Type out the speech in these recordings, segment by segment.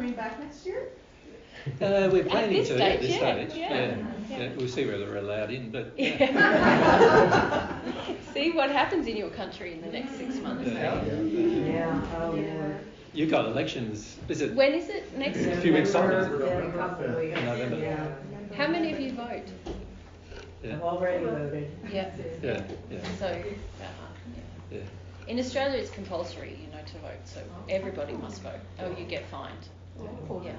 coming back next year? We're planning to at this stage. Yeah. We'll see whether we're allowed in, but See what happens in your country in the next 6 months. You've got elections. Is it? When is it next? A few weeks on. November. Yeah. How many of you vote? I've already voted. Yeah. So. Yeah. In Australia, it's compulsory, to vote. So everybody must vote, or you get fined. Yeah.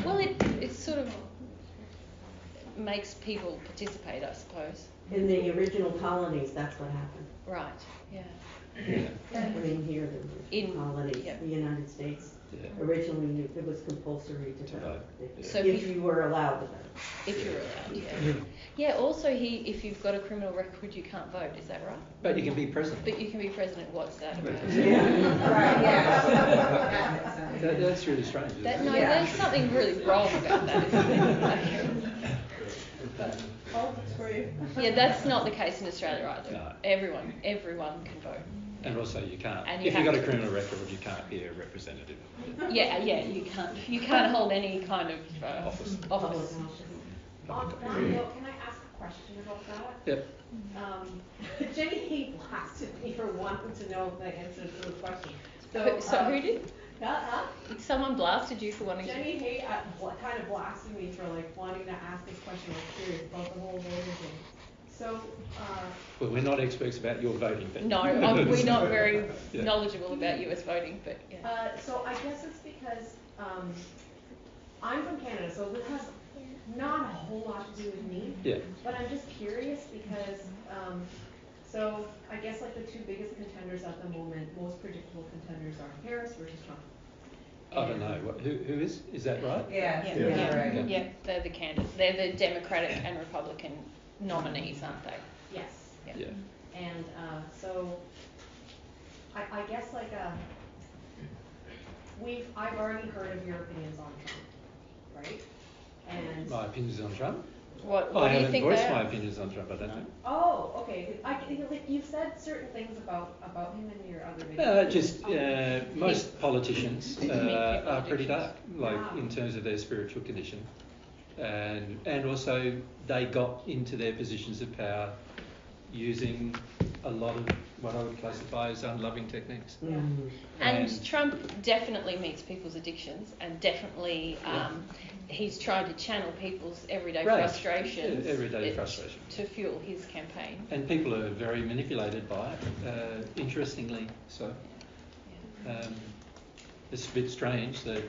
Well, it sort of makes people participate, I suppose. In the original colonies, that's what happened. Right. Yeah. I mean, here, the colonies, the United States. Originally, it was compulsory to vote. So if you were allowed to vote. If you're allowed, yeah. Also, if you've got a criminal record, you can't vote. Is that right? But you can be president. But you can be president. What's that about? That's really strange. There's something really wrong about that, isn't there? For you. Yeah, that's not the case in Australia either. No. Everyone can vote. And also you can't. And if you've got a criminal record, you can't be a representative. Yeah, you can't. You can't hold any kind of office. On that note, can I ask a question about that? Yep. Jenny Hay blasted me for wanting to know the answer to the question. So who did? Someone blasted you for wanting to. Jenny Hay kind of blasted me for wanting to ask this question. I was curious about the whole voting thing. So. Well, we're not experts about your voting, but no, we're not very knowledgeable about US voting, but yeah. So I guess it's because I'm from Canada, so this has not a whole lot to do with me. Yeah. But I'm just curious because so I guess the two biggest contenders at the moment, most predictable contenders, are Harris versus Trump. I don't know. Who is? Is that right? Yeah, they're the candidates. They're the Democratic and Republican nominees, aren't they? Yes. Yeah. And so I guess I've already heard of your opinions on Trump, right? And my opinions on Trump? What I do you haven't think voiced my opinions on Trump, I don't know. Oh, okay. You've said certain things about him in your other videos. Most politicians are pretty dark, in terms of their spiritual condition, and also they got into their positions of power using a lot of what I would classify as unloving techniques. Yeah. And Trump definitely meets people's addictions, and definitely he's trying to channel people's everyday frustrations. Frustration. To fuel his campaign. And people are very manipulated by it, interestingly so. It's a bit strange that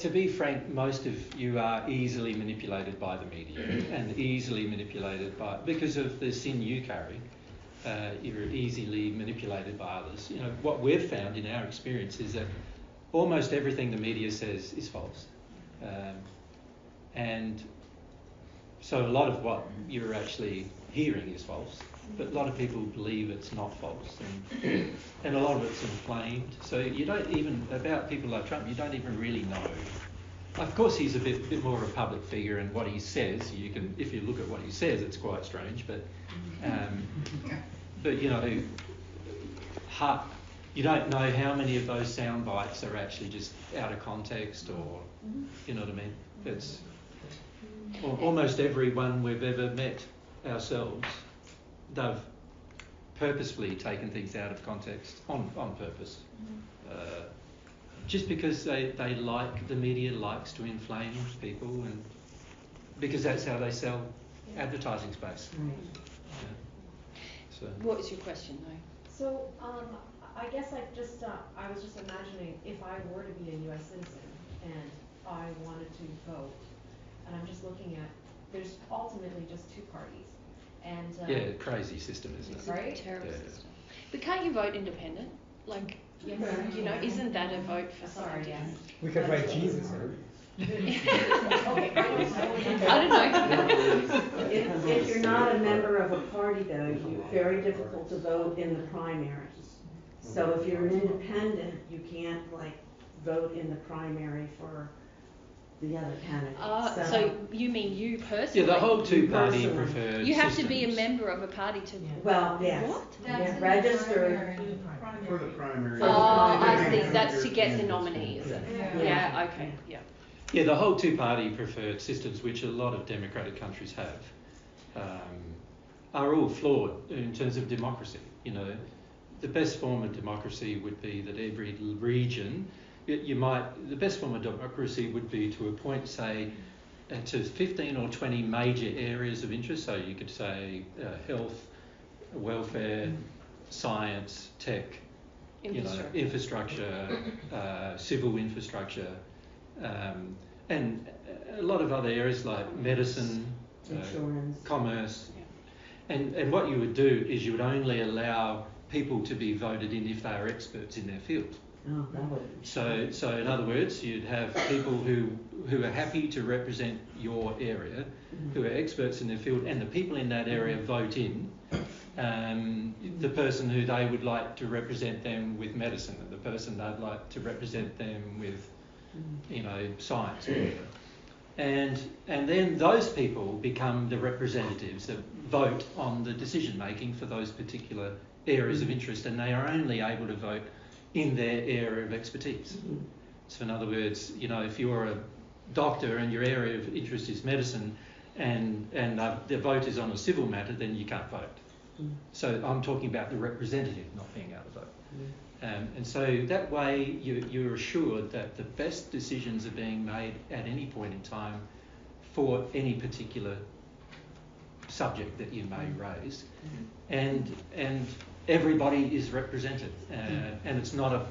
to be frank, most of you are easily manipulated by the media and easily manipulated because of the sin you carry. You're easily manipulated by others. What we've found in our experience is that almost everything the media says is false. And so a lot of what you're actually hearing is false, but a lot of people believe it's not false, and a lot of it's inflamed. So you don't even, about people like Trump, you don't even really know. Of course, he's a bit more of a public figure, and what he says, if you look at what he says, it's quite strange. But you don't know how many of those sound bites are actually just out of context, or you know what I mean. It's almost everyone we've ever met ourselves, they've purposefully taken things out of context on purpose. Just because the media likes to inflame people, and because that's how they sell advertising space. So. What was your question, though? So I guess I was just imagining if I were to be a US citizen and I wanted to vote, and I'm just looking at, there's ultimately just two parties. And crazy system, isn't it? Right? Terrible system. But can't you vote independent? Isn't that a vote for someone? Yes. We could write Jesus. Okay, I don't know. If you're not a member of a party, though, it's very difficult to vote in the primaries. So if you're an independent, you can't vote in the primary for the other candidates. So you mean you personally? Yeah, the whole two-party Personally. preferred You have to be a systems. member of a party to. Well, yes. What? Yeah, registered. For the primary. Oh, I see. Yeah. That's to get the nominee, is it? Yeah. Yeah. Okay. Yeah. Yeah, the whole two-party preferred systems, which a lot of democratic countries have, are all flawed in terms of democracy. You know, the best form of democracy would be that every region, the best form of democracy would be to appoint, say, to 15 or 20 major areas of interest. So you could say health, welfare, science, tech, infrastructure, civil infrastructure, and a lot of other areas like medicine, insurance, commerce. And what you would do is you would only allow people to be voted in if they are experts in their field. Oh, that would. So in other words, you'd have people who are happy to represent your area, who are experts in their field, and the people in that area vote in the person who they would like to represent them with medicine, and the person they'd like to represent them with, science. And then those people become the representatives that vote on the decision making for those particular areas of interest, and they are only able to vote in their area of expertise. So in other words, if you're a doctor and your area of interest is medicine, and the vote is on a civil matter, then you can't vote. So I'm talking about the representative not being able to vote. And so that way you're assured that the best decisions are being made at any point in time for any particular subject that you may raise, and everybody is represented, and it's not a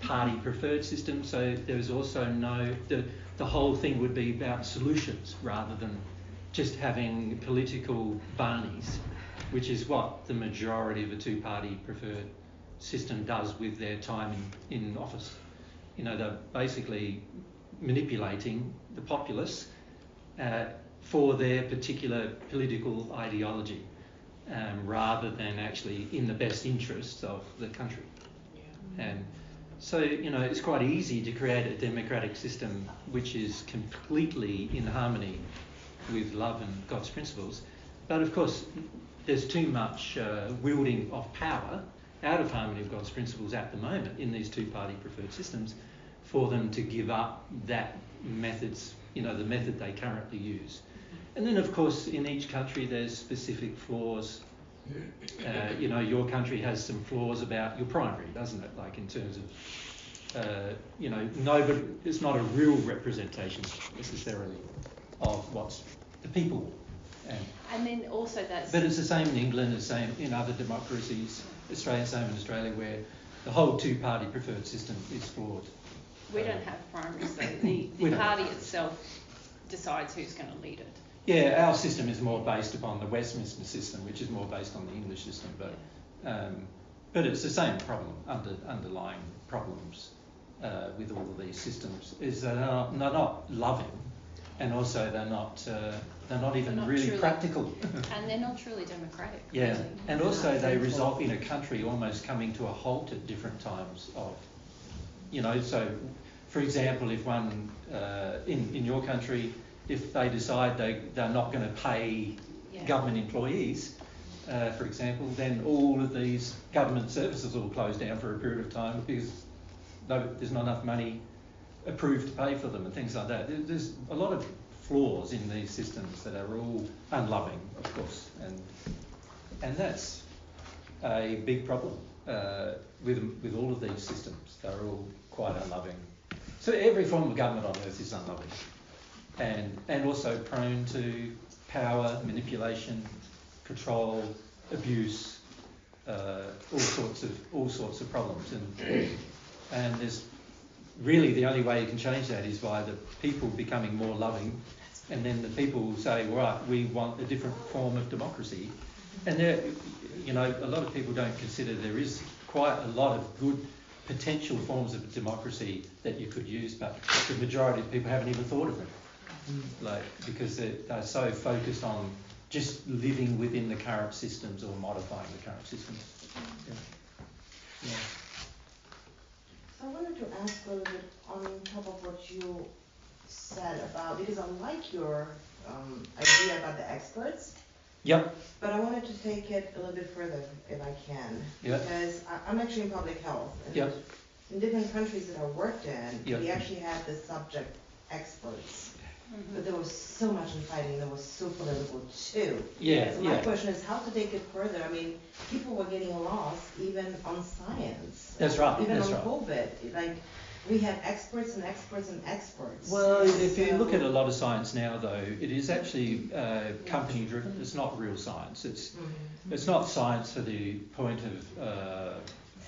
party preferred system. So there's also the whole thing would be about solutions rather than just having political barneys, which is what the majority of a two-party preferred system does with their time in office. They're basically manipulating the populace for their particular political ideology, rather than actually in the best interests of the country. And so, it's quite easy to create a democratic system which is completely in harmony with love and God's principles. But of course, there's too much wielding of power out of harmony with God's principles at the moment in these two-party preferred systems for them to give up that methods, the method they currently use. And then, of course, in each country there's specific flaws. Your country has some flaws about your primary, doesn't it? Like in terms of, nobody, it's not a real representation necessarily of what's the people. And then also But it's the same in England, the same in other democracies, same in Australia, where the whole two-party preferred system is flawed. We don't have primaries though. The party itself decides who's going to lead it. Yeah, our system is more based upon the Westminster system, which is more based on the English system. But it's the same problem, underlying problems with all of these systems, is that they're not loving, and also they're not even really truly practical. And they're not truly democratic. Yeah, Really. and also they result in a country almost coming to a halt at different times of, so for example, if one, in your country, if they decide they're not going to pay government employees, for example, then all of these government services will close down for a period of time because there's not enough money approved to pay for them and things like that. There's a lot of flaws in these systems that are all unloving, of course, and that's a big problem with all of these systems. They're all quite unloving. So every form of government on earth is unloving, and also prone to power, manipulation, control, abuse, all sorts of problems, and there's really the only way you can change that is by the people becoming more loving, and then the people say, right, we want a different form of democracy. And there, a lot of people don't consider there is quite a lot of good potential forms of democracy that you could use, but the majority of people haven't even thought of them, because they're so focused on just living within the current systems or modifying the current systems. I wanted to ask a little bit on top of what you said about, because I like your idea about the experts, Yep. but I wanted to take it a little bit further if I can. Yep. Because I'm actually in public health. And Yep. in different countries that I worked in, Yep. we actually had the subject experts. But there was so much infighting, that was so political too. Yeah, So my yeah. question is how to take it further. I mean, people were getting lost even on science. That's right, Even that's on right. COVID. Like, we had experts and experts and experts. Well, if you So- look at a lot of science now, though, it is actually company driven. It's not real science. It's not science for the point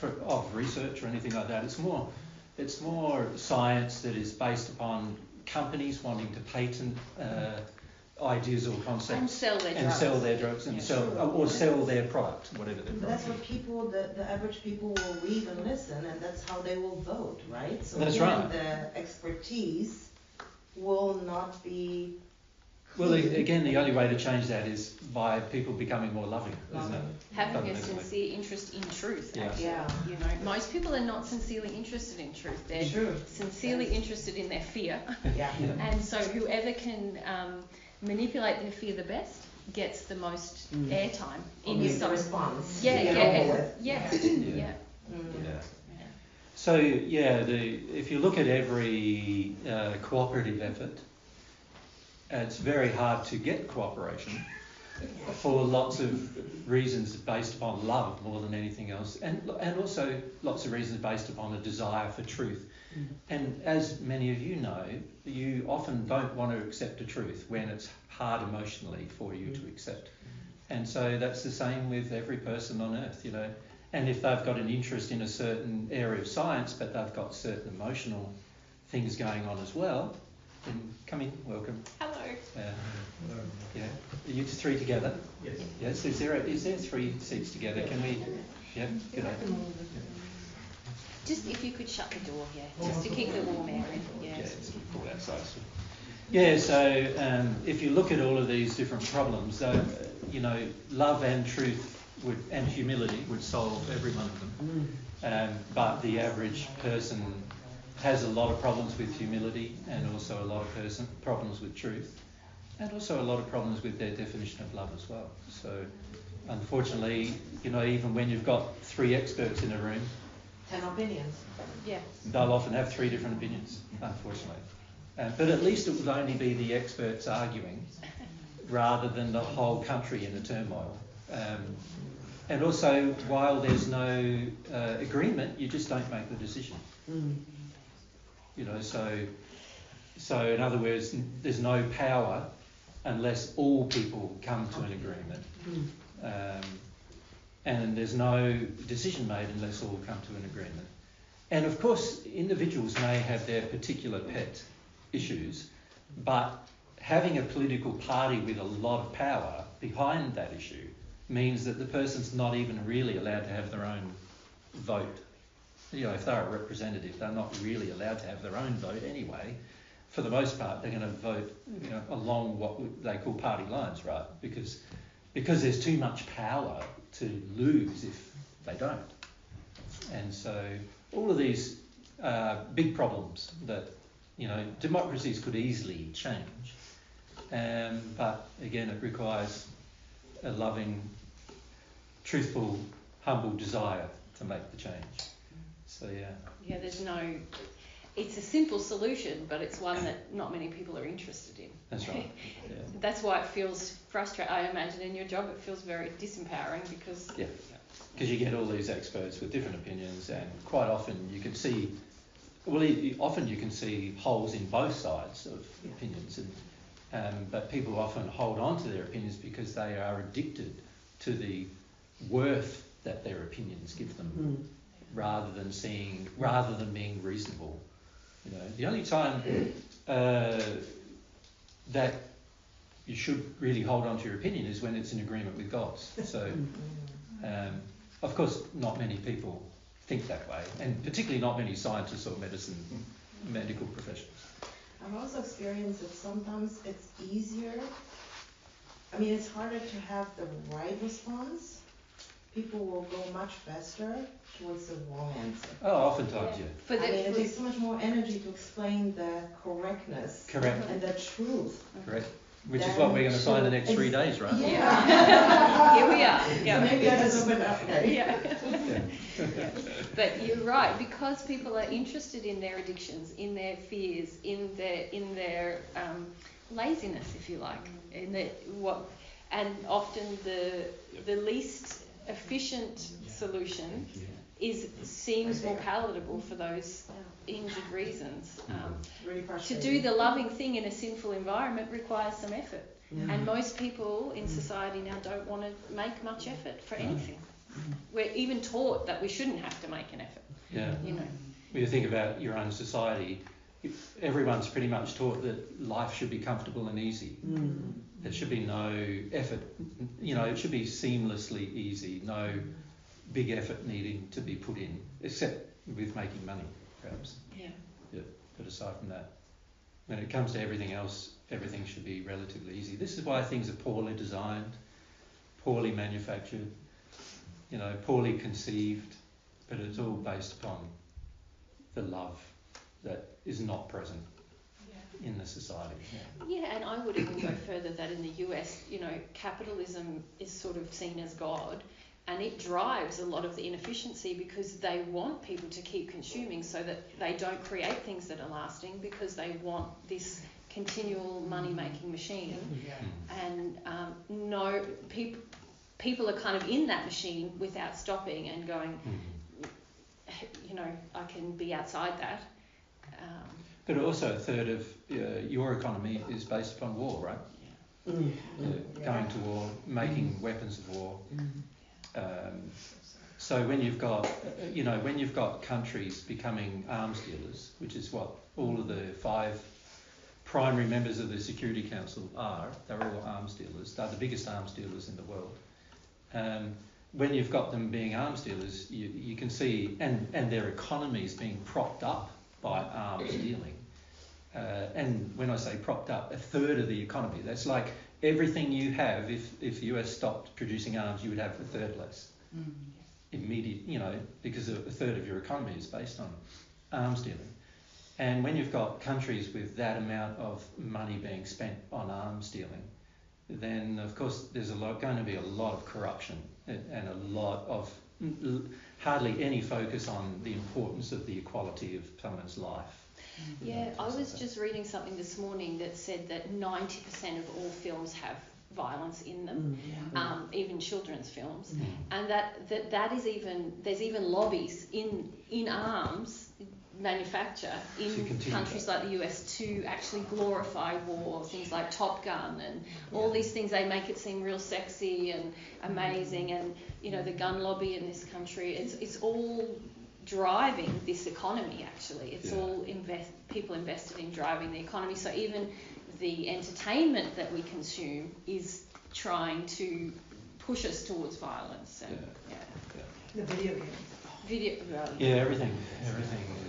of research or anything like that. It's more science that is based upon companies wanting to patent ideas or concepts And sell their and drugs. sell their drugs and Yeah. sell their product, whatever their But product. that's what people, the average people will read and listen, and that's how they will vote, right? So That's again, right. the expertise will not be. Well, again, the only way to change that is by people becoming more loving, isn't it? Having a Fundamentally. sincere interest in truth, Yeah. actually. Yeah. You know, most people are not sincerely interested in truth. They're True. sincerely interested in their fear. Yeah. And so whoever can manipulate their fear the best gets the most airtime Or in give the some response. Yeah, to get yeah, over with. yeah, Yeah. yeah. Yeah. So yeah, if you look at every cooperative effort, it's very hard to get cooperation for lots of reasons based upon love more than anything else, and also lots of reasons based upon a desire for truth. And as many of you know, you often don't want to accept a truth when it's hard emotionally for you to accept. And so that's the same with every person on earth, you know. And if they've got an interest in a certain area of science, but they've got certain emotional things going on as well, then come in, welcome. Hello. Yeah. Are you three together? Yes. Yes. Is there 3 seats together? Can we? Yeah. Good. Just if you could shut the door, just to keep the warm air in. Yeah. It's cool outside. Yeah. So if you look at all of these different problems, you know, love and truth and humility would solve every one of them. But the average person has a lot of problems with humility, and also a lot of problems with truth, and also a lot of problems with their definition of love as well. So unfortunately, you know, even when you've got 3 experts in a room, 10 opinions. Yeah. they'll often have 3 different opinions, unfortunately. But at least it would only be the experts arguing rather than the whole country in a turmoil. And also, while there's no agreement, you just don't make the decision. You know, so in other words, there's no power unless all people come to an agreement. And there's no decision made unless all come to an agreement. And of course, individuals may have their particular pet issues, but having a political party with a lot of power behind that issue means that the person's not even really allowed to have their own vote. You know, if they're a representative, they're not really allowed to have their own vote anyway. For the most part, they're going to vote, you know, along what they call party lines, right? Because there's too much power to lose if they don't. And so all of these big problems that, you know, democracies could easily change. But again, it requires a loving, truthful, humble desire to make the change. So yeah. Yeah, it's a simple solution, but it's one that not many people are interested in. That's right. Yeah. That's why it feels frustrating. I imagine in your job it feels very disempowering because... Yeah, because you get all these experts with different opinions, and quite often you can see, often you can see holes in both sides of opinions, but people often hold on to their opinions because they are addicted to the worth that their opinions give them, rather than being reasonable. You know, the only time that you should really hold on to your opinion is when it's in agreement with God's. So, of course, not many people think that way, and particularly not many scientists or medical professionals. I've also experienced that sometimes it's easier, I mean, it's harder to have the right response people will go much faster towards the wrong answer. Oh, oftentimes, yeah. For the, It takes so much more energy to explain the correctness Correct. and the truth. Correct. Which is what we're going to find the next 3 days, right? Yeah. Here we are. Yeah. So maybe I just opened up. Okay. Yeah. Yeah. But you're right, because people are interested in their addictions, in their fears, in their laziness, if you like, and often the least efficient solution seems more palatable for those injured reasons. Really To frustrating. do the loving thing in a sinful environment requires some effort. And most people in society now don't want to make much effort for anything. We're even taught that we shouldn't have to make an effort. Yeah. You know. When you think about your own society, everyone's pretty much taught that life should be comfortable and easy. There should be no effort. It should be seamlessly easy. No big effort needing to be put in, except with making money, perhaps. Yeah. Yeah. But aside from that, when it comes to everything else, everything should be relatively easy. This is why things are poorly designed, poorly manufactured, poorly conceived, but it's all based upon the love that is not present in the society. Yeah, and I would even go further that in the US, capitalism is sort of seen as God, and it drives a lot of the inefficiency because they want people to keep consuming so that they don't create things that are lasting because they want this continual money-making machine. And people are kind of in that machine without stopping and going, I can be outside that. But also a third of your economy is based upon war, right? Going to war, making weapons of war. So when you've got countries becoming arms dealers, which is what all of the 5 primary members of the Security Council are, they're all arms dealers. They're the biggest arms dealers in the world. When you've got them being arms dealers, you can see, and their economies being propped up by arms dealing. And when I say propped up, a third of the economy, that's like everything you have, if the US stopped producing arms, you would have a third less. Immediate, because a third of your economy is based on arms dealing. And when you've got countries with that amount of money being spent on arms dealing, then of course there's going to be a lot of corruption and a lot of hardly any focus on the importance of the equality of someone's life. Yeah, I was just reading something this morning that said that 90% of all films have violence in them, even children's films, and that is there's even lobbies in arms manufacture in countries like the US to actually glorify war, things like Top Gun and all these things. They make it seem real sexy and amazing, and the gun lobby in this country, it's all driving this economy. Actually, it's all people invested in driving the economy. So even the entertainment that we consume is trying to push us towards violence. And, The video games. Everything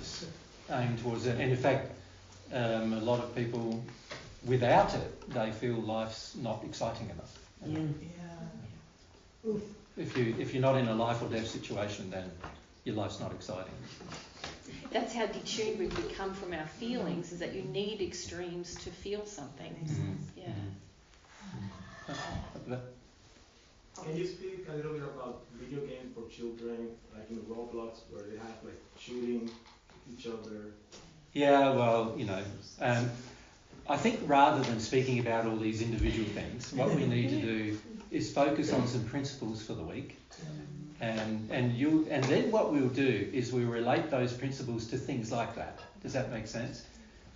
is aimed towards it. And in fact, a lot of people, without it, they feel life's not exciting enough. If you're not in a life or death situation, then your life's not exciting. That's how detuned we've become from our feelings, is that you need extremes to feel something. Can you speak a little bit about video games for children, like in Roblox, where they have like shooting each other? Yeah, well, I think rather than speaking about all these individual things, what we need to do is focus on some principles for the week. And then what we'll do is we'll relate those principles to things like that. Does that make sense?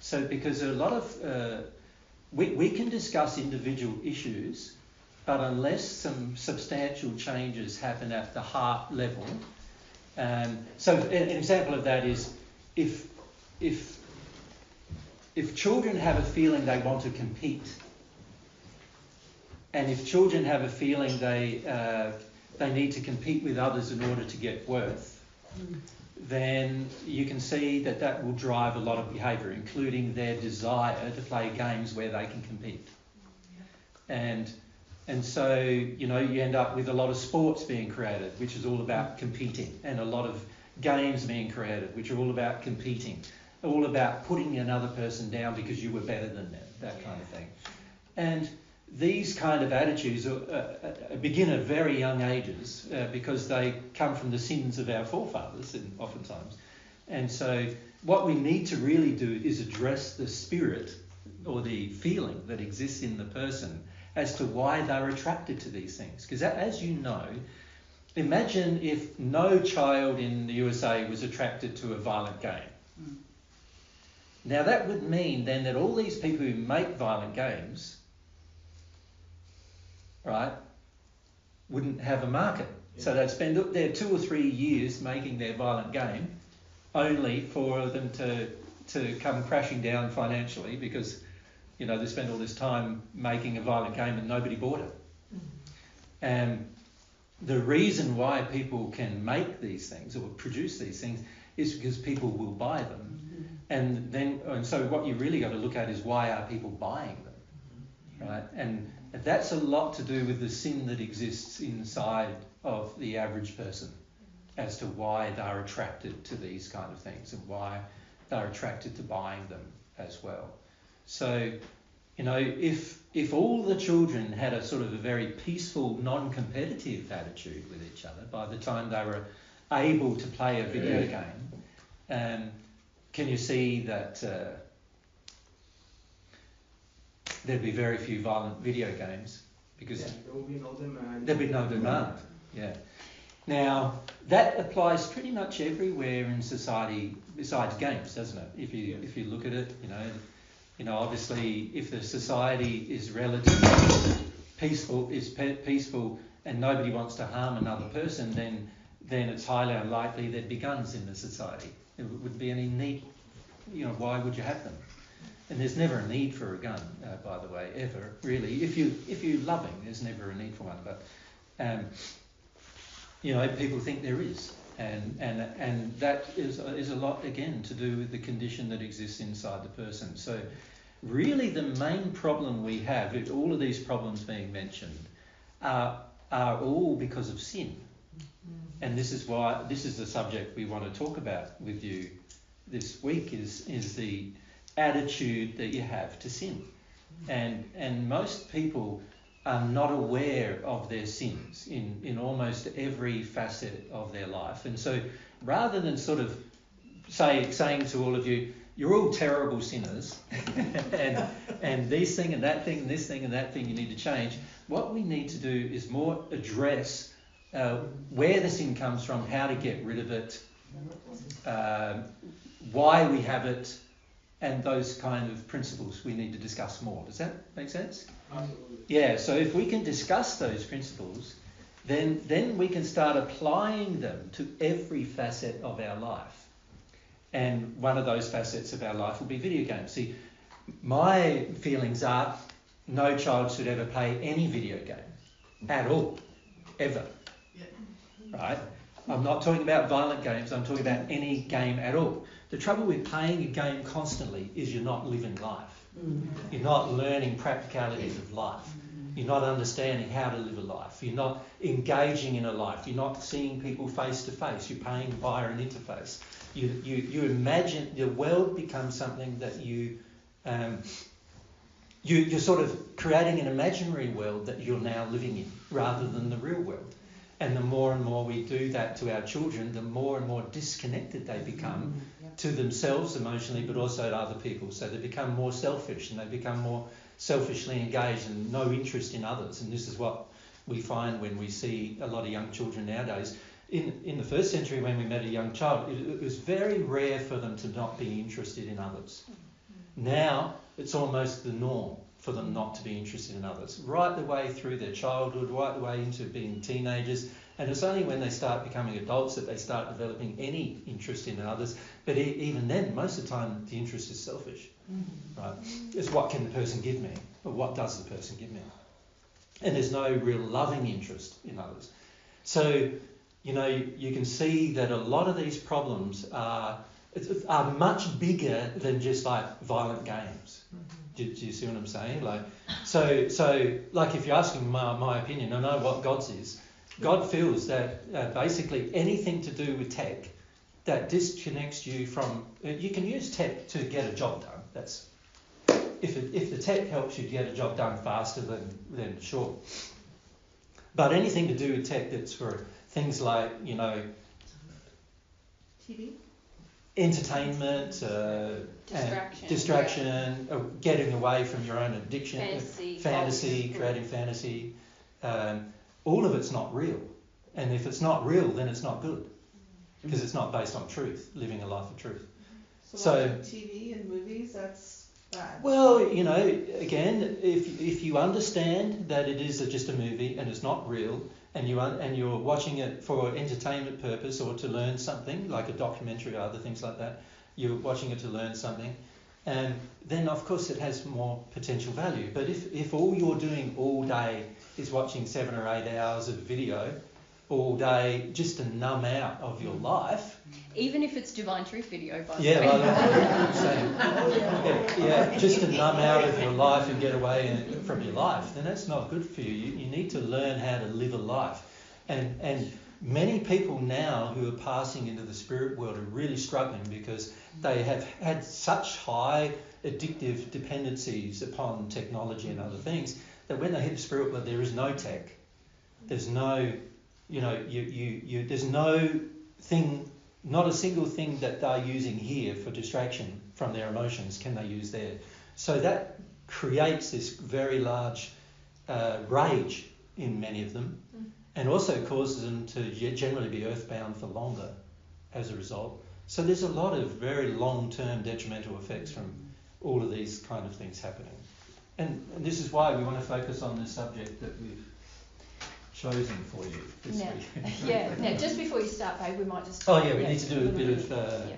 So because a lot of we can discuss individual issues, but unless some substantial changes happen at the heart level, so an example of that is if children have a feeling they want to compete, and if children have a feeling they need to compete with others in order to get worth, then you can see that will drive a lot of behaviour, including their desire to play games where they can compete. And And so, you know, you end up with a lot of sports being created, which is all about competing, and a lot of games being created, which are all about competing, all about putting another person down because you were better than them, that kind of thing. And these kind of attitudes begin at very young ages because they come from the sins of our forefathers, oftentimes. And so what we need to really do is address the spirit or the feeling that exists in the person as to why they're attracted to these things. Because as you know, imagine if no child in the USA was attracted to a violent game. Now that would mean then that all these people who make violent games, right, wouldn't have a market. Yeah. So they'd spend their 2 or 3 years making their violent game only for them to come crashing down financially because, you know, they spend all this time making a violent game and nobody bought it. And the reason why people can make these things or produce these things is because people will buy them. And so what you really got to look at is why are people buying them, right? And that's a lot to do with the sin that exists inside of the average person as to why they're attracted to these kind of things and why they're attracted to buying them as well. So, you know, if all the children had a sort of a very peaceful, non-competitive attitude with each other by the time they were able to play a video game, can you see that there'd be very few violent video games because there will be no demand. There'd be no demand. Yeah. Now that applies pretty much everywhere in society besides games, doesn't it? If you look at it, you know, obviously if the society is relatively peaceful, and nobody wants to harm another person, then it's highly unlikely there'd be guns in the society. There wouldn't be any need. You know, why would you have them? And there's never a need for a gun, by the way, ever, really. If you're loving, there's never a need for one. But, you know, people think there is. And that is a lot, again, to do with the condition that exists inside the person. So really the main problem we have, all of these problems being mentioned, are all because of sin. And this is the subject we want to talk about with you this week is the attitude that you have to sin. And most people are not aware of their sins in almost every facet of their life. And so rather than sort of saying to all of you, you're all terrible sinners and this thing and that thing and this thing and that thing you need to change, what we need to do is more address where the sin comes from, how to get rid of it, why we have it, and those kind of principles we need to discuss more. Does that make sense? Absolutely. Yeah, so if we can discuss those principles, then we can start applying them to every facet of our life. And one of those facets of our life will be video games. See, my feelings are no child should ever play any video game at all, ever. Right? I'm not talking about violent games, I'm talking about any game at all. The trouble with playing a game constantly is you're not living life. You're not learning practicalities of life. You're not understanding how to live a life. You're not engaging in a life. You're not seeing people face to face. You're playing via an interface. You imagine the world becomes something that you're sort of creating an imaginary world that you're now living in rather than the real world. And the more and more we do that to our children, the more and more disconnected they become to themselves emotionally, but also to other people. So they become more selfish and they become more selfishly engaged and no interest in others. And this is what we find when we see a lot of young children nowadays. In the first century, when we met a young child, it was very rare for them to not be interested in others. Now it's almost the norm for them not to be interested in others, right the way through their childhood, right the way into being teenagers. And it's only when they start becoming adults that they start developing any interest in others. But even then, most of the time, the interest is selfish. Right? It's what can the person give me, or what does the person give me? And there's no real loving interest in others. So, you know, you can see that a lot of these problems are much bigger than just like violent games. Do you see what I'm saying? Like, So like if you're asking my opinion, I know what God's is. God feels that basically anything to do with tech that disconnects you from, you can use tech to get a job done. That's if the tech helps you get a job done faster, then sure. But anything to do with tech that's for things like, you know, TV? Entertainment, distraction, getting away from your own addiction, fantasy, creating fantasy, all of it's not real. And if it's not real, then it's not good, because it's not based on truth, living a life of truth. So watching TV and movies, that's bad. Well, you know, again, if you understand that it is just a movie and it's not real, and you're watching it for entertainment purpose or to learn something, like a documentary or other things like that, you're watching it to learn something, and then of course it has more potential value. But if all you're doing all day is watching 7 or 8 hours of video all day just to numb out of your life, even if it's Divine Truth video, by the yeah, way. Just to numb out of your life and get away from your life, then that's not good for you. You need to learn how to live a life. And many people now who are passing into the spirit world are really struggling because they have had such high addictive dependencies upon technology and other things that when they hit the spirit world, there is no tech. There's no, you know, there's no thing, not a single thing that they're using here for distraction from their emotions can they use there. So that creates this very large rage in many of them, and also causes them to generally be earthbound for longer as a result. So there's a lot of very long-term detrimental effects from all of these kind of things happening. And this is why we want to focus on this subject that we've chosen for you this week. Now, just before you start, babe, we might just... we need to do a bit of...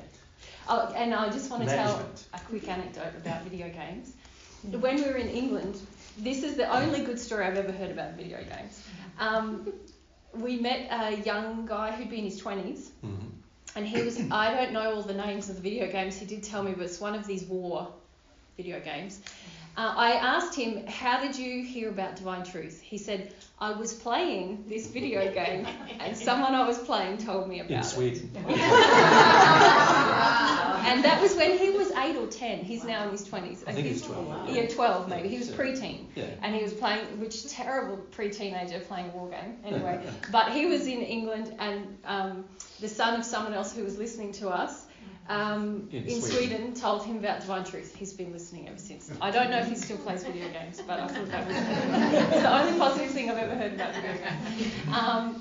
Oh, and I just want to tell management. a quick anecdote about video games. When we were in England, this is the only good story I've ever heard about video games. We met a young guy who'd be in his 20s, and he was, I don't know all the names of the video games, he did tell me, but it's one of these war video games. I asked him, how did you hear about Divine Truth? He said, I was playing this video game and someone I was playing told me about it. In Sweden. And that was when he was 8 or 10. He's now in his 20s. I think he's 12. Yeah, 12 maybe. He was preteen. Yeah. And he was playing, which terrible pre-teenager playing a war game. Anyway, but he was in England, and the son of someone else who was listening to us in Sweden told him about Divine Truth. He's been listening ever since. I don't know if he still plays video games, but I thought that was the only positive thing I've ever heard about video games.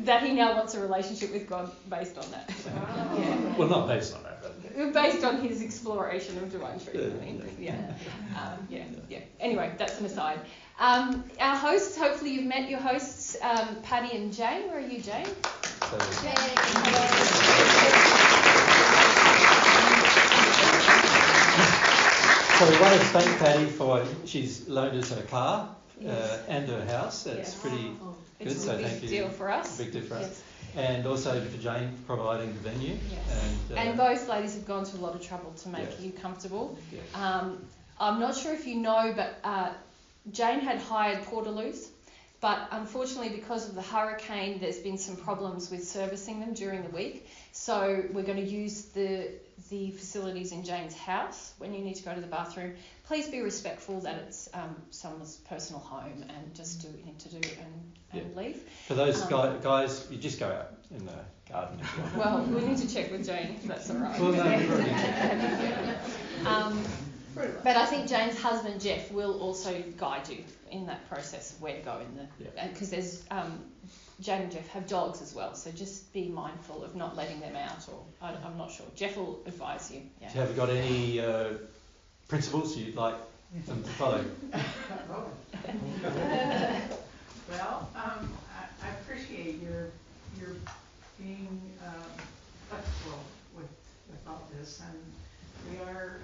That he now wants a relationship with God based on that. So, Well, not based on that, but... Based on his exploration of Divine Truth. Anyway, that's an aside. Our hosts, hopefully you've met your hosts, Patty and Jane. Where are you, Jane? So we want to thank Patty for, she's loaned us her car and her house. That's pretty good, It's so a big thank you. deal for us. Big deal for us. Yes. And also for Jane providing the venue. Yes. And both ladies have gone to a lot of trouble to make you comfortable. Yeah. I'm not sure if you know, but Jane had hired portaloos, but unfortunately because of the hurricane there's been some problems with servicing them during the week, so we're going to use the facilities in Jane's house. When you need to go to the bathroom, please be respectful that it's someone's personal home, and just do what you need to do and leave. For those guys, you just go out in the garden if you want. Well, we need to check with Jane if that's all right. Well, no, but I think Jane's husband Jeff will also guide you in that process of where to go because there's Jane and Jeff have dogs as well, so just be mindful of not letting them out, or I'm not sure. Jeff will advise you. Yeah. Have you got any principles you'd like them to follow? Well, I appreciate your being flexible with all this, and we are,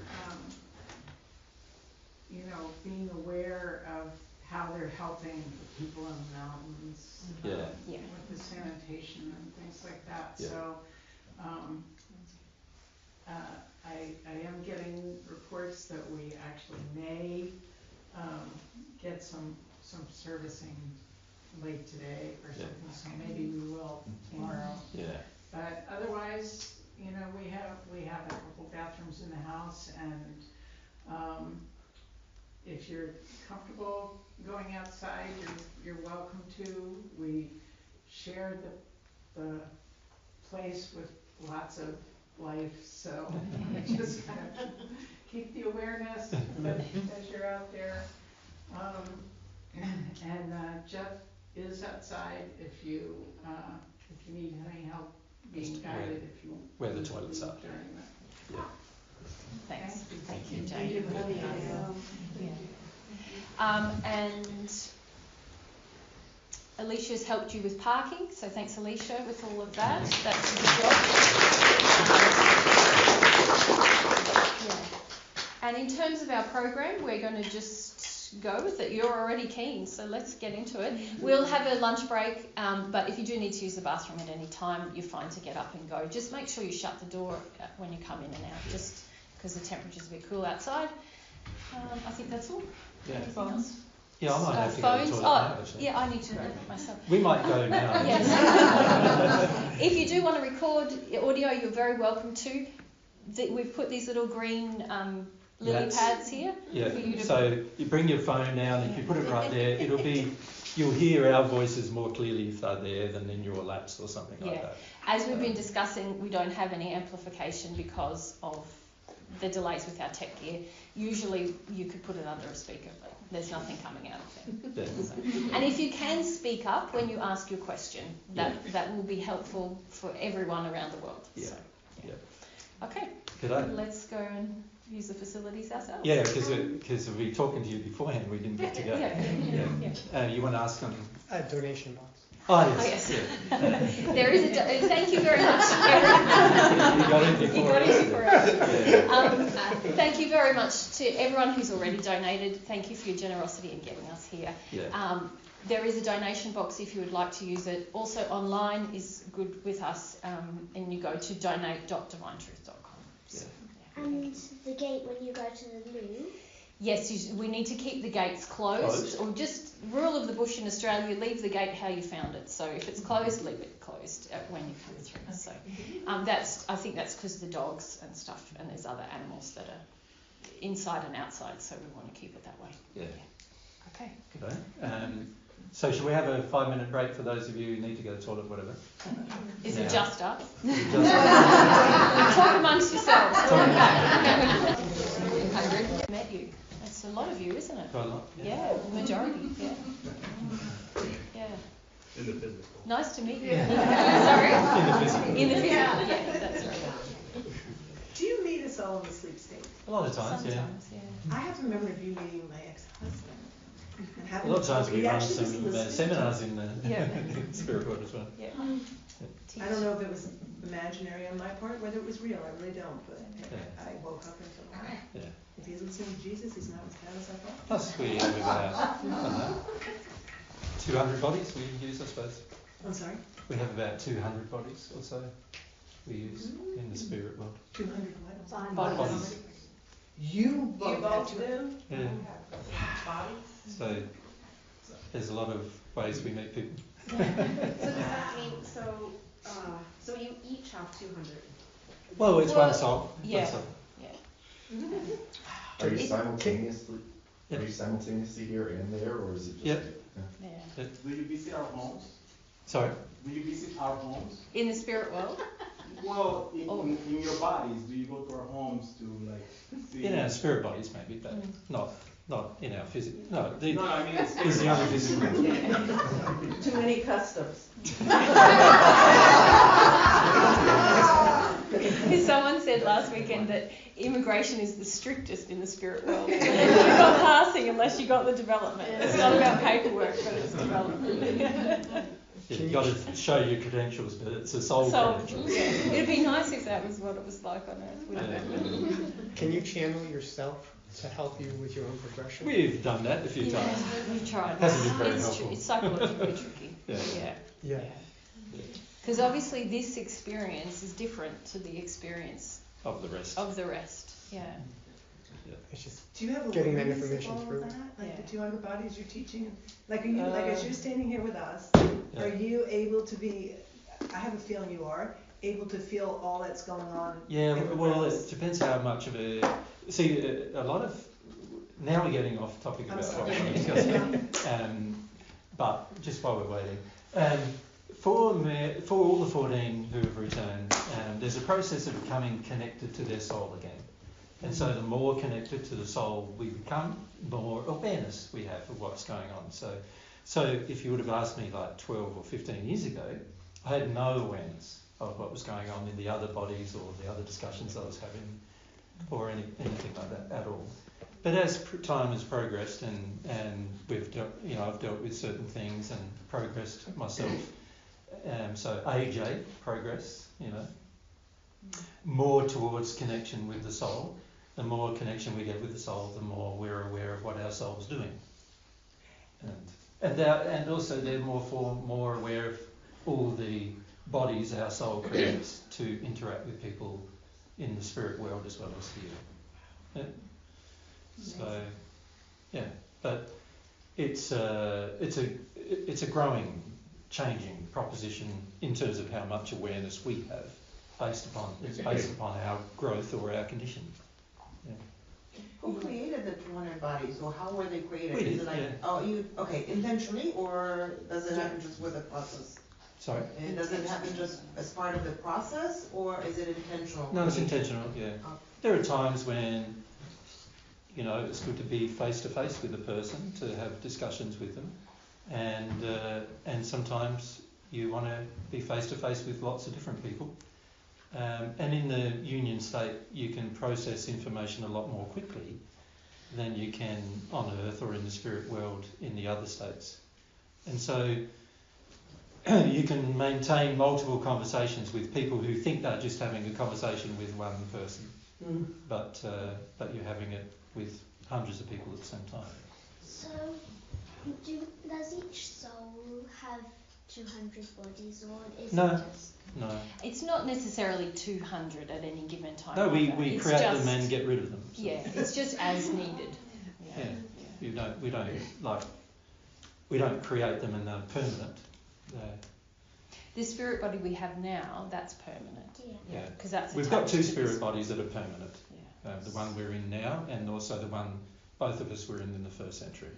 being aware of how they're helping the people in the mountains with the sanitation and things like that. Yeah. So I am getting reports that we actually may get some servicing late today or something, so maybe we will tomorrow. Yeah. But otherwise, you know, we have a couple bathrooms in the house, and if you're comfortable going outside, you're welcome to. We share the place with lots of life, so just kind of keep the awareness as you're out there. And Jeff is outside if you need any help being guided, if you where the toilets are. during that. Yeah. Thanks. Thank you, Thank Jane. you for having us. And Alicia's helped you with parking, so thanks Alicia with all of that. That's a good job. Yeah. And in terms of our program, we're going to just go with it. You're already keen, so let's get into it. We'll have a lunch break, but if you do need to use the bathroom at any time, you're fine to get up and go. Just make sure you shut the door when you come in and out, just because the temperature's a bit cool outside. I think that's all. Yeah. Anything else? Yeah, I might have to Phones. go to the toilet now, actually. Yeah, I need to go myself. We might go now. Yes. If you do want to record audio, you're very welcome to. We've put these little green lily pads here. Yeah. For you to So you bring your phone down, if you put it right there, you'll hear our voices more clearly if they're there than in your laps or something like that. As we've been discussing, we don't have any amplification because of the delays with our tech gear. Usually you could put it under a speaker, but there's nothing coming out of it. Yeah. So, and if you can speak up when you ask your question, that will be helpful for everyone around the world. Yeah. So, Yeah. Okay. G'day. Let's go and use the facilities ourselves. Yeah, because we were talking to you beforehand, we didn't get to go. Yeah. You want to ask something? A donation box. Oh, yes. Oh, yes. Yeah. There is thank you very much, everyone. You got in before. You got in before us. Yeah. Thank you very much to everyone who's already donated. Thank you for your generosity in getting us here. Yeah. There is a donation box if you would like to use it. Also online is good with us, and you go to donate.divinetruth.com. Yeah. And the gate when you go to the loo? Yes, we need to keep the gates closed, or just rule of the bush in Australia, leave the gate how you found it. So if it's closed, leave it closed when you come through. So I think that's because of the dogs and stuff, and there's other animals that are inside and outside, so we want to keep it that way. Yeah. Okay. Good. So should we have a 5-minute break for those of you who need to go to the toilet, whatever? Is it just us? Just Talk amongst yourselves. Met you. That's a lot of you, isn't it? quite a lot. Yeah, majority. Yeah. Yeah. In the physical. Nice to meet you. Yeah. Sorry. In the physical. In the physical. Yeah, that's right. Do you meet us all in the sleep state? A lot of times, Sometimes, yeah. I have a memory of you meeting my ex-husband. And A having lot of times we run actually was some listening. seminars in the Yeah. spirit world as well. Yeah. I don't know if it was imaginary on my part, whether it was real, I really don't, but I woke up and thought, wow, Yeah. if he's listening to Jesus, he's not as bad as I thought. Plus we have about, I don't know, 200 bodies we use, I suppose. I'm sorry? We have about 200 bodies or so we use in the spirit world. 200 what? Bodies. You both do? Yeah. Bodies? So there's a lot of ways we meet people. So does that mean, so you each have 200? Well, it's one soul. Yeah. One soul. Are you simultaneously? Yeah. Are you simultaneously here and there, or is it just? Yeah. Yeah. Do you visit our homes? Sorry. Do you visit our homes? In the spirit world? Well, in your bodies, do you go to our homes to like see? In our spirit bodies maybe, but not in our physical. No, No, I mean it's is the only physical. Too many customs. Someone said last weekend that immigration is the strictest in the spirit world. You're not passing unless you got the development. It's not about paperwork, but it's development. You've got to show your credentials, but it's a soul credential. Yeah. It'd be nice if that was what it was like on Earth. Wouldn't it? Can you channel yourself to help you with your own progression? We've done that a few times. We've tried. Hasn't been very It's helpful. It's psychologically tricky. Yeah. Because obviously this experience is different to the experience Of the rest. of the rest. Yeah. It's just Do you have getting that awareness of information all of through. that? Like Yeah. the 200 bodies you're teaching? Like, are you, like as you're standing here with us, Yeah. are you able to be, I have a feeling you are, able to feel all that's going on? Yeah, everywhere well, else? it depends how much of a. See, a lot of. Now we're getting off topic I'm about sorry. what we're discussing. But just while we're waiting, for all the 14 who have returned, there's a process of becoming connected to their soul again. And so the more connected to the soul we become, the more awareness we have of what's going on. So if you would have asked me like 12 or 15 years ago, I had no awareness of what was going on in the other bodies or the other discussions I was having or anything like that at all. But as time has progressed and we've I've dealt with certain things and progressed myself, so AJ, progress, more towards connection with the soul. The more connection we get with the soul, the more we're aware of what our soul's doing, and also they're more aware of all the bodies our soul creates to interact with people in the spirit world as well as here. Yeah. So, yeah, but it's a growing, changing proposition in terms of how much awareness we have based upon our growth or our condition. Yeah. Who created the 200 bodies, or how were they created? We did, Is it like, intentionally, or does it happen just with the process? Sorry? And does it happen just as part of the process, or is it intentional? No, it's intentional, yeah. Oh. There are times when, it's good to be face to face with a person, to have discussions with them, and sometimes you want to be face to face with lots of different people. And in the union state, you can process information a lot more quickly than you can on Earth or in the spirit world in the other states. And so you can maintain multiple conversations with people who think they're just having a conversation with one person, but you're having it with hundreds of people at the same time. So, does each soul have 200 bodies, or is No. it just... No. It's not necessarily 200 at any given time. No, we It's create just, them and get rid of them. So. Yeah, it's just as needed. Yeah. We don't create them and they're permanent. The spirit body we have now, that's permanent. Yeah. Because that's We've got attached two to spirit this- bodies that are permanent. Yeah. The one we're in now and also the one both of us were in the first century.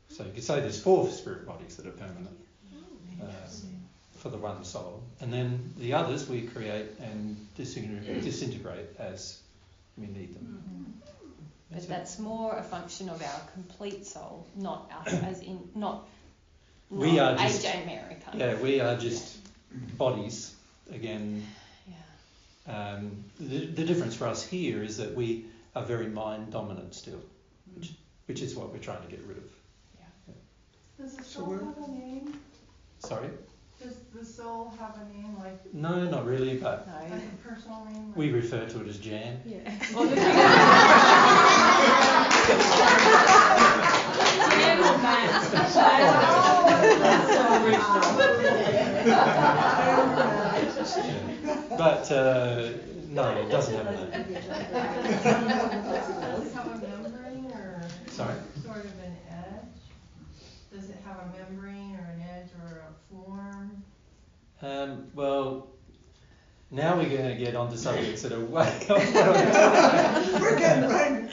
So you could say there's 4 spirit bodies that are permanent for the one soul. And then the others we create and disintegrate as we need them. Mm-hmm. But that's more a function of our complete soul, not us, as in not We are AJ just, Mary kind of. Yeah, we are just bodies again. Yeah. The difference for us here is that we are very mind dominant still, which is what we're trying to get rid of. Does the soul have a name? Sorry? Does the soul have a name, like No, not really, but a personal name? we refer to it as Jan. Yeah. But no, it doesn't have a name. Does it have a membrane or Sorry? sort of an edge? Does it have a membrane or an edge or a form? Well, now we're going to get onto subjects that are way off what I'm talking about. We're getting right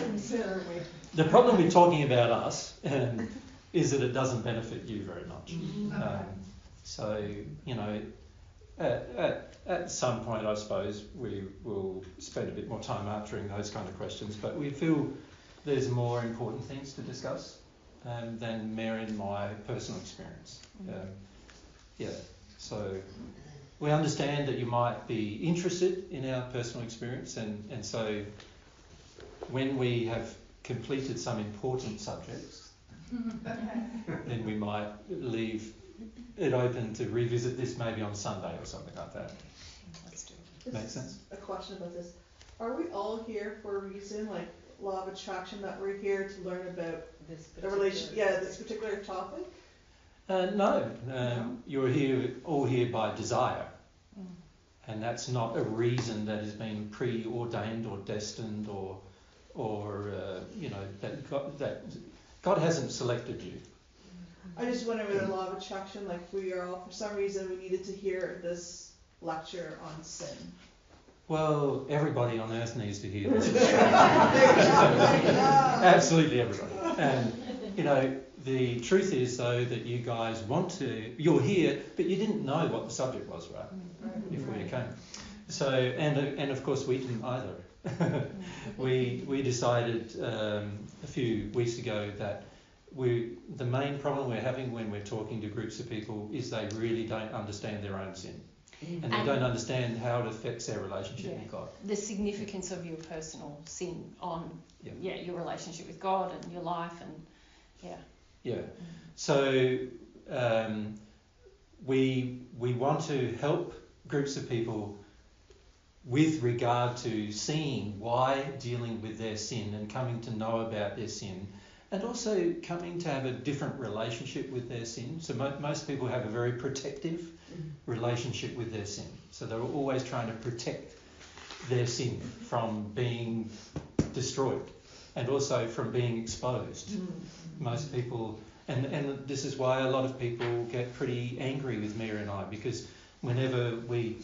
considerably. The problem with talking about us is that it doesn't benefit you very much. So, at some point, I suppose, we will spend a bit more time answering those kind of questions, but we feel there's more important things to discuss than Mary and my personal experience. So we understand that you might be interested in our personal experience, and so when we have completed some important subjects, then we might leave it open to revisit this maybe on Sunday or something like that. Makes sense? A question about this. Are we all here for a reason, like law of attraction, that we're here to learn about this particular topic? No, you're all here by desire. And that's not a reason that has been preordained or destined or or that God hasn't selected you. I just wonder with the law of attraction, like we are all, for some reason, we needed to hear this lecture on sin. Well, everybody on earth needs to hear this. There you go. Absolutely everybody. And, the truth is, though, that you guys you're here, but you didn't know what the subject was, right, before you came. So, and of course we didn't either. We decided a few weeks ago that the main problem we're having when we're talking to groups of people is they really don't understand their own sin. And they don't understand how it affects their relationship with God. The significance of your personal sin on your relationship with God and your life and So we want to help groups of people with regard to seeing why dealing with their sin and coming to know about their sin, and also coming to have a different relationship with their sin. So most people have a very protective relationship with their sin. So they're always trying to protect their sin from being destroyed and also from being exposed. Most people, and this is why a lot of people get pretty angry with Mia and I, because whenever we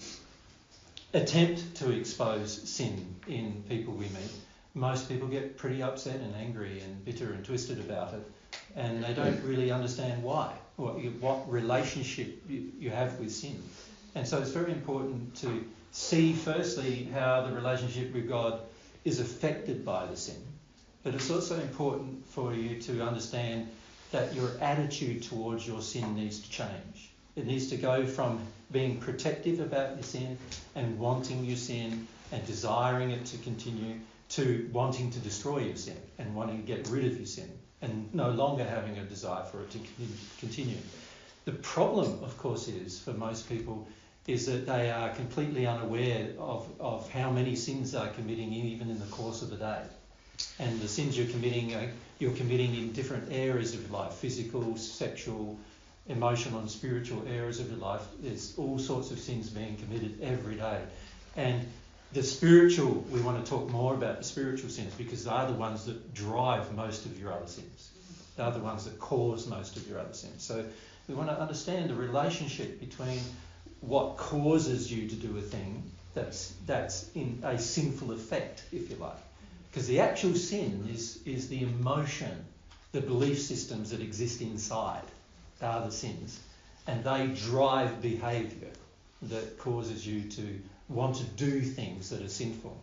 attempt to expose sin in people we meet, most people get pretty upset and angry and bitter and twisted about it, and they don't really understand why, what relationship you have with sin. And so it's very important to see firstly how the relationship with God is affected by the sin, but it's also important for you to understand that your attitude towards your sin needs to change. It needs to go from being protective about your sin and wanting your sin and desiring it to continue, to wanting to destroy your sin and wanting to get rid of your sin and no longer having a desire for it to continue. The problem, of course, is for most people is that they are completely unaware of how many sins they're committing even in the course of the day. And the sins you're committing in different areas of your life: physical, sexual, emotional and spiritual areas of your life. There's all sorts of sins being committed every day. And the spiritual, we want to talk more about the spiritual sins because they are the ones that drive most of your other sins. They're the ones that cause most of your other sins. So we want to understand the relationship between what causes you to do a thing that's in a sinful effect, if you like. Because the actual sin is the emotion, the belief systems that exist inside. They are the sins. And they drive behaviour that causes you to want to do things that are sinful.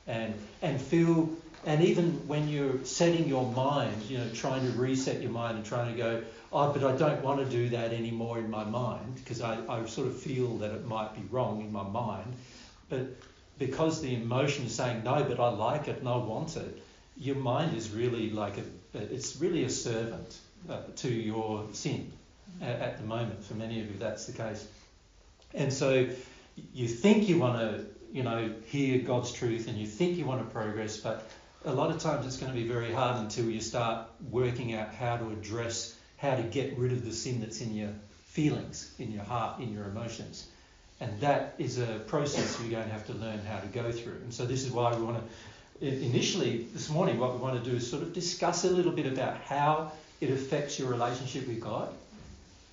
And feel, and even when you're setting your mind, trying to reset your mind and trying to go, but I don't want to do that anymore in my mind, because I sort of feel that it might be wrong in my mind. But because the emotion is saying, no, but I like it and I want it, your mind is really it's really a servant to your sin at the moment. For many of you, that's the case. And so you think you want to, hear God's truth and you think you want to progress, but a lot of times it's going to be very hard until you start working out how to get rid of the sin that's in your feelings, in your heart, in your emotions. And that is a process you're going to have to learn how to go through. And so this is why we want to, initially this morning, what we want to do is sort of discuss a little bit about how it affects your relationship with God.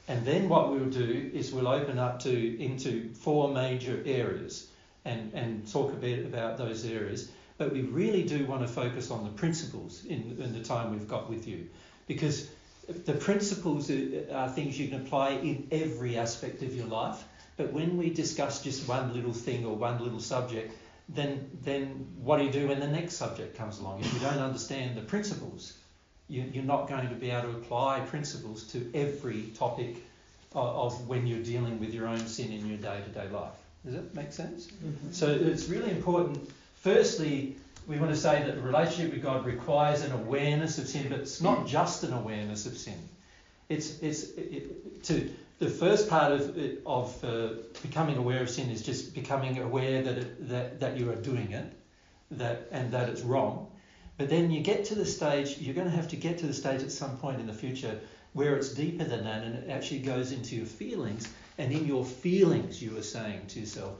And then what we'll do is we'll open up into 4 major areas and talk a bit about those areas. But we really do want to focus on the principles in the time we've got with you. Because the principles are things you can apply in every aspect of your life. But when we discuss just one little thing or one little subject, then what do you do when the next subject comes along? If you don't understand the principles, you're not going to be able to apply principles to every topic of when you're dealing with your own sin in your day-to-day life. Does that make sense? Mm-hmm. So it's really important. Firstly, we want to say that the relationship with God requires an awareness of sin, but it's not just an awareness of sin. The first part of becoming aware of sin is just becoming aware that you are doing it, and that it's wrong. But then you're going to have to get to the stage at some point in the future where it's deeper than that, and it actually goes into your feelings. And in your feelings, you are saying to yourself,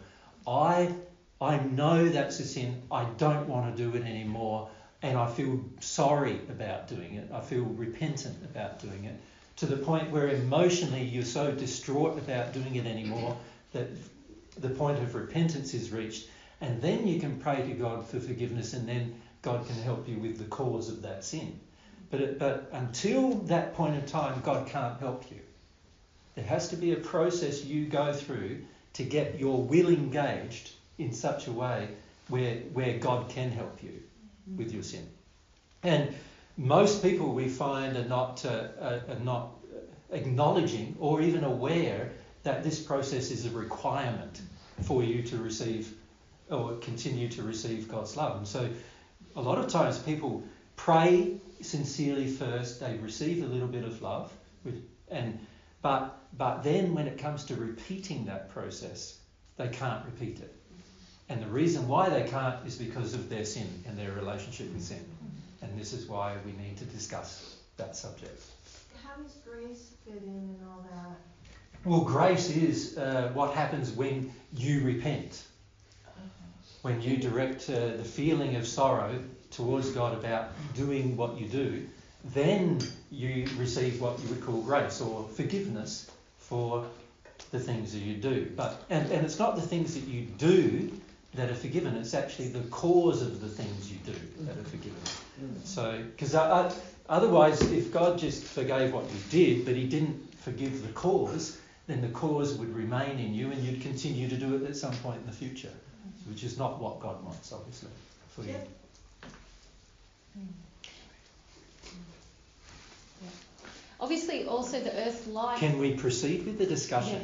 I know that's a sin. I don't want to do it anymore. and I feel sorry about doing it. I feel repentant about doing it, to the point where emotionally you're so distraught about doing it anymore that the point of repentance is reached, and then you can pray to God for forgiveness, and then God can help you with the cause of that sin. But until that point in time, God can't help you. There has to be a process you go through to get your will engaged in such a way where God can help you with your sin. And most people we find are not acknowledging or even aware that this process is a requirement for you to receive or continue to receive God's love. And so a lot of times people pray sincerely first, they receive a little bit of love, but then when it comes to repeating that process, they can't repeat it. And the reason why they can't is because of their sin and their relationship with sin. And this is why we need to discuss that subject. How does grace fit in and all that? Well, grace is what happens when you repent. When you direct the feeling of sorrow towards God about doing what you do, then you receive what you would call grace or forgiveness for the things that you do. And it's not the things that you do that are forgiven, it's actually the cause of the things you do that are forgiven. So, because otherwise, if God just forgave what you did, but he didn't forgive the cause, then the cause would remain in you and you'd continue to do it at some point in the future, which is not what God wants, obviously, for you. Obviously, also the earth life. Can we proceed with the discussion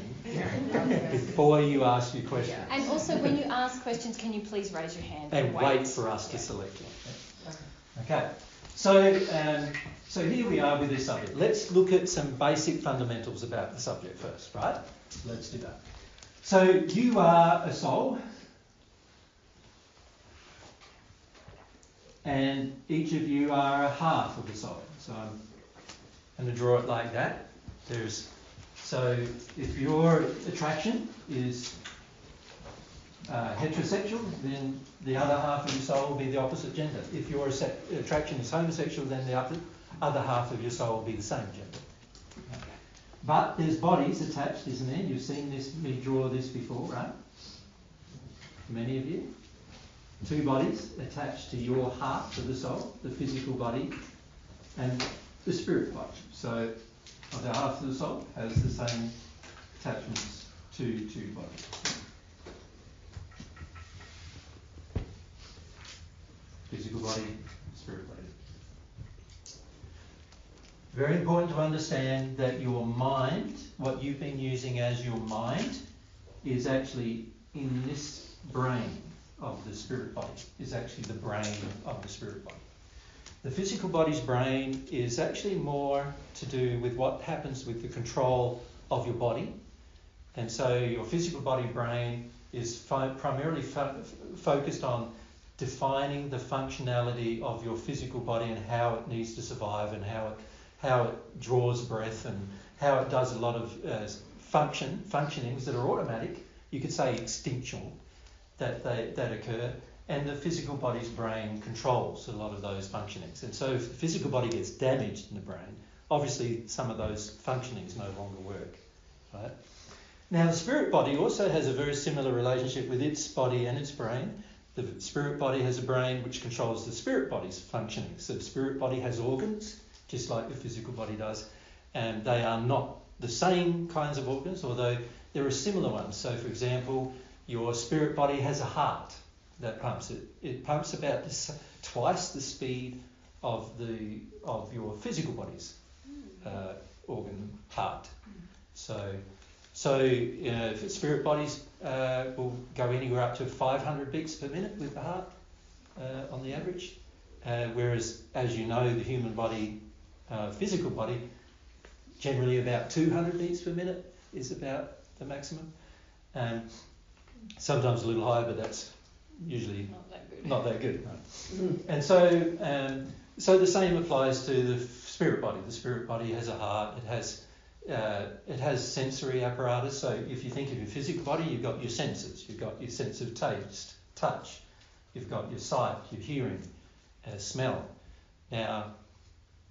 before you ask your question? And also, when you ask questions, can you please raise your hand and wait for us to select one. Okay. So here we are with this subject. Let's look at some basic fundamentals about the subject first, right? Let's do that. So you are a soul, and each of you are a half of a soul. So I'm going to draw it like that. So if your attraction is heterosexual, then the other half of your soul will be the opposite gender. If your attraction is homosexual, then the other half of your soul will be the same gender. Okay. But there's bodies attached, isn't there? You've seen me draw this before, right? Many of you. Two bodies attached to your half of the soul, the physical body and the spirit body. So the half of the soul has the same attachments to two bodies. Physical body, spirit body. Very important to understand that your mind, what you've been using as your mind, is actually in this brain of the spirit body, is actually the brain of the spirit body. The physical body's brain is actually more to do with what happens with the control of your body. And so your physical body brain is primarily focused on defining the functionality of your physical body and how it needs to survive and how it draws breath and how it does a lot of functionings that are automatic, you could say instinctual, that occur. And the physical body's brain controls a lot of those functionings. And so if the physical body gets damaged in the brain, obviously some of those functionings no longer work. Right? Now the spirit body also has a very similar relationship with its body and its brain. The spirit body has a brain which controls the spirit body's functioning. So the spirit body has organs, just like the physical body does. And they are not the same kinds of organs, although there are similar ones. So for example, your spirit body has a heart that pumps it. It pumps about twice the speed of your physical body's organ, heart. So if spirit bodies will go anywhere up to 500 beats per minute with the heart on the average, whereas, as you know, the human body, physical body, generally about 200 beats per minute is about the maximum. Sometimes a little higher, but that's usually not that good. Right? And so the same applies to the spirit body. The spirit body has a heart. It has sensory apparatus. So if you think of your physical body, you've got your senses. You've got your sense of taste, touch. You've got your sight, your hearing, has smell. Now,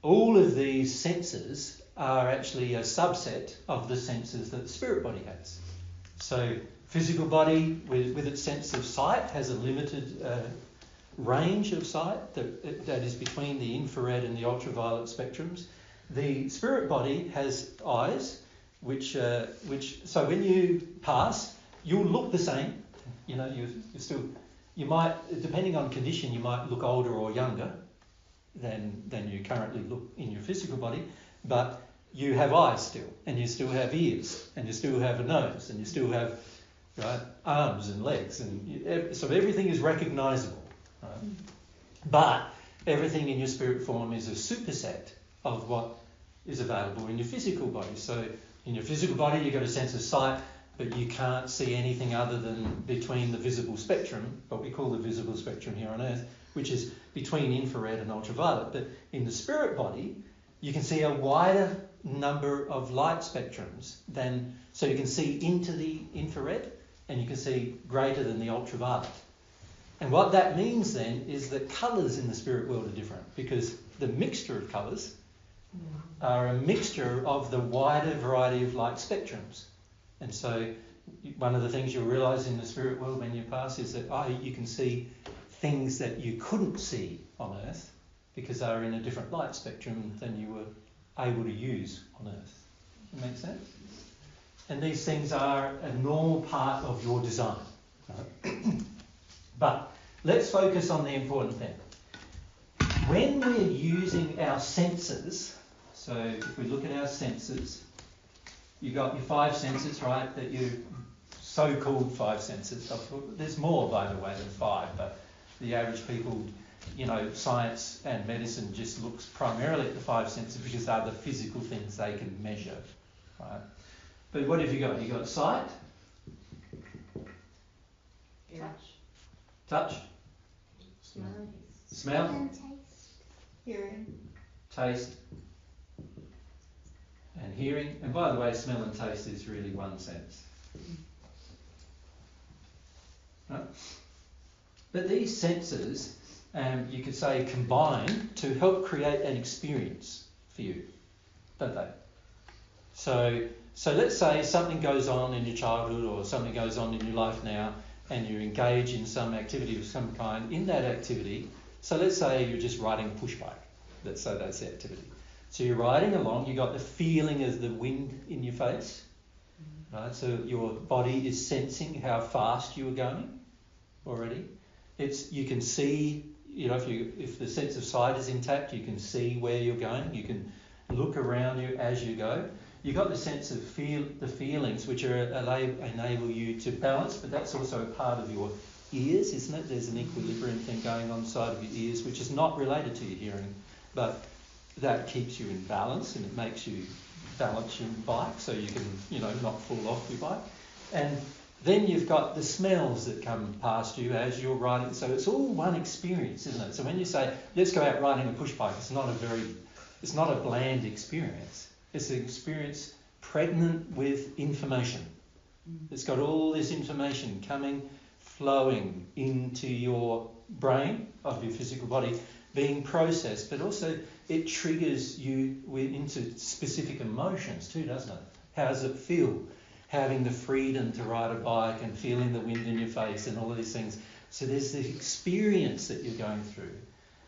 all of these senses are actually a subset of the senses that the spirit body has. So physical body with its sense of sight has a limited range of sight that is between the infrared and the ultraviolet spectrums. The spirit body has eyes, which so when you pass, you'll look the same. You know, you might, depending on condition, you might look older or younger than you currently look in your physical body, but you have eyes still, and you still have ears, and you still have a nose, and you still have arms and legs, and so everything is recognisable. Right? But everything in your spirit form is a superset of what is available in your physical body. So in your physical body, you've got a sense of sight, but you can't see anything other than between the visible spectrum, what we call the visible spectrum here on Earth, which is between infrared and ultraviolet. But in the spirit body, you can see a wider number of light spectrums so you can see into the infrared and you can see greater than the ultraviolet. And what that means then is that colours in the spirit world are different, because the mixture of colours are a mixture of the wider variety of light spectrums. And so one of the things you'll realise in the spirit world when you pass is that you can see things that you couldn't see on Earth because they are in a different light spectrum than you were able to use on Earth. That makes sense? And these things are a normal part of your design. Right? But let's focus on the important thing. When we're using our senses, so if we look at our senses, you've got your 5 senses, right, that you so-called 5 senses. There's more, by the way, than 5, but the average people, science and medicine just looks primarily at the 5 senses because they're the physical things they can measure, right? But what have you got? You've got sight, touch, smell, And taste. Hearing. taste, and hearing. And by the way, smell and taste is really one sense. Right? But these senses, you could say, combine to help create an experience for you, don't they? So let's say something goes on in your childhood or something goes on in your life now, and you engage in some activity of some kind. In that activity, so let's say you're just riding a push bike. Let's say that's the activity. So you're riding along, you got the feeling of the wind in your face, right? So your body is sensing how fast you are going already. You can see, if the sense of sight is intact, you can see where you're going. You can look around you as you go. You've got the sense of the feelings, which enable you to balance, but that's also a part of your ears, isn't it? There's an equilibrium thing going on inside of your ears, which is not related to your hearing, but that keeps you in balance, and it makes you balance your bike so you can, not fall off your bike. And then you've got the smells that come past you as you're riding. So it's all one experience, isn't it? So when you say, let's go out riding a push bike, it's not a bland experience. It's an experience pregnant with information. It's got all this information flowing into your brain of your physical body, being processed, but also it triggers you into specific emotions too, doesn't it? How does it feel having the freedom to ride a bike and feeling the wind in your face and all of these things? So there's the experience that you're going through.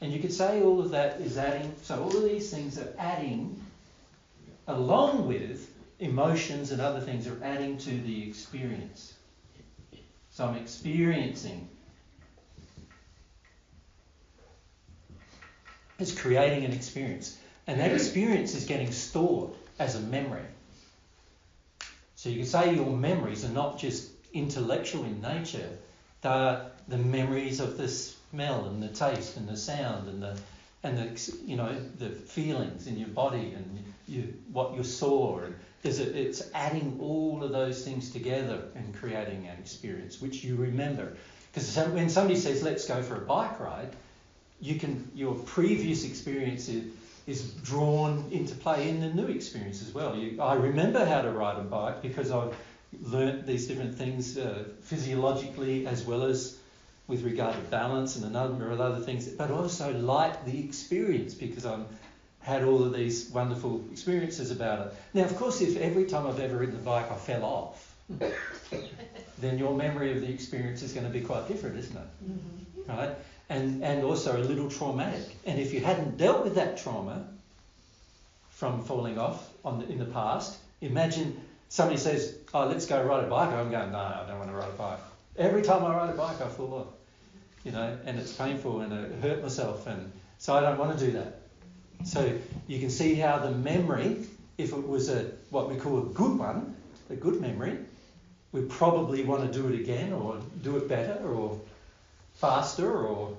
And you could say all of that is adding, so all of these things are adding, along with emotions and other things, are adding to the experience. So I'm experiencing. It's creating an experience. And that experience is getting stored as a memory. So you could say your memories are not just intellectual in nature. They're the memories of the smell and the taste and the sound and the feelings in your body and what you saw. And it's adding all of those things together and creating an experience which you remember. Because when somebody says, let's go for a bike ride, your previous experience is drawn into play in the new experience as well. I remember how to ride a bike because I've learnt these different things physiologically as well as with regard to balance and a number of other things, but also like the experience, because I'm had all of these wonderful experiences about it. Now, of course, if every time I've ever ridden the bike I fell off, then your memory of the experience is going to be quite different, isn't it? Mm-hmm. Right? And also a little traumatic. And if you hadn't dealt with that trauma from falling off in the past, imagine somebody says, oh, let's go ride a bike. I'm going, no, I don't want to ride a bike. Every time I ride a bike, I fall off, and it's painful and I hurt myself. And so I don't want to do that. So you can see how the memory, if it was what we call a good one, a good memory, we'd probably want to do it again or do it better or faster or,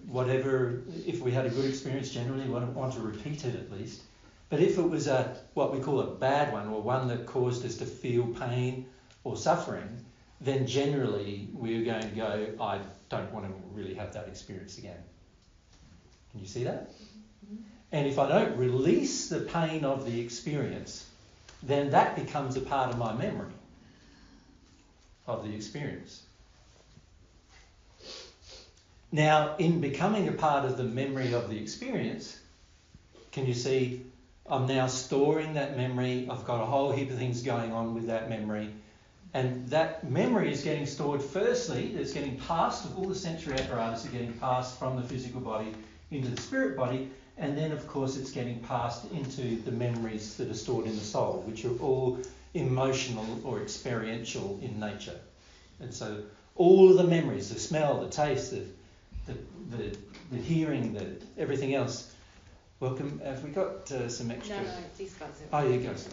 whatever. If we had a good experience, generally we want to repeat it at least. But if it was what we call a bad one or one that caused us to feel pain or suffering, then generally we're going to go, I don't want to really have that experience again. Can you see that? And if I don't release the pain of the experience, then that becomes a part of my memory of the experience. Now, in becoming a part of the memory of the experience, can you see I'm now storing that memory? I've got a whole heap of things going on with that memory. And that memory is getting stored, firstly, it's getting passed, all the sensory apparatus are getting passed from the physical body into the spirit body. And then, of course, it's getting passed into the memories that are stored in the soul, which are all emotional or experiential in nature. And so all of the memories, the smell, the taste, the hearing, everything else. Welcome. Have we got some extra? No, these guys are... Oh, you guys.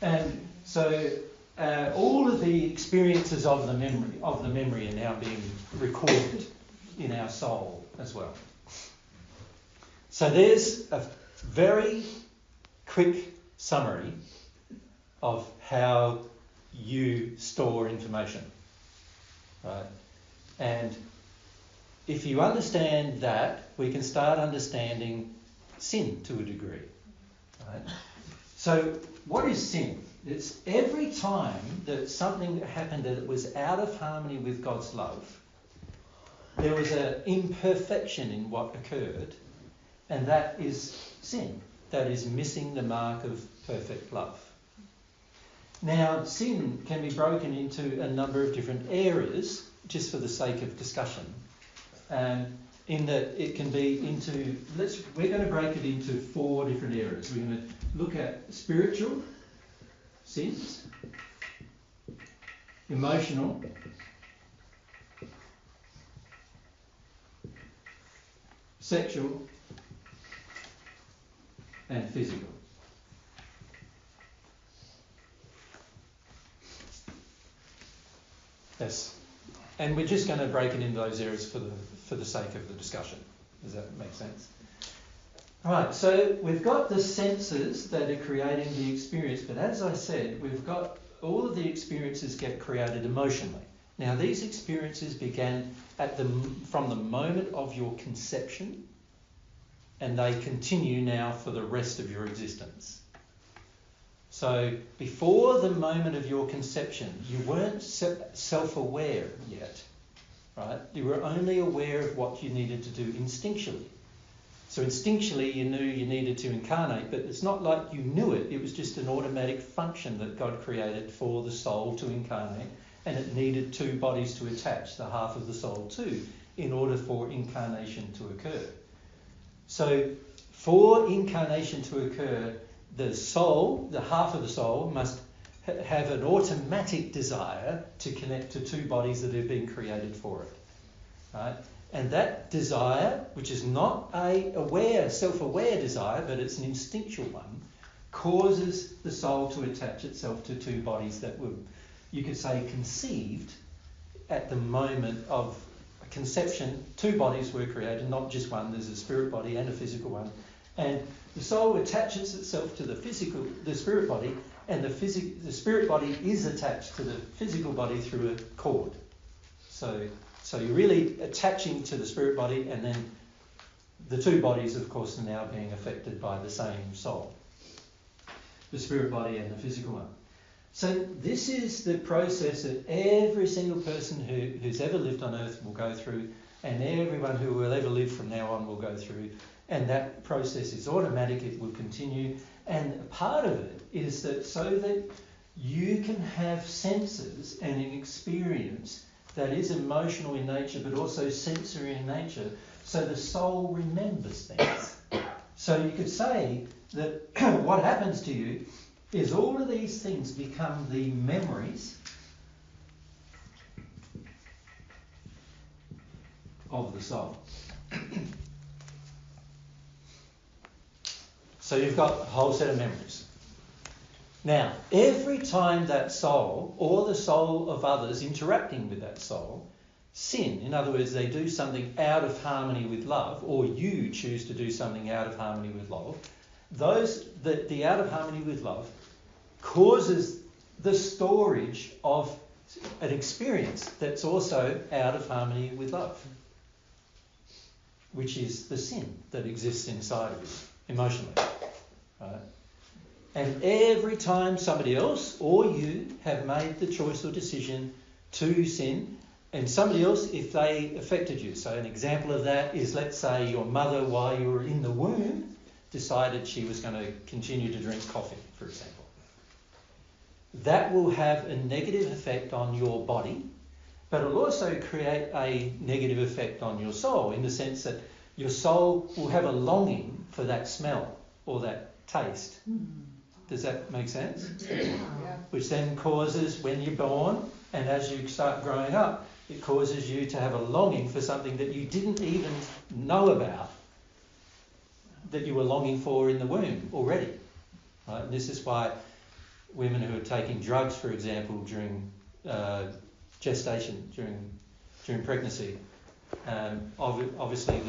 And so all of the experiences of the memory are now being recorded in our soul as well. So there's a very quick summary of how you store information, right? And if you understand that, we can start understanding sin to a degree, right? So what is sin? It's every time that something happened that was out of harmony with God's love, there was an imperfection in what occurred. And that is sin. That is missing the mark of perfect love. Now, sin can be broken into a number of different areas, just for the sake of discussion. In that it can be we're going to break it into 4 different areas. We're going to look at spiritual sins, emotional, sexual, and physical. Yes. And we're just going to break it into those areas for the sake of the discussion. Does that make sense? All right, so we've got the senses that are creating the experience, but as I said, we've got all of the experiences get created emotionally. Now, these experiences began from the moment of your conception, and they continue now for the rest of your existence. So before the moment of your conception, you weren't self-aware yet, right? You were only aware of what you needed to do instinctually. So instinctually you knew you needed to incarnate, but it's not like you knew it. It was just an automatic function that God created for the soul to incarnate, and it needed 2 bodies to attach, the half of the soul to, in order for incarnation to occur. So for incarnation to occur, the soul, the half of the soul, must have an automatic desire to connect to 2 bodies that have been created for it. Right? And that desire, which is not a self-aware desire, but it's an instinctual one, causes the soul to attach itself to 2 bodies that were, you could say, conceived at the moment of conception. 2 bodies were created, not just one. There's a spirit body and a physical one. And the soul attaches itself to the spirit body, and the spirit body is attached to the physical body through a cord. So you're really attaching to the spirit body, and then the 2 bodies, of course, are now being affected by the same soul, the spirit body and the physical one. So this is the process that every single person who's ever lived on earth will go through, and everyone who will ever live from now on will go through. And that process is automatic, it will continue. And part of it is that so that you can have senses and an experience that is emotional in nature but also sensory in nature, so the soul remembers things. So you could say that what happens to you is all of these things become the memories of the soul. So you've got a whole set of memories. Now, every time that soul or the soul of others interacting with that soul sin, in other words, they do something out of harmony with love, or you choose to do something out of harmony with love, the out of harmony with love causes the storage of an experience that's also out of harmony with love, which is the sin that exists inside of you emotionally. Right? And every time somebody else or you have made the choice or decision to sin, and somebody else, if they affected you. So an example of that is, let's say your mother, while you were in the womb, decided she was going to continue to drink coffee, for example. That will have a negative effect on your body, but it will also create a negative effect on your soul, in the sense that your soul will have a longing for that smell or that taste. Does that make sense? Yeah. Which then causes, when you're born and as you start growing up, it causes you to have a longing for something that you didn't even know about, that you were longing for in the womb already. Right? And this is why women who are taking drugs, for example, during gestation, during pregnancy, obviously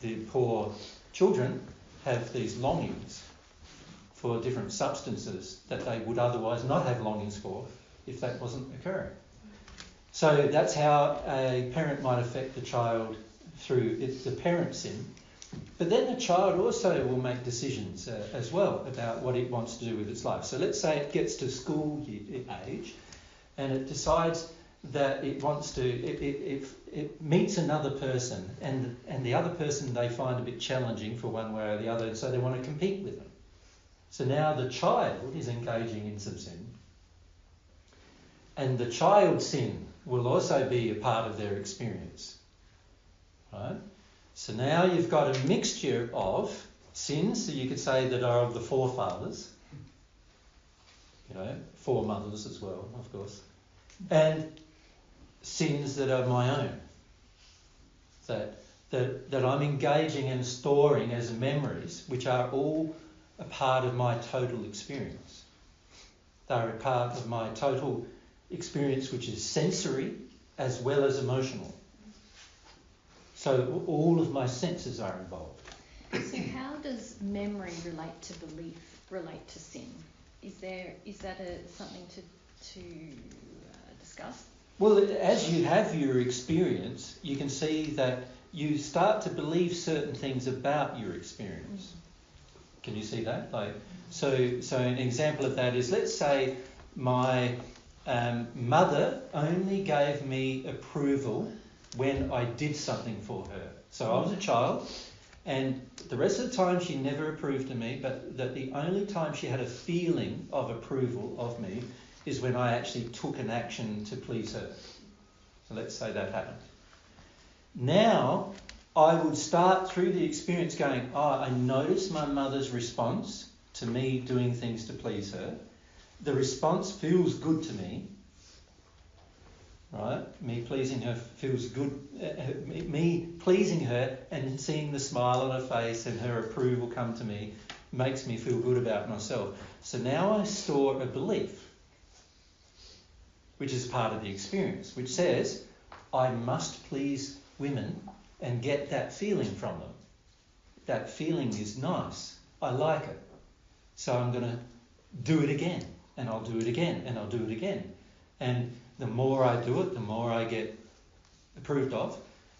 the poor children have these longings for different substances that they would otherwise not have longings for if that wasn't occurring. So that's how a parent might affect the child through the parent sin. But then the child also will make decisions as well about what it wants to do with its life. So let's say it gets to school age and it decides that it wants to, it meets another person, and the other person they find a bit challenging for one way or the other, and so they want to compete with them. So now the child is engaging in some sin, and the child's sin will also be a part of their experience. Right? So now you've got a mixture of sins, so you could say, that are of the forefathers, foremothers as well, of course, and sins that are my own, that I'm engaging and storing as memories, which are all a part of my total experience. They're a part of my total experience, which is sensory as well as emotional. So all of my senses are involved. So how does memory relate to belief, relate to sin? Is that something to discuss? Well, as you have your experience, you can see that you start to believe certain things about your experience. Can you see that? So an example of that is, let's say my mother only gave me approval when I did something for her. So I was a child, and the rest of the time she never approved of me, but that the only time she had a feeling of approval of me is when I actually took an action to please her. So let's say that happened. Now I would start through the experience going, I noticed my mother's response to me doing things to please her. The response feels good to me. Right? Me pleasing her feels good. Me pleasing her and seeing the smile on her face and her approval come to me makes me feel good about myself. So now I store a belief, which is part of the experience, which says I must please women and get that feeling from them. That feeling is nice. I like it. So I'm going to do it again, and I'll do it again, and I'll do it again. And the more I do it, the more I get approved of,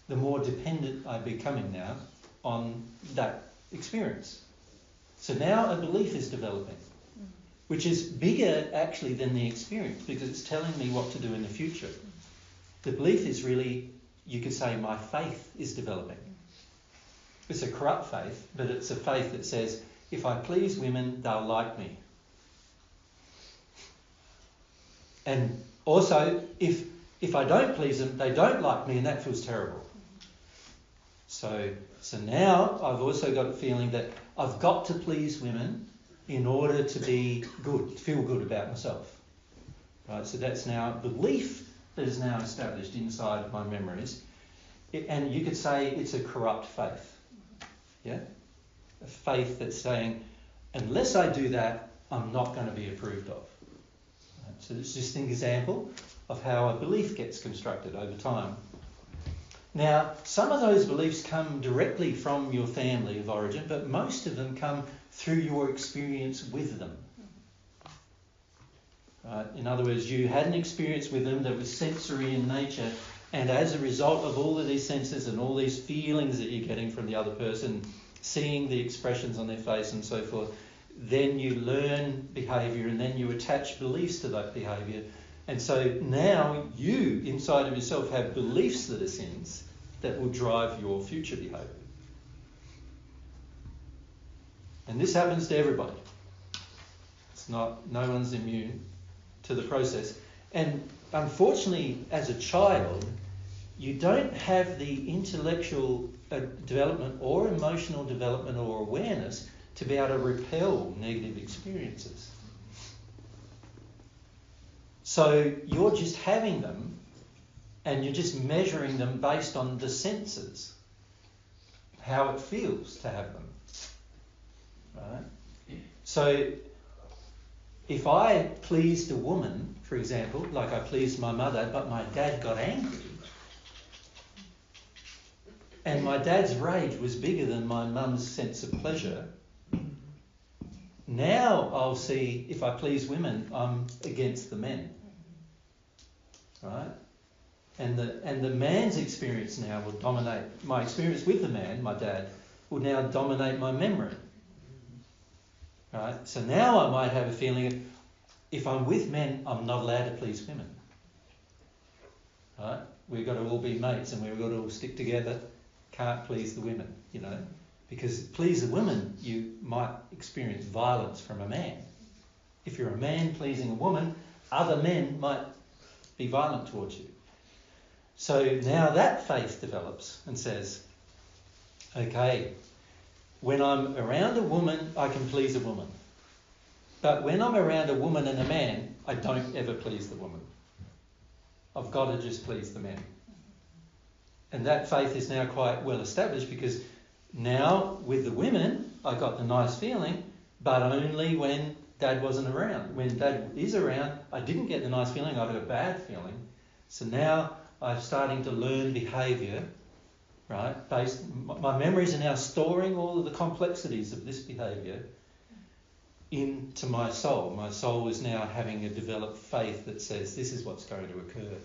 the more dependent I'm becoming now on that experience. So now a belief is developing. which is bigger actually than the experience because it's telling me what to do in the future. The belief is really, you could say, my faith is developing. It's a corrupt faith, but it's a faith that says, if I please women, they'll like me. And also, if I don't please them, they don't like me, and that feels terrible. So now I've also got a feeling that I've got to please women in order to be good, feel good about myself. Right? So that's now a belief that is now established inside of my memories. And you could say it's a corrupt faith. Yeah? A faith that's saying, unless I do that, I'm not going to be approved of. Right? So it's just an example of how a belief gets constructed over time. Now, some of those beliefs come directly from your family of origin, but most of them come through your experience with them. Right? In other words, you had an experience with them that was sensory in nature, and as a result of all of these senses and all these feelings that you're getting from the other person, seeing the expressions on their face and so forth, then you learn behaviour and then you attach beliefs to that behaviour. And so now you, inside of yourself, have beliefs that are sins that will drive your future behaviour. And this happens to everybody. It's not, no one's immune to the process. And unfortunately, as a child, you don't have the intellectual development or emotional development or awareness to be able to repel negative experiences. So you're just having them and you're just measuring them based on the senses, how it feels to have them. Right? So if I pleased a woman, for example, like I pleased my mother, but my dad got angry, and my dad's rage was bigger than my mum's sense of pleasure, now I'll see if I please women, I'm against the men. Right? And the man's experience now will dominate, my experience with the man, my dad, will now dominate my memory. Right? So now I might have a feeling of, if I'm with men, I'm not allowed to please women. Right? We've got to all be mates and we've got to all stick together. Can't please the women, you know. Because please the women, you might experience violence from a man. If you're a man pleasing a woman, other men might be violent towards you. So now that faith develops and says, okay, when I'm around a woman, I can please a woman. But when I'm around a woman and a man, I don't ever please the woman. I've got to just please the man. And that faith is now quite well established because now with the women, I got the nice feeling, but only when Dad wasn't around. When Dad is around, I didn't get the nice feeling, I got a bad feeling. So now I'm starting to learn behaviour, right? My memories are now storing all of the complexities of this behaviour into my soul. My soul is now having a developed faith that says this is what's going to occur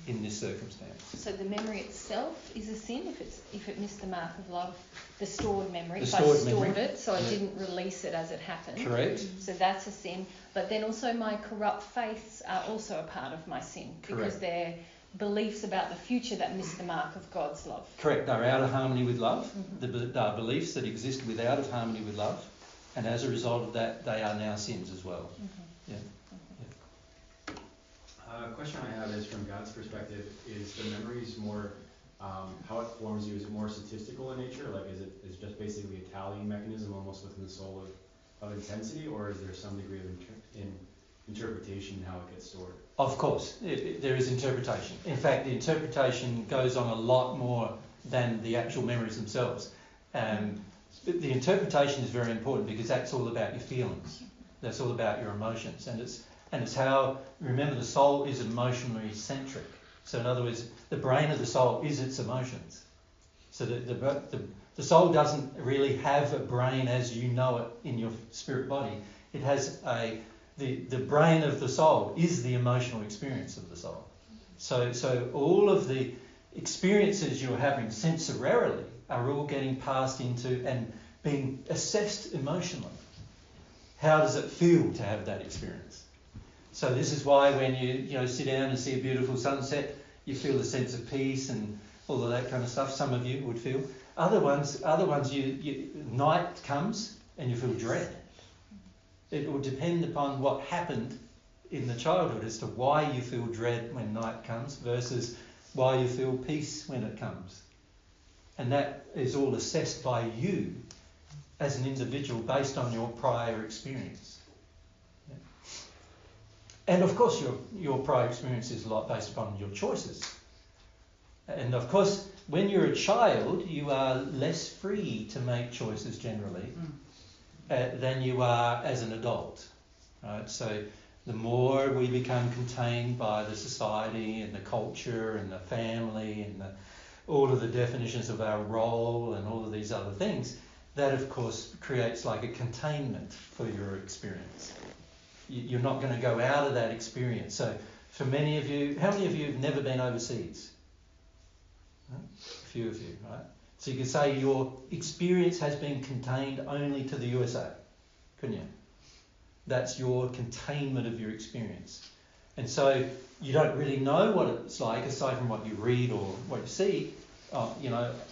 in this circumstance. So the memory itself is a sin if it missed the mark of love. The stored memory. The if stored I stored memory. it, so I didn't release it as it happened. Correct. So that's a sin. But then also my corrupt faiths are also a part of my sin. Correct. Because they're beliefs about the future that miss the mark of God's love. Correct. They're out of harmony with love. They are beliefs that exist without of harmony with love. And as a result of that, they are now sins as well. Yeah. A question I have is, from God's perspective, is the memories more, how it forms you, is it more statistical in nature? Like, is it just basically a tallying mechanism almost within the soul of intensity, or is there some degree of interpretation in how it gets stored? Of course, there is interpretation. In fact, the interpretation goes on a lot more than the actual memories themselves. The interpretation is very important because that's all about your feelings. That's all about your emotions. And it's how, remember, the soul is emotionally centric. So in other words, the brain of the soul is its emotions. So the soul doesn't really have a brain as you know it in your spirit body. It has the brain of the soul is the emotional experience of the soul. So all of the experiences you're having sensorily are all getting passed into and being assessed emotionally. how does it feel to have that experience? So this is why when you sit down and see a beautiful sunset, you feel a sense of peace and all of that kind of stuff. Some of you would feel. Other ones, night comes and you feel dread. It will depend upon what happened in the childhood as to why you feel dread when night comes versus why you feel peace when it comes. And that is all assessed by you as an individual based on your prior experience. Yeah. And of course your prior experience is a lot based upon your choices. And of course, when you're a child, you are less free to make choices generally than you are as an adult. Right? So the more we become contained by the society and the culture and the family and all of the definitions of our role and all of these other things, that of course creates like a containment for your experience. You're not going to go out of that experience. So for many of you, how many of you have never been overseas? A few of you, right? So you could say your experience has been contained only to the USA, couldn't you? That's your containment of your experience. And so you don't really know what it's like, aside from what you read or what you see,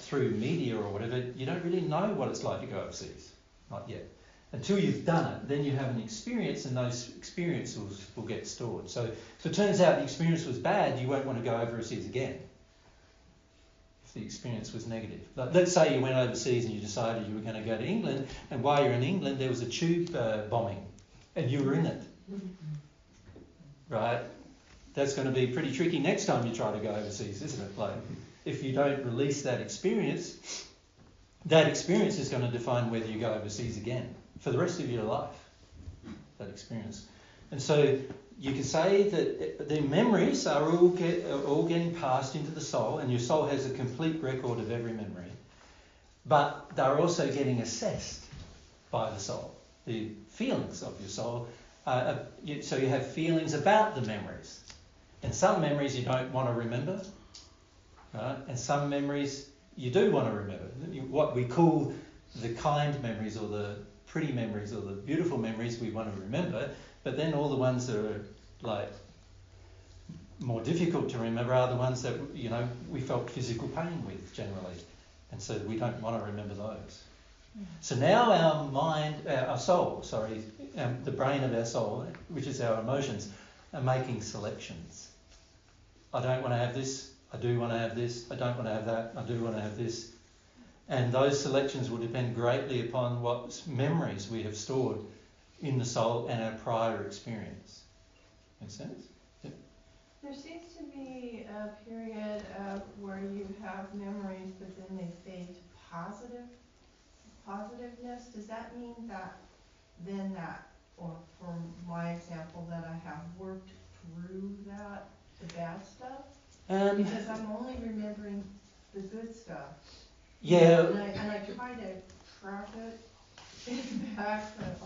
through media or whatever. You don't really know what it's like to go overseas, not yet. Until you've done it, then you have an experience, and those experiences will get stored. So if it turns out the experience was bad, you won't want to go overseas again. If the experience was negative. Let's say you went overseas and you decided you were going to go to England, and while you're in England there was a tube bombing, and you were in it. Right? That's going to be pretty tricky next time you try to go overseas, isn't it? Like, if you don't release that experience is going to define whether you go overseas again for the rest of your life, that experience. And so you can say that the memories are all getting passed into the soul, and your soul has a complete record of every memory, but they're also getting assessed by the soul. The feelings of your soul, so you have feelings about the memories. And some memories you don't want to remember, right? And some memories you do want to remember. What we call the kind memories or the pretty memories or the beautiful memories we want to remember, but then all the ones that are like more difficult to remember are the ones that we felt physical pain with generally, and so we don't want to remember those. So now our soul, the brain of our soul, which is our emotions, are making selections. I don't want to have this, I do want to have this, I don't want to have that, I do want to have this. And those selections will depend greatly upon what memories we have stored in the soul and our prior experience. Make sense? Yeah. There seems to be a period where you have memories, but then they fade to positiveness. Does that mean that then or for my example, that I have worked through the bad stuff? Because I'm only remembering the good stuff. Yeah. And I try to track it back, but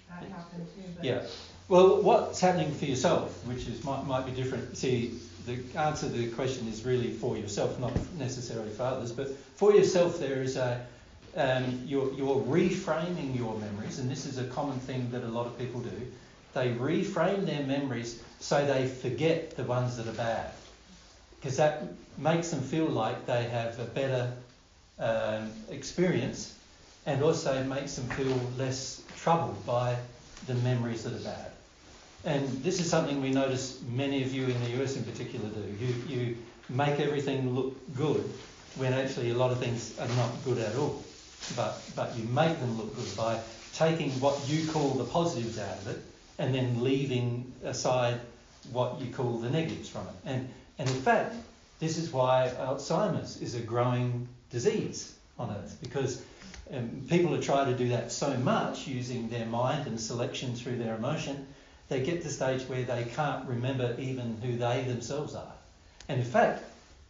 that happened too. But yeah. Well, what's happening for yourself, which might be different. See, the answer to the question is really for yourself, not necessarily for others. But for yourself, there is you're reframing your memories, and this is a common thing that a lot of people do. They reframe their memories so they forget the ones that are bad, because that makes them feel like they have a better experience, and also makes them feel less troubled by the memories that are bad. And this is something we notice many of you in the US in particular do. You make everything look good when actually a lot of things are not good at all. But you make them look good by taking what you call the positives out of it and then leaving aside what you call the negatives from it. And in fact, this is why Alzheimer's is a growing disease on Earth, because people are trying to do that so much using their mind and selection through their emotion, they get to the stage where they can't remember even who they themselves are. And in fact,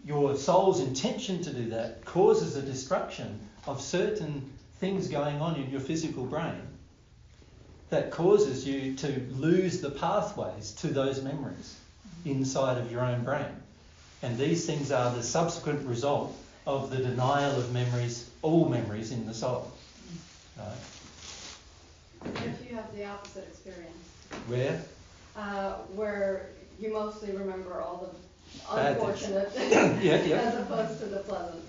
your soul's intention to do that causes a destruction of certain things going on in your physical brain that causes you to lose the pathways to those memories inside of your own brain. And these things are the subsequent result of the denial of memories, all memories in the soul. Right? If you have the opposite experience, Where? where you mostly remember all the Bad unfortunate Yeah. as opposed to the pleasant.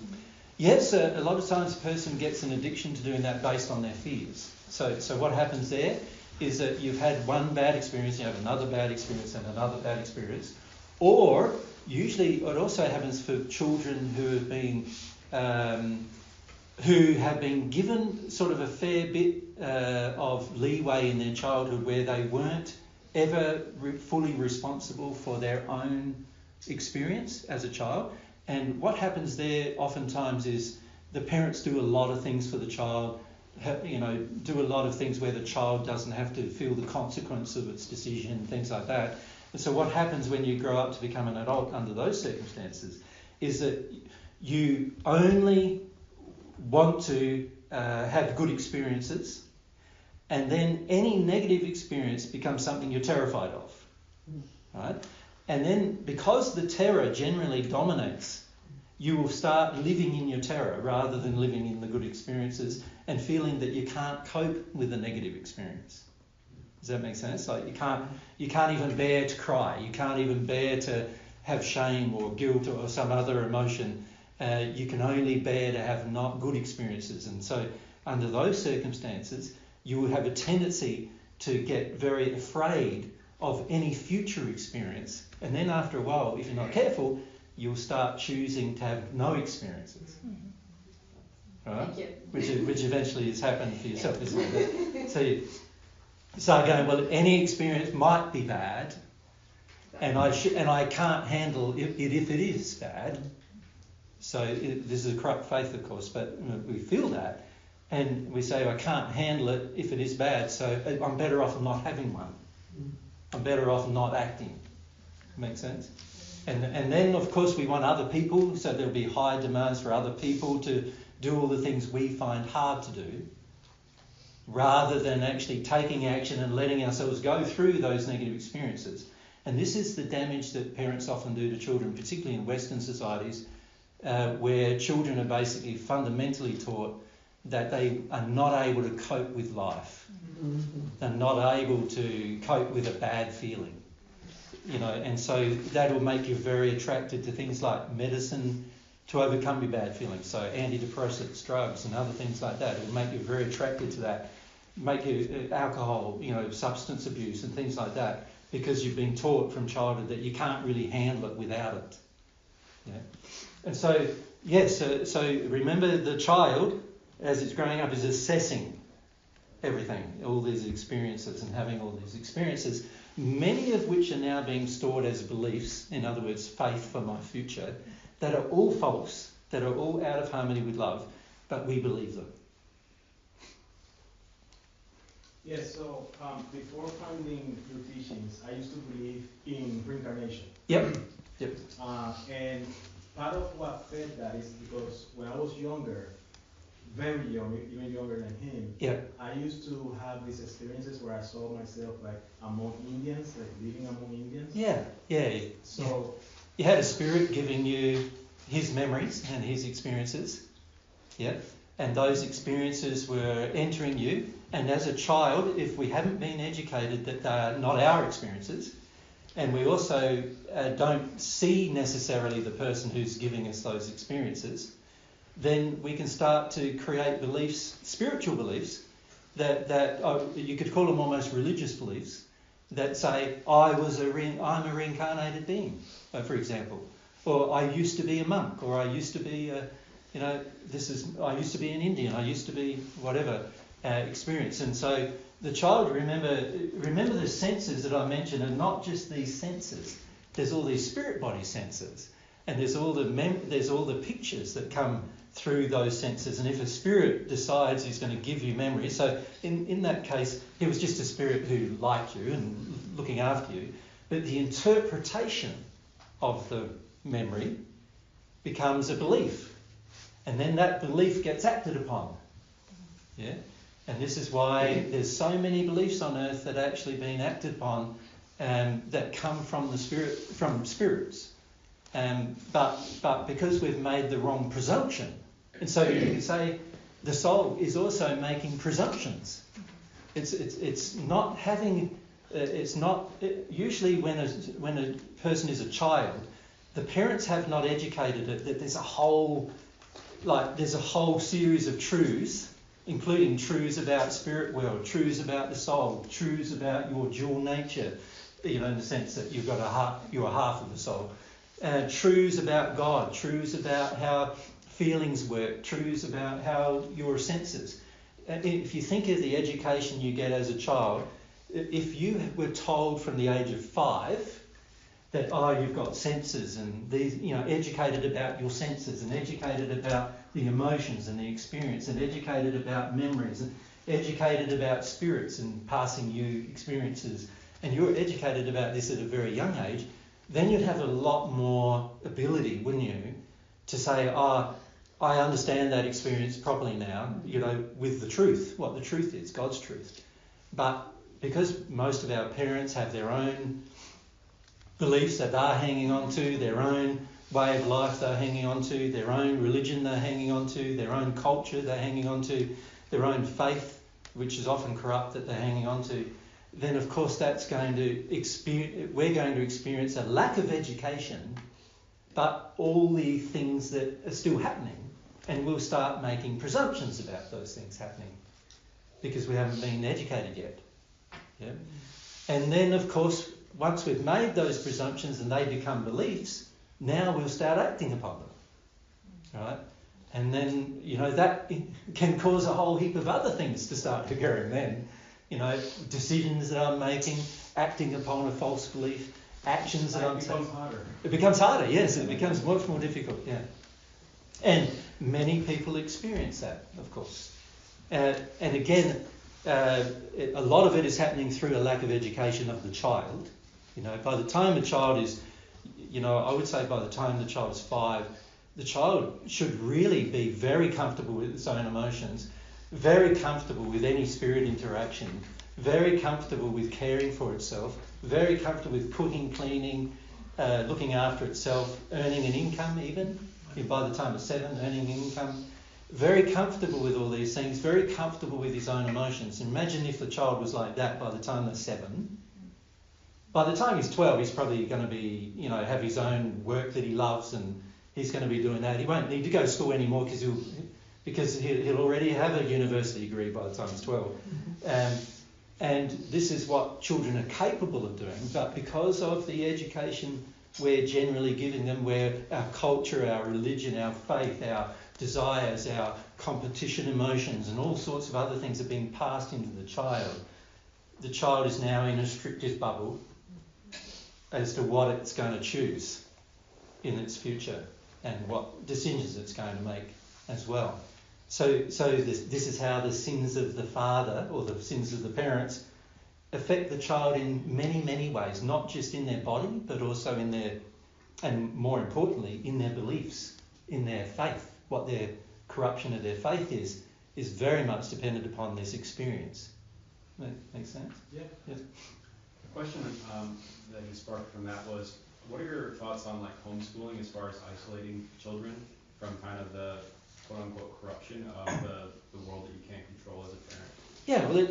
Yes, a lot of times a person gets an addiction to doing that based on their fears. So what happens there is that you've had one bad experience, you have another bad experience and another bad experience. Or usually it also happens for children who have been given sort of a fair bit of leeway in their childhood where they weren't ever fully responsible for their own experience as a child. And what happens there oftentimes is the parents do a lot of things for the child, do a lot of things where the child doesn't have to feel the consequence of its decision, things like that. And so what happens when you grow up to become an adult under those circumstances is that you only want to have good experiences, and then any negative experience becomes something you're terrified of, right? And then because the terror generally dominates, you will start living in your terror rather than living in the good experiences and feeling that you can't cope with the negative experience. Does that make sense? Like you can't even bear to cry. You can't even bear to have shame or guilt or some other emotion. You can only bear to have not good experiences. And so under those circumstances, you will have a tendency to get very afraid of any future experience. And then after a while, if you're not careful, you'll start choosing to have no experiences. Right? Which eventually has happened for yourself, isn't it? So you start going, well, any experience might be bad, and I can't handle it if it is bad. So this is a corrupt faith, of course, but we feel that, and we say, I can't handle it if it is bad, so I'm better off not having one. I'm better off not acting. Make sense? And then, of course, we want other people, so there'll be high demands for other people to do all the things we find hard to do, rather than actually taking action and letting ourselves go through those negative experiences. And this is the damage that parents often do to children, particularly in Western societies, where children are basically fundamentally taught that they are not able to cope with life. They're not able to cope with a bad feeling. And so that will make you very attracted to things like medicine to overcome your bad feelings. So antidepressants, drugs and other things like that. It will make you very attracted to that. Make you alcohol, substance abuse and things like that, because you've been taught from childhood that you can't really handle it without it. Yeah. And so, yes, so remember the child, as it's growing up, is assessing everything, all these experiences and having all these experiences, many of which are now being stored as beliefs, in other words, faith for my future, that are all false, that are all out of harmony with love, but we believe them. Yes, so before finding your teachings, I used to believe in reincarnation. Yep. And part of what fed that is because when I was younger, very young, even younger than him, I used to have these experiences where I saw myself like among Indians, like living among Indians. So you had a spirit giving you his memories and his experiences. And those experiences were entering you. And as a child, if we haven't been educated that they are not our experiences, and we also don't see necessarily the person who's giving us those experiences, then we can start to create beliefs, spiritual beliefs, that you could call them almost religious beliefs, that say, I'm a reincarnated being, for example, or I used to be a monk, or I used to be I used to be an Indian, I used to be whatever experience. And so the child, remember the senses that I mentioned are not just these senses. There's all these spirit body senses, and there's all the pictures that come through those senses. And if a spirit decides he's going to give you memory, so in that case, he was just a spirit who liked you and looking after you, but the interpretation of the memory becomes a belief. And then that belief gets acted upon. Yeah? And this is why there's so many beliefs on earth that are actually being acted upon that come from spirits. But because we've made the wrong presumption, and so you can say the soul is also making presumptions. It's not having. It's not usually when a person is a child, the parents have not educated it that there's a whole series of truths, including truths about spirit world, truths about the soul, truths about your dual nature, in the sense that you've got a heart, you are half of the soul, truths about God, truths about how feelings work, truths about how your senses. If you think of the education you get as a child, if you were told from the age of 5 that, you've got senses and these, educated about your senses and educated about the emotions and the experience and educated about memories and educated about spirits and passing you experiences, and you're educated about this at a very young age, then you'd have a lot more ability, wouldn't you, to say, I understand that experience properly now, with the truth, what the truth is, God's truth. But because most of our parents have their own beliefs that they're hanging on to, their own way of life they're hanging on to, their own religion they're hanging on to, their own culture they're hanging on to, their own faith, which is often corrupt, that they're hanging on to, then of course we're going to experience a lack of education, but all the things that are still happening, and we'll start making presumptions about those things happening because we haven't been educated yet. Yeah? And then of course, once we've made those presumptions and they become beliefs, now we'll start acting upon them, right? And then, that can cause a whole heap of other things to start occurring then. Decisions that I'm making, acting upon a false belief, actions that I'm taking. It becomes harder. It becomes harder, yes. It becomes much more difficult, yeah. And many people experience that, of course. And again, a lot of it is happening through a lack of education of the child. By the time a child is, I would say by the time the child is 5, the child should really be very comfortable with its own emotions, very comfortable with any spirit interaction, very comfortable with caring for itself, very comfortable with cooking, cleaning, looking after itself, earning an income even, by the time it's 7, earning income, very comfortable with all these things, very comfortable with his own emotions. Imagine if the child was like that by the time they're 7. By the time he's 12, he's probably going to be, have his own work that he loves, and he's going to be doing that. He won't need to go to school anymore because he'll already have a university degree by the time he's 12. And this is what children are capable of doing, but because of the education we're generally giving them, where our culture, our religion, our faith, our desires, our competition emotions and all sorts of other things are being passed into the child is now in a restrictive bubble as to what it's going to choose in its future and what decisions it's going to make as well. So this is how the sins of the father or the sins of the parents affect the child in many, many ways, not just in their body, but also in their, and more importantly, in their beliefs, in their faith. What their corruption of their faith is very much dependent upon this experience. Make sense? Yeah. Yes. The question that you sparked from that was, what are your thoughts on homeschooling as far as isolating children from kind of the quote-unquote corruption of the world that you can't control as a parent? Yeah, well,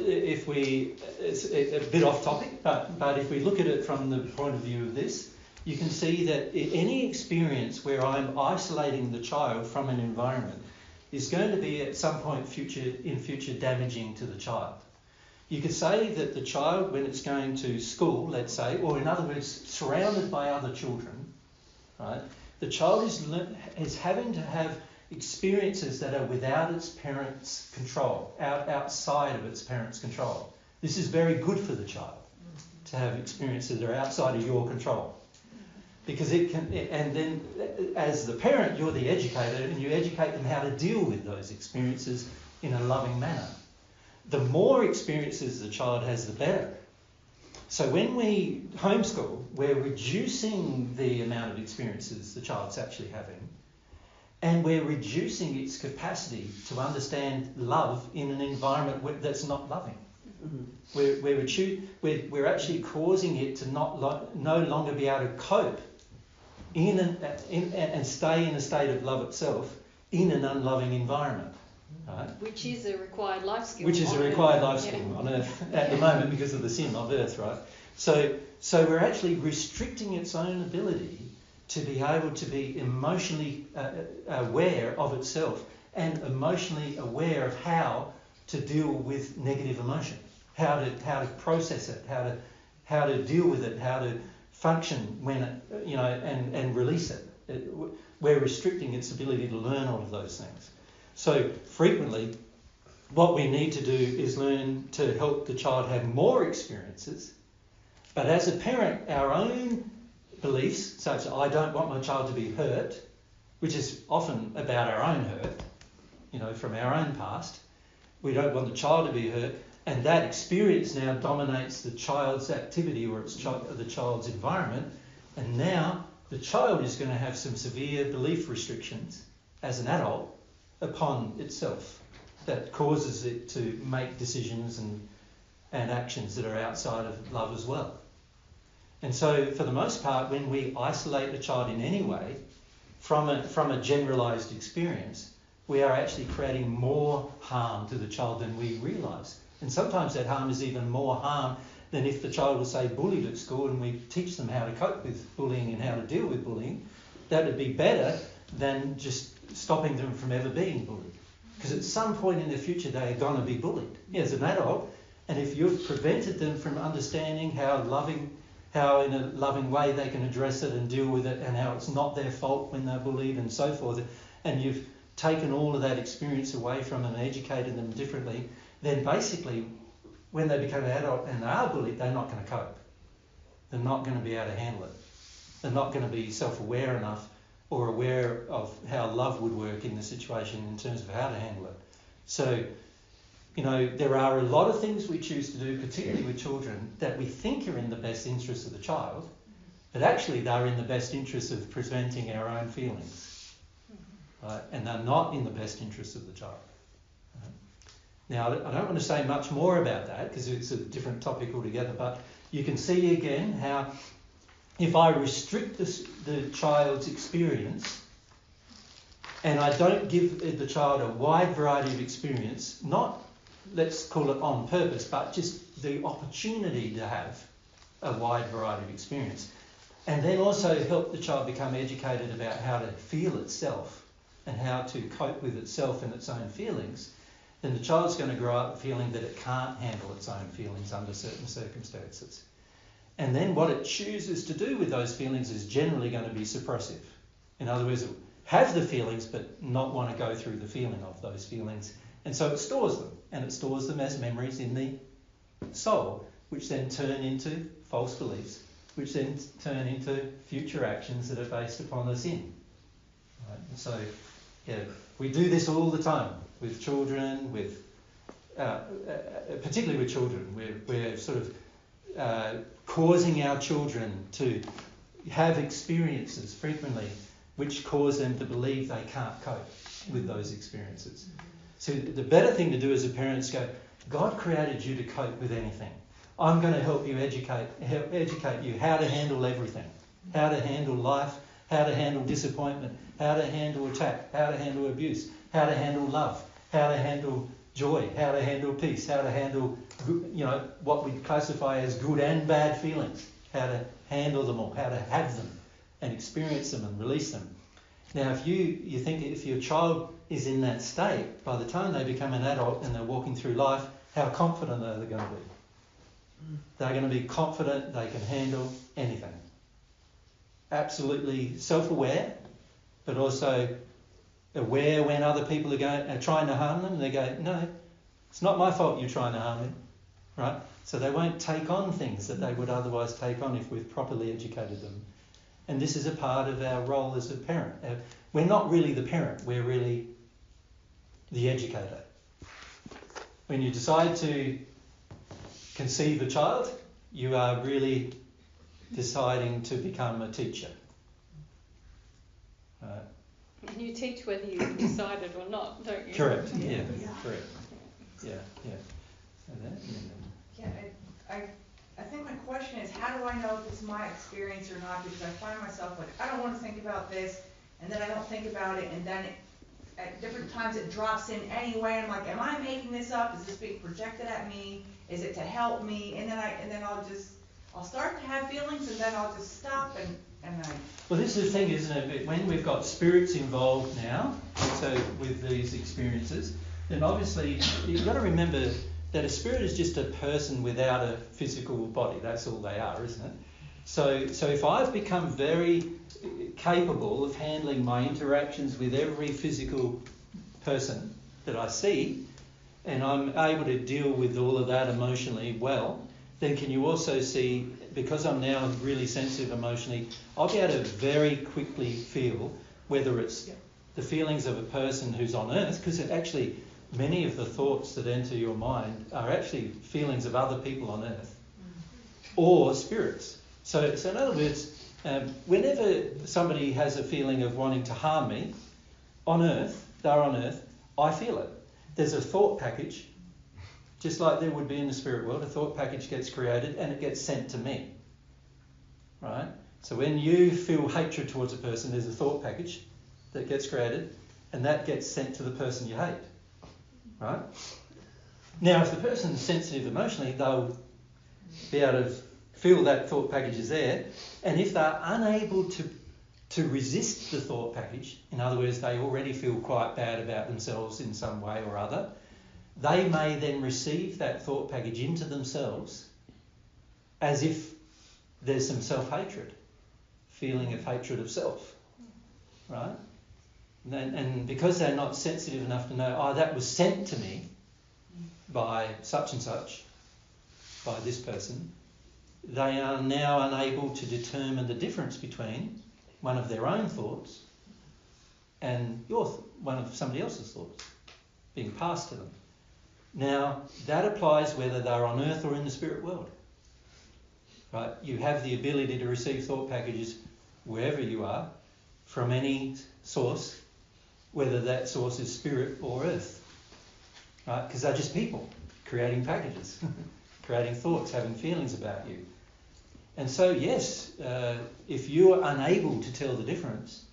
it's a bit off topic, but if we look at it from the point of view of this, you can see that any experience where I'm isolating the child from an environment is going to be at some point in future damaging to the child. You could say that the child, when it's going to school, let's say, or in other words, surrounded by other children, right? The child is having to have experiences that are without its parents' control, outside of its parents' control. This is very good for the child to have experiences that are outside of your control. Because it can, and then as the parent, you're the educator, and you educate them how to deal with those experiences in a loving manner. The more experiences the child has, the better. So when we homeschool, we're reducing the amount of experiences the child's actually having, and we're reducing its capacity to understand love in an environment that's not loving. Mm-hmm. We're actually causing it to no longer be able to cope and stay in a state of love itself in an unloving environment. right? Which is a required life skill. Which is a required life skill on Earth at the moment because of the sin of Earth, right? So we're actually restricting its own ability to be able to be emotionally aware of itself and emotionally aware of how to deal with negative emotion, how to process it, how to deal with it, how to function when it, and release it. We're restricting its ability to learn all of those things. So frequently, what we need to do is learn to help the child have more experiences. But as a parent, our own beliefs, such as I don't want my child to be hurt, which is often about our own hurt, from our own past. We don't want the child to be hurt, and that experience now dominates the child's activity or the child's environment, and now the child is going to have some severe belief restrictions as an adult upon itself that causes it to make decisions and actions that are outside of love as well. And so for the most part, when we isolate a child in any way from a generalised experience, we are actually creating more harm to the child than we realise. And sometimes that harm is even more harm than if the child was, say, bullied at school and we teach them how to cope with bullying and how to deal with bullying. That would be better than just stopping them from ever being bullied. Because at some point in the future, they are going to be bullied as an adult. And if you've prevented them from understanding how in a loving way they can address it and deal with it, and how it's not their fault when they're bullied and so forth, and you've taken all of that experience away from them and educated them differently, then basically when they become an adult and they are bullied, they're not going to cope. They're not going to be able to handle it. They're not going to be self-aware enough or aware of how love would work in the situation in terms of how to handle it. So, there are a lot of things we choose to do, particularly with children, that we think are in the best interest of the child, but actually they're in the best interest of presenting our own feelings. And they're not in the best interest of the child. Now, I don't want to say much more about that because it's a different topic altogether, but you can see again how if I restrict the child's experience and I don't give the child a wide variety of experience, not, let's call it on purpose, but just the opportunity to have a wide variety of experience, and then also help the child become educated about how to feel itself and how to cope with itself and its own feelings, then the child's going to grow up feeling that it can't handle its own feelings under certain circumstances. And then what it chooses to do with those feelings is generally going to be suppressive. In other words, it will have the feelings but not want to go through the feeling of those feelings. And so it stores them, and it stores them as memories in the soul, which then turn into false beliefs, which then turn into future actions that are based upon the sin. Right? And so, we do this all the time with children, particularly with children. We're sort of causing our children to have experiences frequently which cause them to believe they can't cope with those experiences. So the better thing to do as a parent is go, God created you to cope with anything. I'm going to help you educate you how to handle everything, how to handle life, how to handle disappointment, how to handle attack, how to handle abuse, how to handle love, how to handle joy, how to handle peace, how to handle what we classify as good and bad feelings, how to handle them all, how to have them and experience them and release them. Now, if you think if your child is in that state, by the time they become an adult and they're walking through life, how confident are they going to be? They're going to be confident they can handle anything. Absolutely self-aware, but also aware when other people are trying to harm them. They go, no, it's not my fault you're trying to harm me, right? So they won't take on things that they would otherwise take on if we've properly educated them. And this is a part of our role as a parent. We're not really the parent, we're really the educator. When you decide to conceive a child, you are really deciding to become a teacher. And you teach whether you decided or not, don't you? Correct, yeah. Correct. Yeah. So I think my question is, how do I know if it's my experience or not? Because I find myself like, I don't want to think about this, and then I don't think about it, and then at different times it drops in anyway. I'm like, am I making this up? Is this being projected at me? Is it to help me? And then I'll start to have feelings, and then I'll just stop and I. Well, this is the thing, isn't it? When we've got spirits involved now, so with these experiences, then obviously you've got to remember that a spirit is just a person without a physical body. That's all they are, isn't it? So if I've become very capable of handling my interactions with every physical person that I see, and I'm able to deal with all of that emotionally well, then can you also see, because I'm now really sensitive emotionally, I'll be able to very quickly feel whether it's the feelings of a person who's on earth, because actually many of the thoughts that enter your mind are actually feelings of other people on earth, or spirits. So in other words, whenever somebody has a feeling of wanting to harm me, on earth, they're on earth, I feel it. There's a thought package, just like there would be in the spirit world. A thought package gets created and it gets sent to me, right? So when you feel hatred towards a person, there's a thought package that gets created and that gets sent to the person you hate, right? Now, if the person's sensitive emotionally, they'll be able to feel that thought package is there, and if they're unable to resist the thought package, in other words, they already feel quite bad about themselves in some way or other, they may then receive that thought package into themselves as if there's some self-hatred, feeling of hatred of self, right? And because they're not sensitive enough to know, oh, that was sent to me by such and such, by this person, they are now unable to determine the difference between one of their own thoughts and one of somebody else's thoughts being passed to them. Now, that applies whether they're on earth or in the spirit world. Right? You have the ability to receive thought packages wherever you are, from any source, whether that source is spirit or earth. Right? Because they're just people creating packages, creating thoughts, having feelings about you. And so, yes, if you are unable to tell the difference,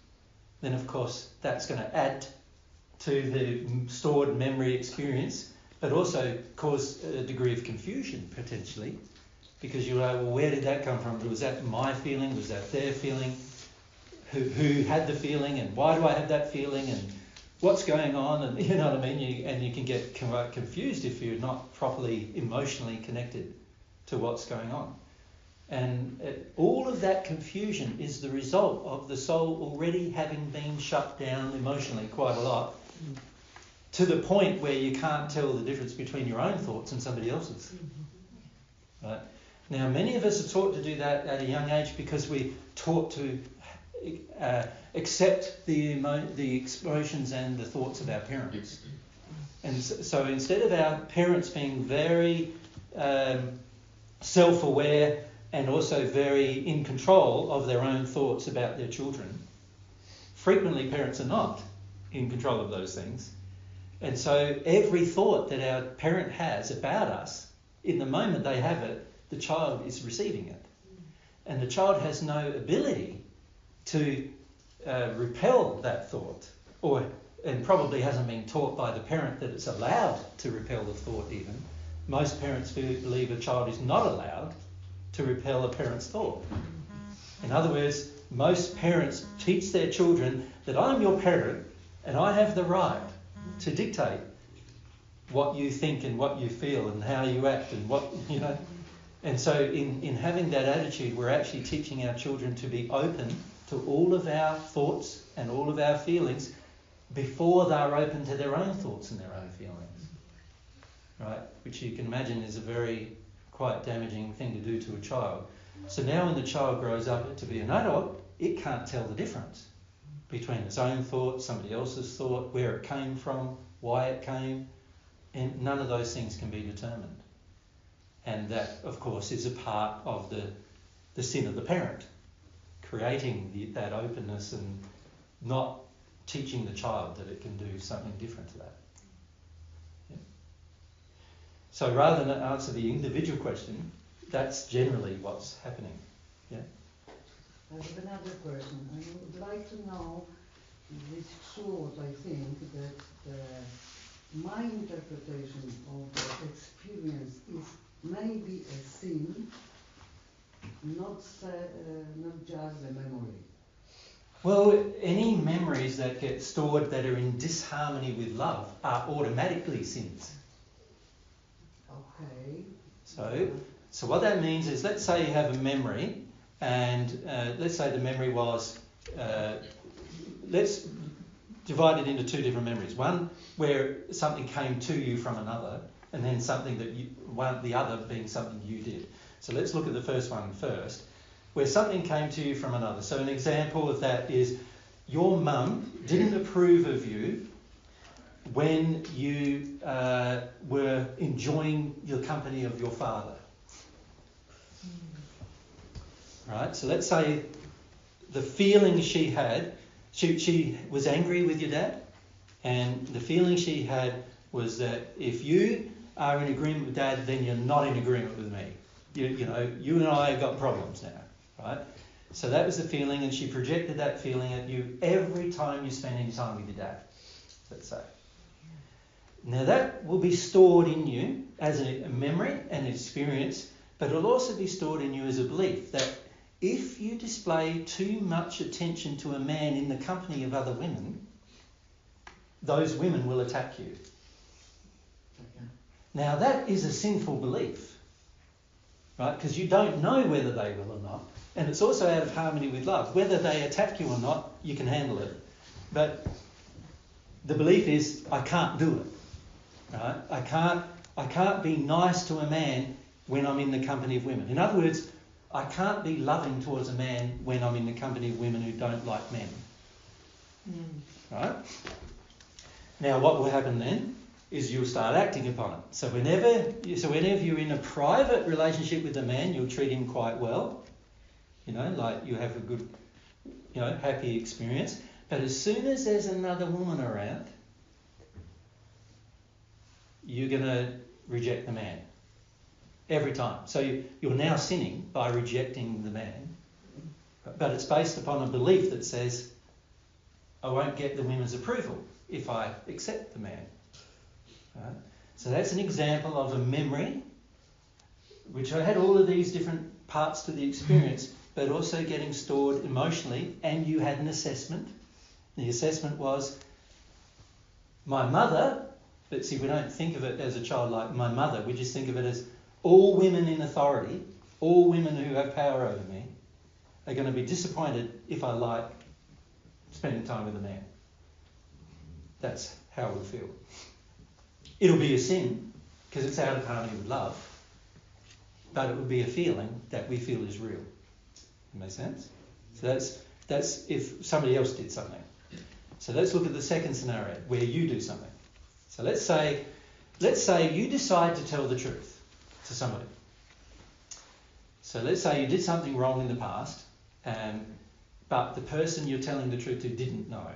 then of course that's going to add to the stored memory experience, but also cause a degree of confusion potentially, because you're like, well, where did that come from? Was that my feeling? Was that their feeling? Who had the feeling, and why do I have that feeling, and what's going on? And you know what I mean? And you can get confused if you're not properly emotionally connected to what's going on. And all of that confusion is the result of the soul already having been shut down emotionally quite a lot, to the point where you can't tell the difference between your own thoughts and somebody else's. Right? Now, many of us are taught to do that at a young age because we're taught to accept the emotions and the thoughts of our parents. And so instead of our parents being very self-aware and also very in control of their own thoughts about their children, frequently parents are not in control of those things. And so every thought that our parent has about us, in the moment they have it, the child is receiving it. And the child has no ability to repel that thought, and probably hasn't been taught by the parent that it's allowed to repel the thought even. Most parents believe a child is not allowed to repel a parent's thought. In other words, most parents teach their children that I'm your parent and I have the right to dictate what you think and what you feel and how you act and what, you know. And so in having that attitude, we're actually teaching our children to be open to all of our thoughts and all of our feelings before they're open to their own thoughts and their own feelings. Right? Which you can imagine is a very quite damaging thing to do to a child. So now when the child grows up to be an adult, it can't tell the difference between its own thought, somebody else's thought, where it came from, why it came, and none of those things can be determined. And that, of course, is a part of the sin of the parent, creating that openness and not teaching the child that it can do something different to that. Yeah. So rather than answer the individual question, that's generally what's happening. Yeah. I have another question. I would like to know this shows, I think, that my interpretation of the experience is maybe a sin, not just a memory. Well, any memories that get stored that are in disharmony with love are automatically sins. Okay. So what that means is, let's say you have a memory, and let's say the memory was, let's divide it into two different memories. One where something came to you from another, and then something that the other being something you did. So let's look at the first one first, where something came to you from another. So an example of that is your mum didn't approve of you when you were enjoying the company of your father. Right? So let's say the feeling she had, she was angry with your dad, and the feeling she had was that if you are in agreement with dad, then you're not in agreement with me. You know, you and I have got problems now, right? So that was the feeling, and she projected that feeling at you every time you spent any time with your dad, let's say. Now that will be stored in you as a memory and an experience, but it'll also be stored in you as a belief that if you display too much attention to a man in the company of other women, those women will attack you. Okay. Now that is a sinful belief, right? Because you don't know whether they will or not, and it's also out of harmony with love. Whether they attack you or not, you can handle it. But the belief is, I can't do it, right? I can't be nice to a man when I'm in the company of women. In other words, I can't be loving towards a man when I'm in the company of women who don't like men. Right? Now what will happen then is you'll start acting upon it. So whenever you're in a private relationship with a man, you'll treat him quite well. You know, like you have a good, happy experience. But as soon as there's another woman around, you're going to reject the man. Every time. So you're now sinning by rejecting the man. But it's based upon a belief that says, I won't get the women's approval if I accept the man. Right? So that's an example of a memory, which I had all of these different parts to the experience, but also getting stored emotionally, and you had an assessment. The assessment was, my mother, but see, we don't think of it as a child like my mother, we just think of it as all women in authority, all women who have power over me, are going to be disappointed if I like spending time with a man. That's how we'll feel. It'll be a sin, because it's out of harmony with love, but it would be a feeling that we feel is real. That makes sense? So that's if somebody else did something. So let's look at the second scenario, where you do something. So let's say you decide to tell the truth to somebody. So let's say you did something wrong in the past, but the person you're telling the truth to didn't know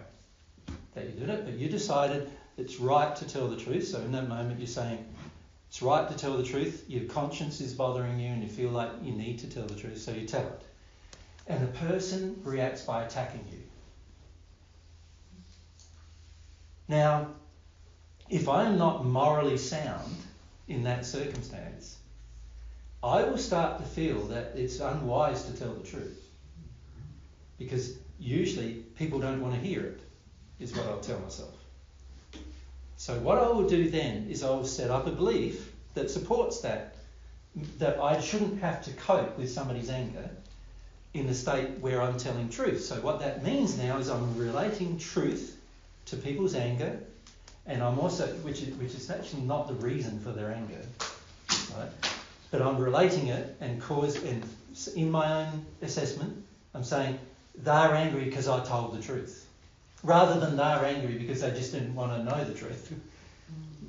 that you did it, but you decided it's right to tell the truth. So in that moment you're saying, it's right to tell the truth, your conscience is bothering you and you feel like you need to tell the truth, so you tell it. And the person reacts by attacking you. Now, if I am not morally sound in that circumstance, I will start to feel that it's unwise to tell the truth. Because usually people don't want to hear it, is what I'll tell myself. So what I will do then is I will set up a belief that supports that I shouldn't have to cope with somebody's anger in the state where I'm telling truth. So what that means now is I'm relating truth to people's anger, and I'm also, which is actually not the reason for their anger, right? But I'm relating it and in my own assessment, I'm saying they're angry because I told the truth, rather than they're angry because they just didn't want to know the truth.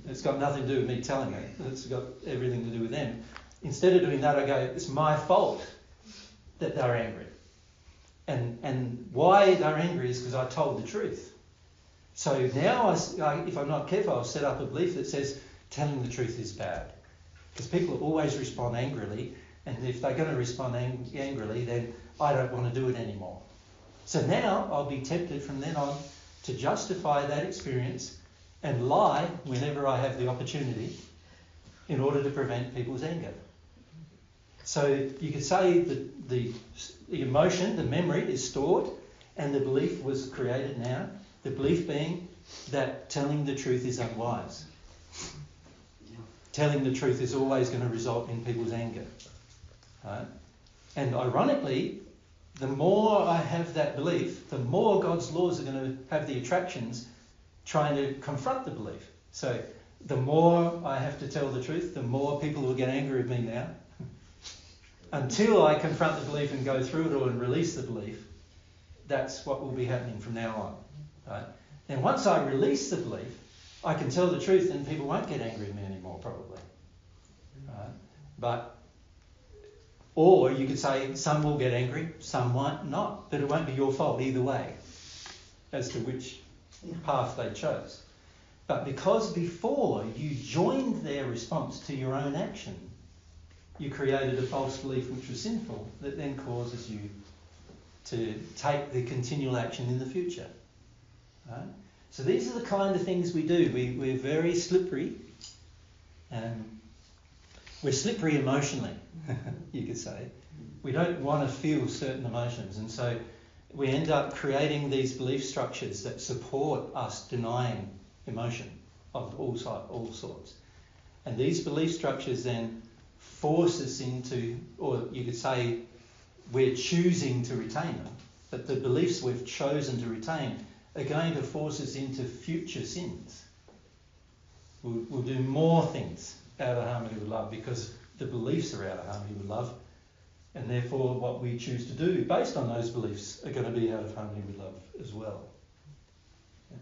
It's got nothing to do with me telling it. It's got everything to do with them. Instead of doing that, I go, it's my fault that they're angry. And why they're angry is because I told the truth. So now, if I'm not careful, I'll set up a belief that says telling the truth is bad. Because people always respond angrily, and if they're going to respond angrily, then I don't want to do it anymore. So now I'll be tempted from then on to justify that experience and lie whenever I have the opportunity in order to prevent people's anger. So you could say that the emotion, the memory is stored and the belief was created now, the belief being that telling the truth is unwise. Telling the truth is always going to result in people's anger. Right? And ironically, the more I have that belief, the more God's laws are going to have the attractions trying to confront the belief. So the more I have to tell the truth, the more people will get angry at me now. Until I confront the belief and go through it all and release the belief, that's what will be happening from now on. Right? And once I release the belief, I can tell the truth and people won't get angry at me anymore, probably. Right? Or you could say some will get angry, some might not, but it won't be your fault either way as to which path they chose. But because before you joined their response to your own action, you created a false belief which was sinful, that then causes you to take the continual action in the future. Right? So these are the kind of things we do. We're very slippery. We're slippery emotionally, you could say. We don't want to feel certain emotions, and so we end up creating these belief structures that support us denying emotion of all sorts. And these belief structures then force us into, or you could say we're choosing to retain them, but the beliefs we've chosen to retain are going to force us into future sins. We'll do more things out of harmony with love because the beliefs are out of harmony with love, and therefore what we choose to do based on those beliefs are going to be out of harmony with love as well. Yeah.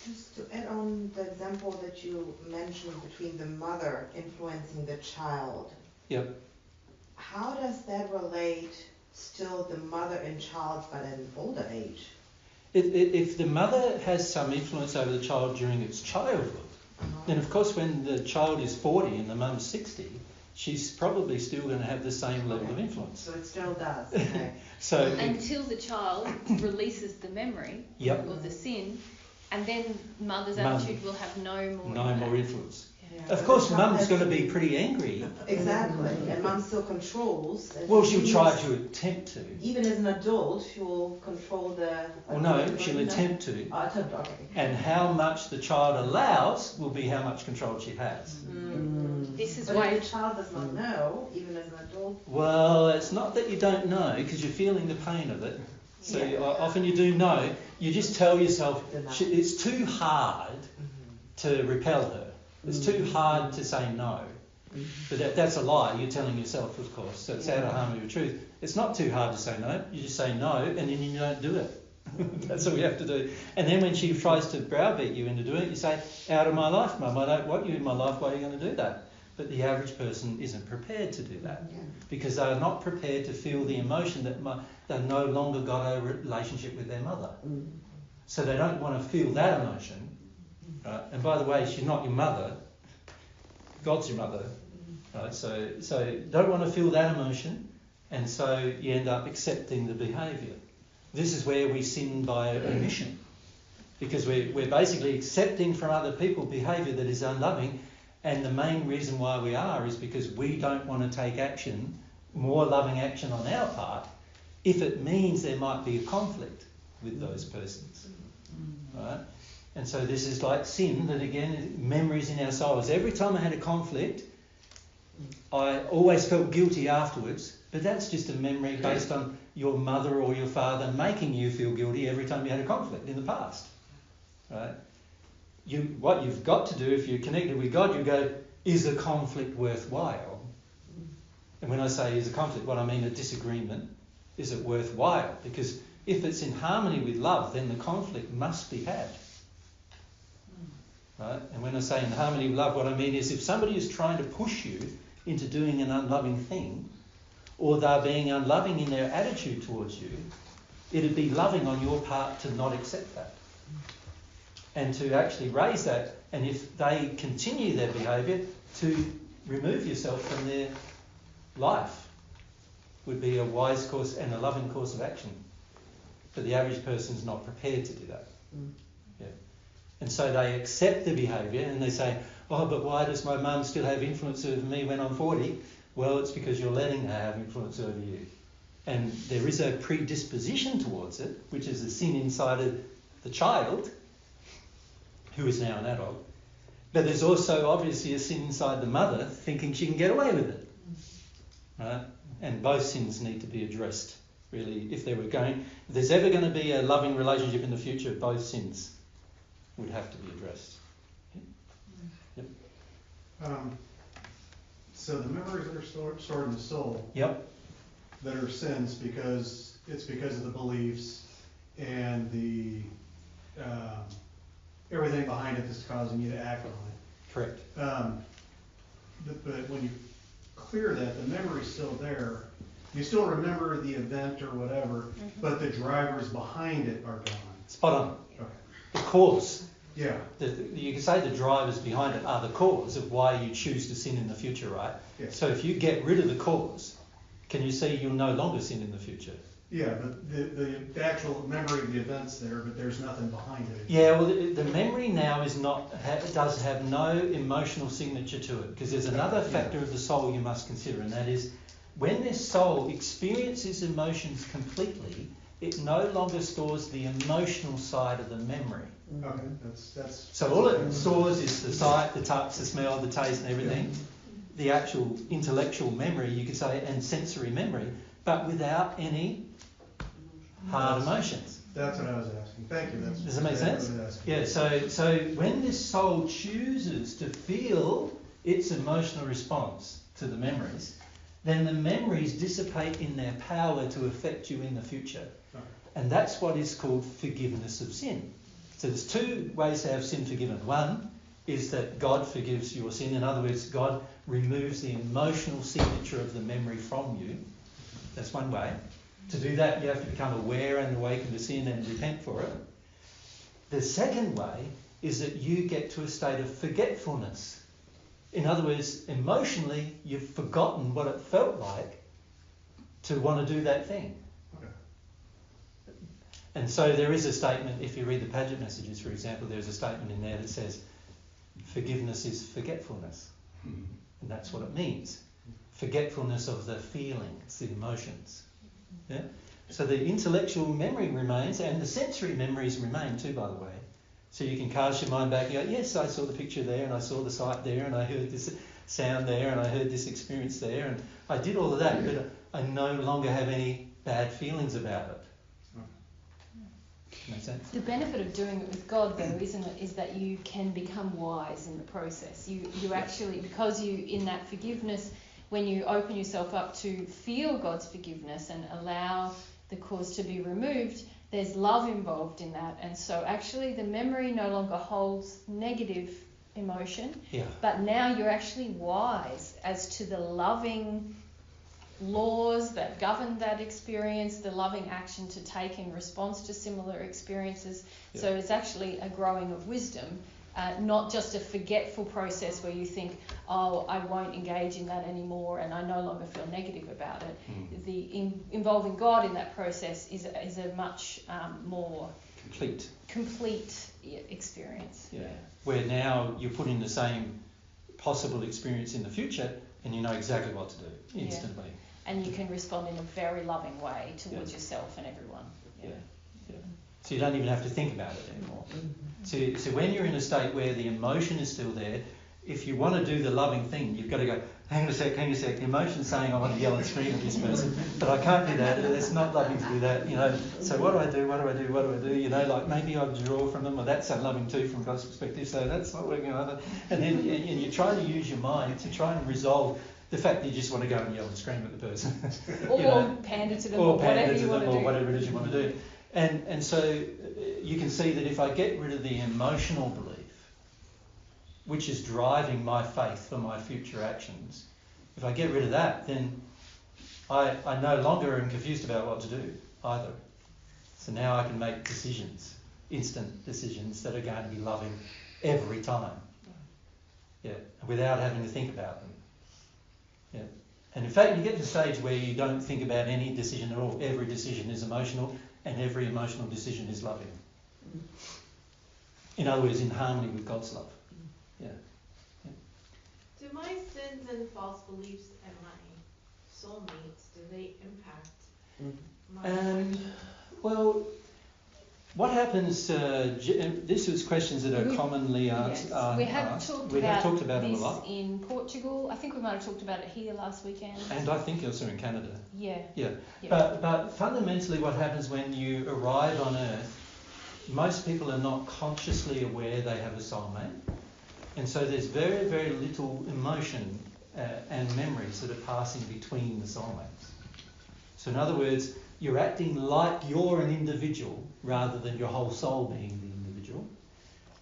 Just to add on the example that you mentioned between the mother influencing the child. Yep. How does that relate still the mother and child but at an older age? If the mother has some influence over the child during its childhood, then of course when the child is 40 and the mum's 60, she's probably still going to have the same level of influence. So it still does. Okay. So until the child releases the memory or the sin, and then mother's attitude will have no more influence. Yeah. Of course, mum's going to be pretty angry. Exactly, and mum still controls. Well, she'll try to attempt to. Even as an adult, she will control the... Well, no, she'll attempt to. Oh, attempt, okay. And how much the child allows will be how much control she has. This is but why if the child does not know, even as an adult... Well, it's not that you don't know, because you're feeling the pain of it. So often you do know. You just tell yourself, it's too hard to repel her. It's too hard to say no. But that's a lie. You're telling yourself, of course. So it's out of harmony with truth. It's not too hard to say no. You just say no, and then you don't do it. That's all you have to do. And then when she tries to browbeat you into doing it, you say, out of my life, Mum. I don't want you in my life. Why are you going to do that? But the average person isn't prepared to do that because they're not prepared to feel the emotion that they've no longer got a relationship with their mother. So they don't want to feel that emotion. Right? And by the way, she's not your mother. God's your mother. Right? So don't want to feel that emotion, and so you end up accepting the behaviour. This is where we sin by omission, because we're basically accepting from other people behaviour that is unloving, and the main reason why we are is because we don't want to take action, more loving action on our part, if it means there might be a conflict with those persons. Right? And so this is like sin, that again, memories in our souls. Every time I had a conflict, I always felt guilty afterwards, but that's just a memory based on your mother or your father making you feel guilty every time you had a conflict in the past. Right? What you've got to do if you're connected with God, you go, is a conflict worthwhile? And when I say is a conflict, what I mean a disagreement, is it worthwhile? Because if it's in harmony with love, then the conflict must be had. Right? And when I say in harmony with love, what I mean is if somebody is trying to push you into doing an unloving thing, or they're being unloving in their attitude towards you, it'd be loving on your part to not accept that. And to actually raise that, and if they continue their behaviour, to remove yourself from their life would be a wise course and a loving course of action. but the average person's not prepared to do that. Yeah. And so they accept the behaviour and they say, oh, but why does my mum still have influence over me when I'm 40? Well, it's because you're letting her have influence over you. And there is a predisposition towards it, which is a sin inside of the child, who is now an adult. But there's also obviously a sin inside the mother, thinking she can get away with it. Right? And both sins need to be addressed, really. If there's ever going to be a loving relationship in the future, both sins would have to be addressed. Yep. So the memories that are stored in the soul, yep, that are sins because of the beliefs and the everything behind it that's causing you to act on it. Correct. But when you clear that, the memory's still there. You still remember the event or whatever, but the drivers behind it are gone. Spot on. Okay. The cause. Yeah. You can say the drivers behind it are the cause of why you choose to sin in the future, right? Yeah. So if you get rid of the cause, can you see you'll no longer sin in the future? Yeah, but the actual memory of the event's there, but there's nothing behind it. Yeah, well, the memory now does have no emotional signature to it, because there's another factor of the soul you must consider, and that is when this soul experiences emotions completely, it no longer stores the emotional side of the memory. Okay, that's. So all it stores is the sight, the touch, the smell, the taste, and everything. Yeah. The actual intellectual memory, you could say, and sensory memory, but without any hard emotions. That's what I was asking. Thank you. Does that make sense? Yeah. So when this soul chooses to feel its emotional response to the memories, then the memories dissipate in their power to affect you in the future. Okay. And that's what is called forgiveness of sin. So there's two ways to have sin forgiven. One is that God forgives your sin. In other words, God removes the emotional signature of the memory from you. That's one way. To do that, you have to become aware and awaken to sin and repent for it. The second way is that you get to a state of forgetfulness. In other words, emotionally, you've forgotten what it felt like to want to do that thing. Okay. And so there is a statement, if you read the Paget messages, for example, there's a statement in there that says, forgiveness is forgetfulness. Mm-hmm. And that's what it means. Forgetfulness of the feelings, the emotions. Yeah? So the intellectual memory remains, and the sensory memories remain too, by the way. So you can cast your mind back and go, yes, I saw the picture there, and I saw the sight there, and I heard this sound there, and I heard this experience there, and I did all of that, but I no longer have any bad feelings about it. Makes sense? The benefit of doing it with God, though, isn't it, is that you can become wise in the process. You actually, because you, in that forgiveness, when you open yourself up to feel God's forgiveness and allow the cause to be removed, there's love involved in that. And so actually the memory no longer holds negative emotion, but now you're actually wise as to the loving laws that govern that experience, the loving action to take in response to similar experiences. Yeah. So it's actually a growing of wisdom, not just a forgetful process where you think, oh, I won't engage in that anymore and I no longer feel negative about it. Involving God in that process is a much more complete experience. Yeah. Where now you're putting the same possible experience in the future and you know exactly what to do instantly. Yeah. And you can respond in a very loving way towards yourself and everyone. Yeah. So you don't even have to think about it anymore. So when you're in a state where the emotion is still there, if you want to do the loving thing, you've got to go, hang on a sec. The emotion's saying I want to yell and scream at this person, but I can't do that. It's not loving to do that, So what do I do? Like maybe I withdraw from them, or that's unloving too from God's perspective, so that's not working either. And then and you try to use your mind to try and resolve the fact that you just want to go and yell and scream at the person. Or pander to them, or whatever you want to do. Or whatever it is you want to do. And so you can see that if I get rid of the emotional belief, which is driving my faith for my future actions, if I get rid of that, then I no longer am confused about what to do either. So now I can make decisions, instant decisions that are going to be loving every time. Yeah, without having to think about them. Yeah. And in fact, you get to the stage where you don't think about any decision at all. Every decision is emotional, and every emotional decision is loving. In other words, in harmony with God's love. Yeah. Do my sins and false beliefs and my soulmates, do they impact my Well, what happens, this is questions that are commonly asked. We have talked about this it a lot. in Portugal. I think we might have talked about it here last weekend. And I think also in Canada. Yeah. But fundamentally what happens when you arrive on Earth, most people are not consciously aware they have a soulmate. And so there's very, very little emotion and memories that are passing between the soulmates. So in other words, you're acting like you're an individual rather than your whole soul being the individual.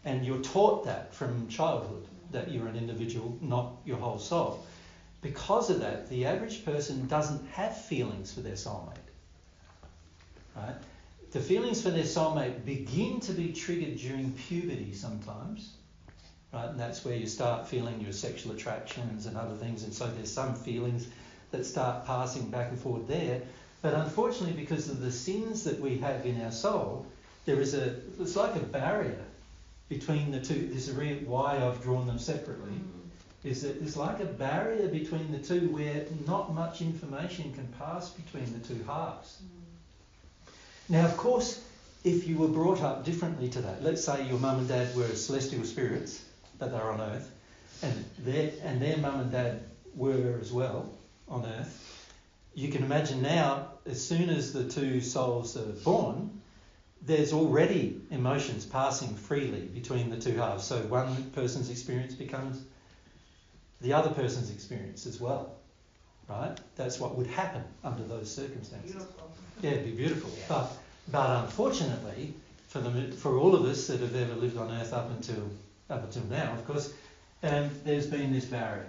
And you're taught that from childhood, that you're an individual, not your whole soul. Because of that, the average person doesn't have feelings for their soulmate. Right? The feelings for their soulmate begin to be triggered during puberty sometimes. Right? And that's where you start feeling your sexual attractions and other things. And so there's some feelings that start passing back and forth there. But unfortunately, because of the sins that we have in our soul, it's like a barrier between the two. This is why I've drawn them separately. Is that there's like a barrier between the two where not much information can pass between the two halves. Now, of course, if you were brought up differently to that, let's say your mum and dad were celestial spirits, but they're on Earth, and their mum and dad were as well on Earth, you can imagine now, as soon as the two souls are born, there's already emotions passing freely between the two halves. So one person's experience becomes the other person's experience as well, right? That's what would happen under those circumstances. Beautiful. Yeah, it'd be beautiful. Yeah. But unfortunately, for all of us that have ever lived on Earth up until now, of course, there's been this barrier.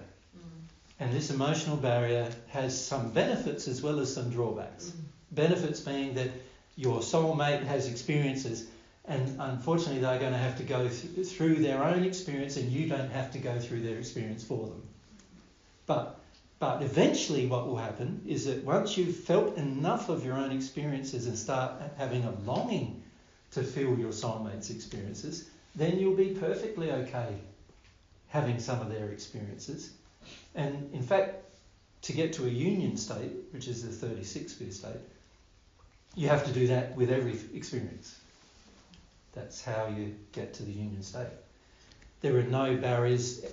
And this emotional barrier has some benefits as well as some drawbacks. Benefits being that your soulmate has experiences, and unfortunately they're going to have to go through their own experience, and you don't have to go through their experience for them. But eventually what will happen is that once you've felt enough of your own experiences and start having a longing to feel your soulmate's experiences, then you'll be perfectly okay having some of their experiences. And in fact, to get to a union state, which is the 36-sphere state, you have to do that with every experience. That's how you get to the union state. There are no barriers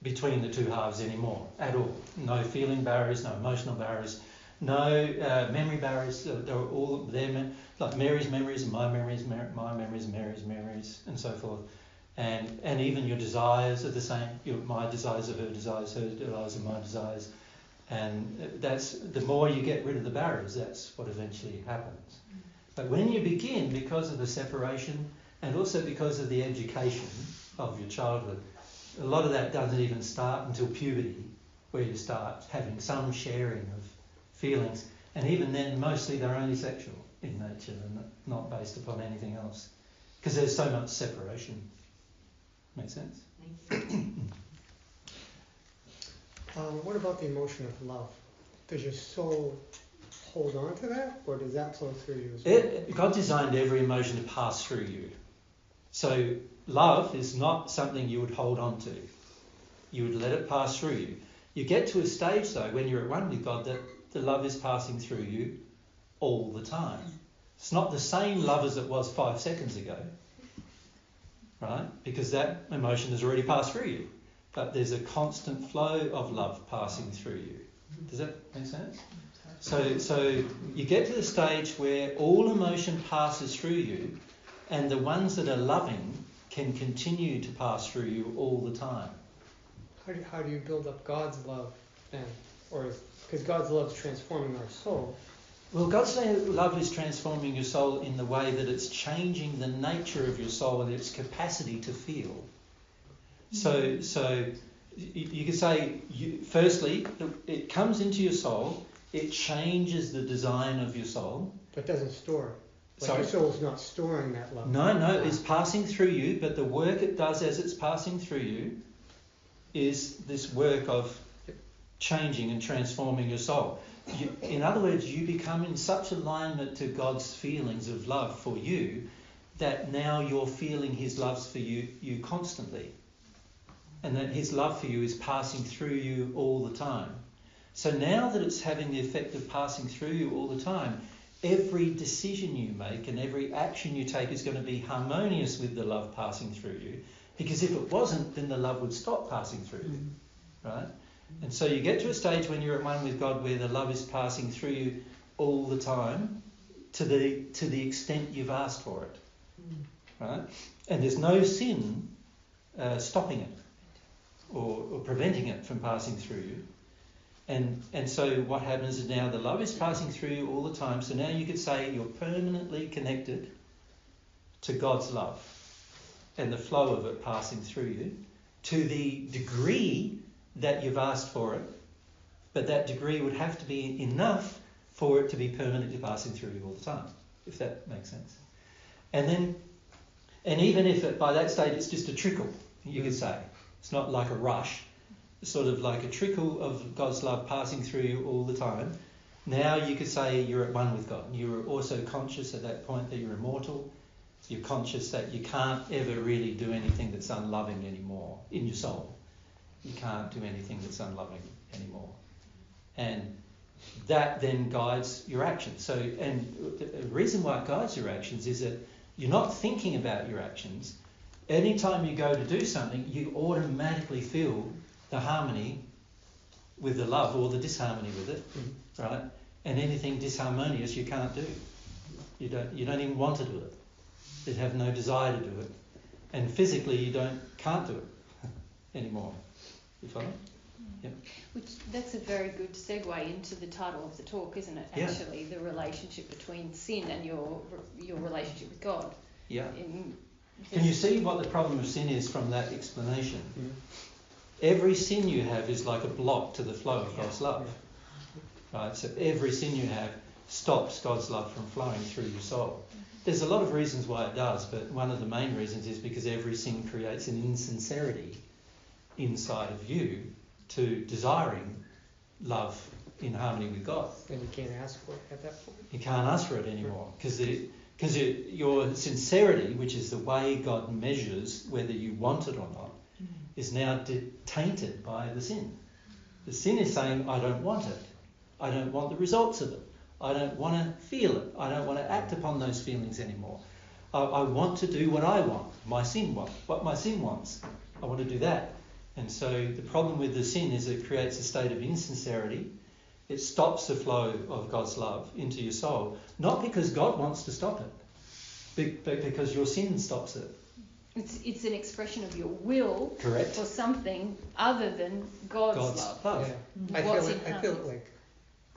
between the two halves anymore at all. No feeling barriers, no emotional barriers, no memory barriers. They're all them, like Mary's memories and my memories, my memories, Mary's memories, and so forth. And even your desires are the same. My desires are her desires are my desires. And that's the more you get rid of the barriers, that's what eventually happens. But when you begin, because of the separation and also because of the education of your childhood, a lot of that doesn't even start until puberty, where you start having some sharing of feelings. And even then, mostly they're only sexual in nature and not based upon anything else. Because there's so much separation. Make sense? Thank you. What about the emotion of love? Does your soul hold on to that, or does that flow through you as well? God designed every emotion to pass through you. So love is not something you would hold on to. You would let it pass through you. You get to a stage, though, when you're at one with God, that the love is passing through you all the time. It's not the same love as it was 5 seconds ago, right? Because that emotion has already passed through you. But there's a constant flow of love passing through you. Does that make sense? So you get to the stage where all emotion passes through you, and the ones that are loving can continue to pass through you all the time. How do you build up God's love then? Because God's love is transforming our soul. Well, God's love is transforming your soul in the way that it's changing the nature of your soul and its capacity to feel. So you could say, firstly, it comes into your soul, it changes the design of your soul. But doesn't store it. Sorry? Your soul's not storing that love. No, it's passing through you, but the work it does as it's passing through you is this work of changing and transforming your soul. In other words, you become in such alignment to God's feelings of love for you that now you're feeling his love for you constantly. And that his love for you is passing through you all the time. So now that it's having the effect of passing through you all the time, every decision you make and every action you take is going to be harmonious with the love passing through you. Because if it wasn't, then the love would stop passing through you. Right? And so you get to a stage when you're at one with God where the love is passing through you all the time to the extent you've asked for it. Right? And there's no sin stopping it or preventing it from passing through you. And so what happens is now the love is passing through you all the time. So now you could say you're permanently connected to God's love and the flow of it passing through you to the degree that you've asked for it. But that degree would have to be enough for it to be permanently passing through you all the time, if that makes sense. And even if by that stage it's just a trickle, you could say. It's not like a rush. It's sort of like a trickle of God's love passing through you all the time. Now you could say you're at one with God. You're also conscious at that point that you're immortal. You're conscious that you can't ever really do anything that's unloving anymore in your soul. You can't do anything that's unloving anymore. And that then guides your actions. So, and the reason why it guides your actions is that you're not thinking about your actions. Anytime you go to do something, you automatically feel the harmony with the love or the disharmony with it, right? And anything disharmonious you can't do. You don't even want to do it. You have no desire to do it. And physically you can't do it anymore. You follow? Yep. That's a very good segue into the title of the talk, isn't it? Actually, the relationship between sin and your relationship with God. Yeah. Can you see what the problem of sin is from that explanation? Mm-hmm. Every sin you have is like a block to the flow of God's love. Right? So every sin you have stops God's love from flowing through your soul. There's a lot of reasons why it does, but one of the main reasons is because every sin creates an insincerity inside of you to desiring love in harmony with God. And you can't ask for it at that point. You can't ask for it anymore because your sincerity, which is the way God measures whether you want it or not, is now tainted by the sin. The sin is saying, I don't want it. I don't want the results of it. I don't want to feel it. I don't want to act upon those feelings anymore. I want to do what I want, what my sin wants. I want to do that. And so the problem with the sin is it creates a state of insincerity. It stops the flow of God's love into your soul, not because God wants to stop it, but because your sin stops it. It's an expression of your will. Correct. For something other than God's love. Yeah. I feel it like.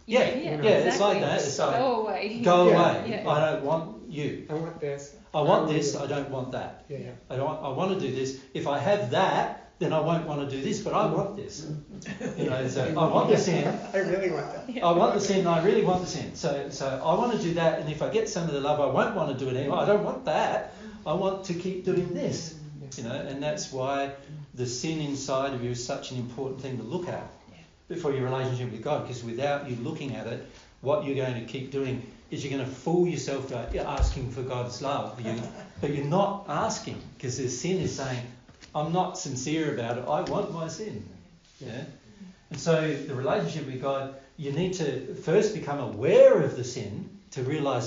Yeah, exactly. It's like that. It's like, go away. Go away. Yeah. I don't want you. I want this. I want this. I don't want that. Yeah. I want to do this. If I have that, then I won't want to do this, but I want this. So I want the sin. I really want that. I want the sin. I really want the sin. So I want to do that, and if I get some of the love, I won't want to do it anymore. I don't want that. I want to keep doing this. And that's why the sin inside of you is such an important thing to look at for your relationship with God, because without you looking at it, what you're going to keep doing is you're going to fool yourself by asking for God's love, but you're not asking, because the sin is saying, I'm not sincere about it, I want my sin. Yeah? And so the relationship with God, you need to first become aware of the sin to realise,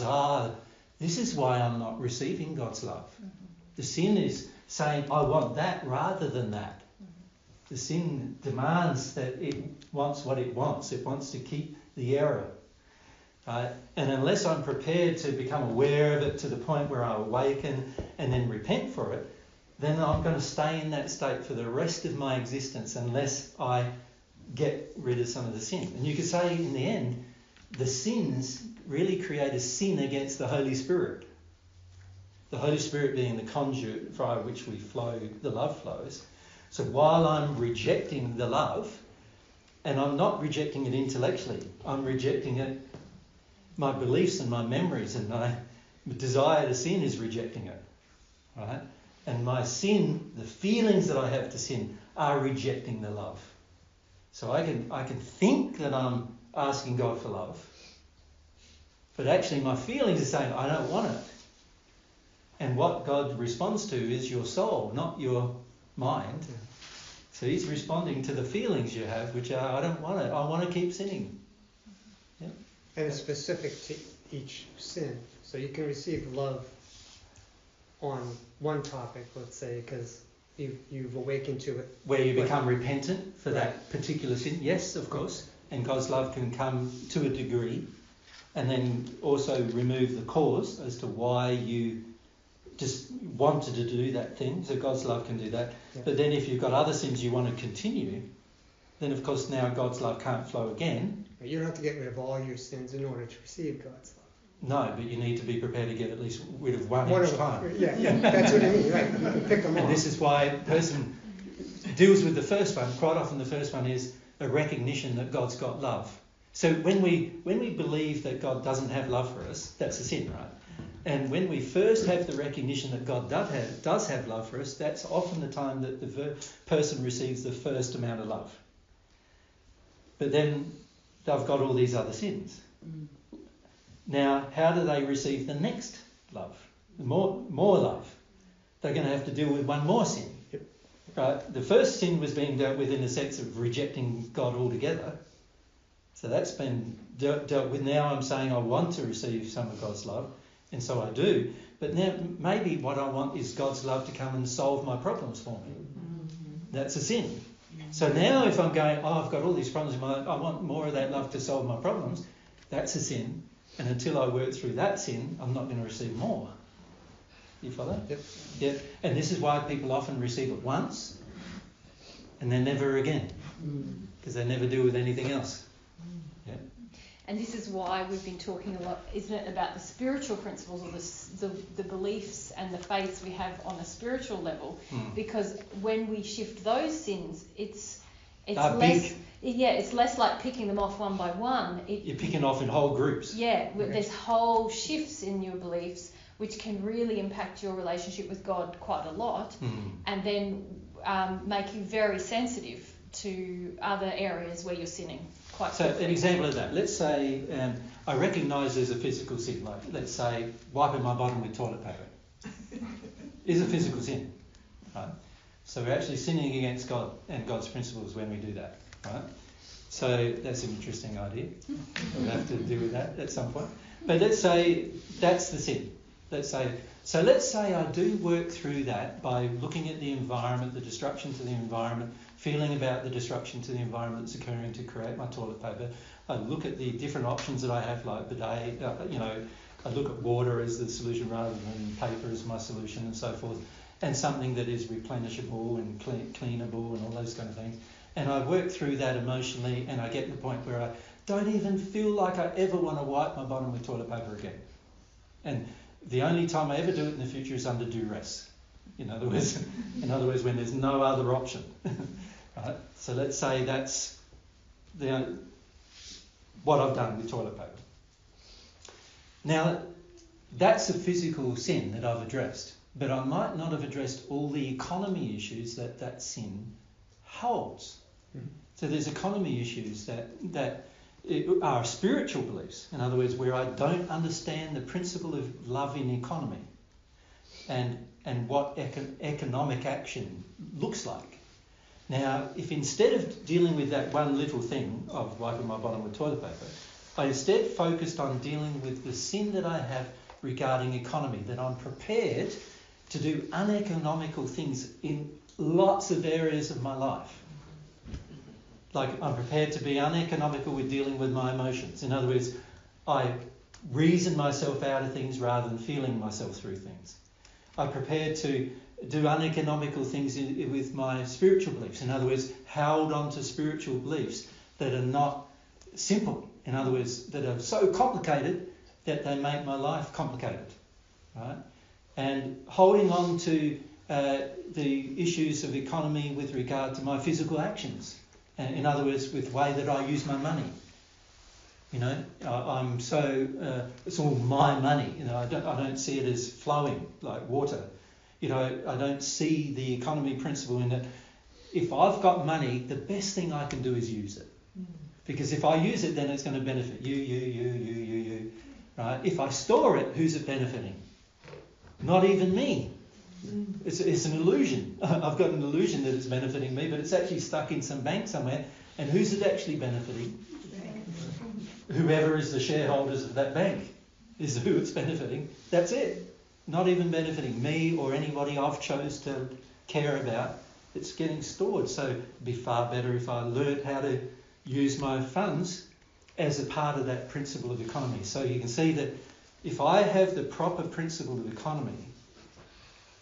this is why I'm not receiving God's love. Mm-hmm. The sin is saying, I want that rather than that. The sin demands that it wants what it wants. It wants to keep the error. And unless I'm prepared to become aware of it to the point where I awaken and then repent for it, then I'm going to stay in that state for the rest of my existence unless I get rid of some of the sin. And you could say in the end, the sins really create a sin against the Holy Spirit. The Holy Spirit being the conduit via which the love flows. So while I'm rejecting the love, and I'm not rejecting it intellectually, I'm rejecting it, my beliefs and my memories and my desire to sin is rejecting it, right? And my sin, the feelings that I have to sin, are rejecting the love. So I can think that I'm asking God for love, but actually my feelings are saying I don't want it. And what God responds to is your soul, not your mind. So he's responding to the feelings you have, which are, I don't want it. I want to keep sinning. Yeah. And it's specific to each sin. So you can receive love on one topic, let's say, because you've awakened to it. Where you become repentant for that particular sin. Yes, of course. And God's love can come to a degree. And then also remove the cause as to why you just wanted to do that thing. So God's love can do that. Yeah. But then if you've got other sins you want to continue, then of course now God's love can't flow again. You don't have to get rid of all your sins in order to receive God's love. No, but you need to be prepared to get at least rid of one each time. Yeah, that's what I mean, right? You can pick them off. And this is why a person deals with the first one. Quite often the first one is a recognition that God's got love. So when we believe that God doesn't have love for us, that's a sin, right? And when we first have the recognition that God does have love for us, that's often the time that the person receives the first amount of love. But then they've got all these other sins. Now, how do they receive the next love? More love. They're going to have to deal with one more sin. Right? The first sin was being dealt with in the sense of rejecting God altogether. So that's been dealt with. Now I'm saying I want to receive some of God's love, and so I do. But now maybe what I want is God's love to come and solve my problems for me. That's a sin. So now if I'm going, I've got all these problems in my life, I want more of that love to solve my problems, that's a sin. And until I work through that sin, I'm not going to receive more. You follow? Yep. Yep. And this is why people often receive it once and then never again. Because they never deal with anything else. Yeah. And this is why we've been talking a lot, isn't it, about the spiritual principles or the beliefs and the faiths we have on a spiritual level. Because when we shift those sins, it's less... Big. Yeah, it's less like picking them off one by one. You're picking off in whole groups. Yeah, there's whole shifts in your beliefs which can really impact your relationship with God quite a lot, and then make you very sensitive to other areas where you're sinning quite quickly. So an example of that, let's say I recognise there's a physical sin, like let's say wiping my bottom with toilet paper is a physical sin, right? So we're actually sinning against God and God's principles when we do that. Right? So that's an interesting idea. We'll have to deal with that at some point. But let's say that's the sin. Let's say I do work through that by looking at the environment, the destruction to the environment, feeling about the destruction to the environment that's occurring to create my toilet paper. I look at the different options that I have, like bidet, I look at water as the solution rather than paper as my solution and so forth, and something that is replenishable and cleanable and all those kind of things. And I work through that emotionally, and I get to the point where I don't even feel like I ever want to wipe my bottom with toilet paper again. And the only time I ever do it in the future is under duress. In other words, when there's no other option. Right? So let's say that's what I've done with toilet paper. Now, that's a physical sin that I've addressed, but I might not have addressed all the economy issues that sin holds. So there's economy issues that are spiritual beliefs. In other words, where I don't understand the principle of love in economy and what economic action looks like. Now, if instead of dealing with that one little thing of wiping my bottom with toilet paper, I instead focused on dealing with the sin that I have regarding economy, that I'm prepared to do uneconomical things in lots of areas of my life. Like I'm prepared to be uneconomical with dealing with my emotions. In other words, I reason myself out of things rather than feeling myself through things. I'm prepared to do uneconomical things with my spiritual beliefs. In other words, hold on to spiritual beliefs that are not simple. In other words, that are so complicated that they make my life complicated. Right? And holding on to the issues of economy with regard to my physical actions. In other words, with the way that I use my money. I'm so it's all my money. I don't see it as flowing like water. I don't see the economy principle in that if I've got money, the best thing I can do is use it. Because if I use it, then it's going to benefit you. Right? If I store it, who's it benefiting? Not even me. It's an illusion. I've got an illusion that it's benefiting me, but it's actually stuck in some bank somewhere. And who's it actually benefiting? Whoever is the shareholders of that bank is who it's benefiting. That's it. Not even benefiting me or anybody I've chose to care about. It's getting stored. So it'd be far better if I learned how to use my funds as a part of that principle of economy. So you can see that if I have the proper principle of economy,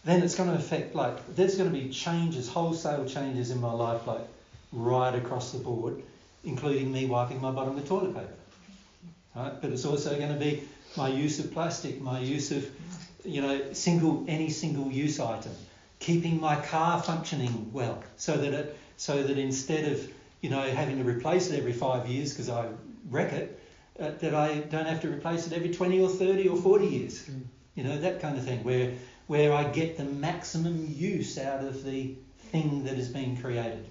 then it's going to affect, like, there's going to be changes, wholesale changes in my life, like right across the board, including me wiping my bottom with toilet paper. Right? But it's also going to be my use of plastic, my use of, any single use item, keeping my car functioning well, so that instead of having to replace it every 5 years because I wreck it, that I don't have to replace it every 20 or 30 or 40 years. That kind of thing, where I get the maximum use out of the thing that is being created.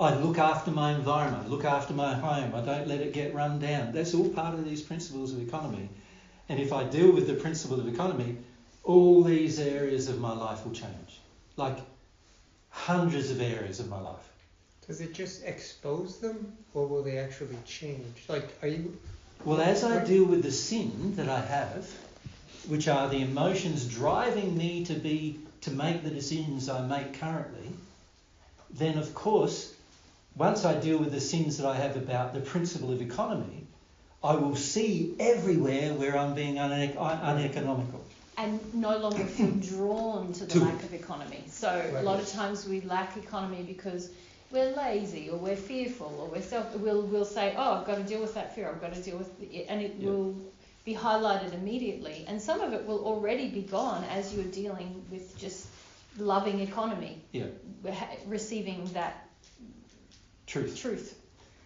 I look after my environment, look after my home, I don't let it get run down. That's all part of these principles of economy. And if I deal with the principle of economy, all these areas of my life will change. Like hundreds of areas of my life. Does it just expose them, or will they actually change? Well, as I deal with the sin that I have, which are the emotions driving me to make the decisions I make currently, then of course, once I deal with the sins that I have about the principle of economy, I will see everywhere where I'm being uneconomical. And no longer feel drawn to the lack of economy. So a lot of times we lack economy because we're lazy, or we're fearful, or we'll say, oh, I've got to deal with that fear, I've got to deal with it, and it will be highlighted immediately. And some of it will already be gone as you're dealing with just loving economy, receiving that truth.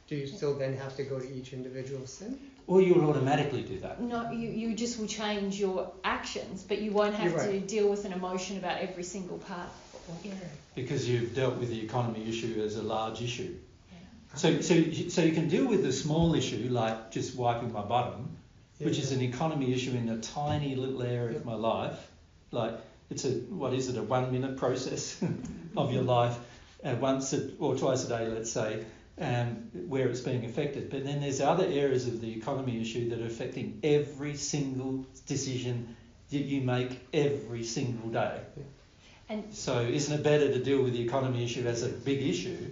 Do you still then have to go to each individual sin? Or you will automatically do that. No, you just will change your actions, but you won't have to deal with an emotion about every single part. Because you've dealt with the economy issue as a large issue. So you can deal with the small issue, like just wiping my bottom, which is an economy issue in a tiny little area of my life. Like it's a 1 minute process of your life, once or twice a day, let's say, where it's being affected. But then there's other areas of the economy issue that are affecting every single decision that you make every single day. And so isn't it better to deal with the economy issue as a big issue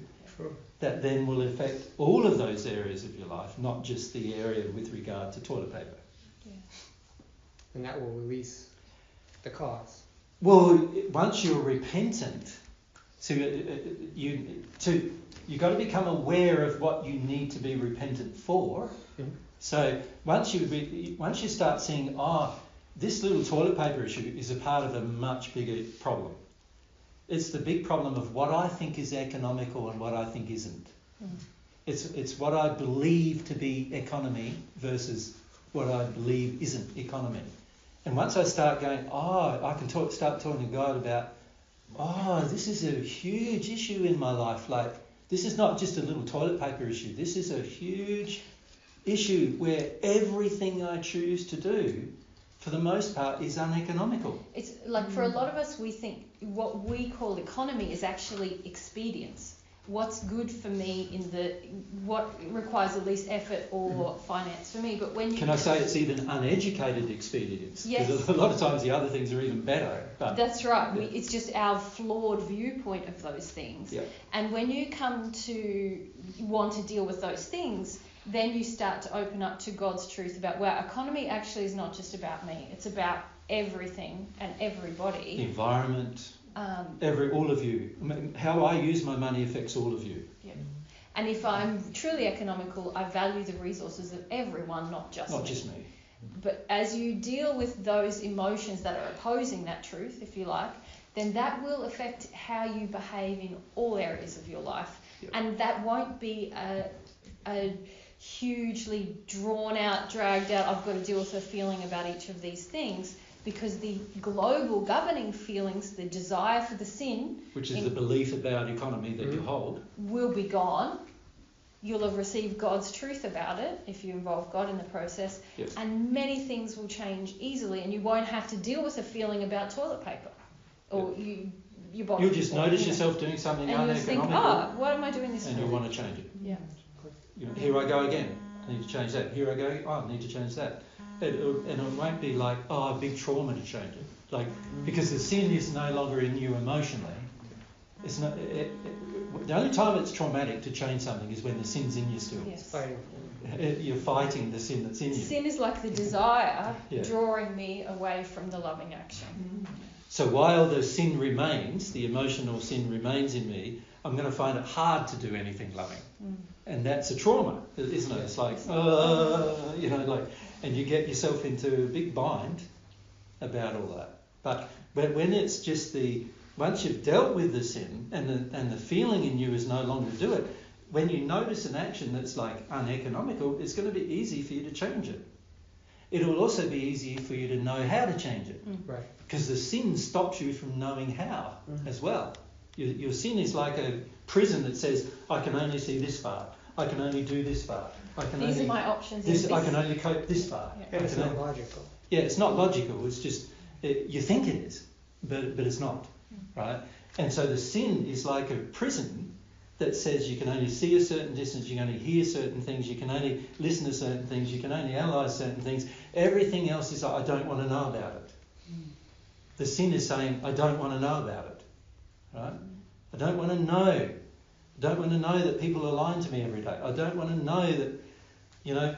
that then will affect all of those areas of your life, not just the area with regard to toilet paper? And that will release the cause. Well, once you're repentant, you've got to become aware of what you need to be repentant for. So once you start seeing, this little toilet paper issue is a part of a much bigger problem. It's the big problem of what I think is economical and what I think isn't. It's what I believe to be economy versus what I believe isn't economy. And once I start going, I can start talking to God about, this is a huge issue in my life. Like, this is not just a little toilet paper issue. This is a huge issue where everything I choose to do, for the most part, is uneconomical. It's like for a lot of us, we think what we call economy is actually expedience. What's good for me what requires the least effort or finance for me. But when you... Can I say it's even uneducated expedience? Yes. Because a lot of times the other things are even better. But, that's right. It's just our flawed viewpoint of those things. Yeah. And when you come to want to deal with those things, then you start to open up to God's truth about, economy actually is not just about me. It's about everything and everybody. Environment, all of you. How I use my money affects all of you. Yeah. And if I'm truly economical, I value the resources of everyone, not just me. But as you deal with those emotions that are opposing that truth, if you like, then that will affect how you behave in all areas of your life. Yep. And that won't be a hugely drawn out, dragged out, I've got to deal with a feeling about each of these things. because the global governing feelings, the desire for the sin, which is the belief about economy that you hold, will be gone. You'll have received God's truth about it if you involve God in the process, yes. and many things will change easily, and you won't have to deal with a feeling about toilet paper, or your body. You'll just notice yourself doing something and you'll think, what am I doing this for? And you'll want to change it. Yeah. You know, here I go again. I need to change that. Here I go. I need to change that. And it won't be like, a big trauma to change it. Like, because the sin is no longer in you emotionally. It's not. The only time it's traumatic to change something is when the sin's in you still. Yes. You're fighting the sin that's in you. Sin is like the desire drawing me away from the loving action. So while the sin remains, the emotional sin remains in me, I'm going to find it hard to do anything loving. And that's a trauma, isn't it? It's like, you know, like, and you get yourself into a big bind about all that. But when it's just once you've dealt with the sin and the feeling in you is no longer to do it, when you notice an action that's like uneconomical, it's going to be easy for you to change it. It will also be easy for you to know how to change it. Right. Because the sin stops you from knowing how as well. Your sin is like a prison that says, I can only see this far. I can only do this far. These are my options. I can only cope this far. Yeah. And it's not logical. Yeah, it's not logical. It's just, you think it is, but it's not, right? And so the sin is like a prison that says you can only see a certain distance, you can only hear certain things, you can only listen to certain things, you can only analyse certain things. Everything else is like, I don't want to know about it. The sin is saying, I don't want to know about it, right? I don't want to know. I don't want to know that people are lying to me every day. I don't want to know that, you know,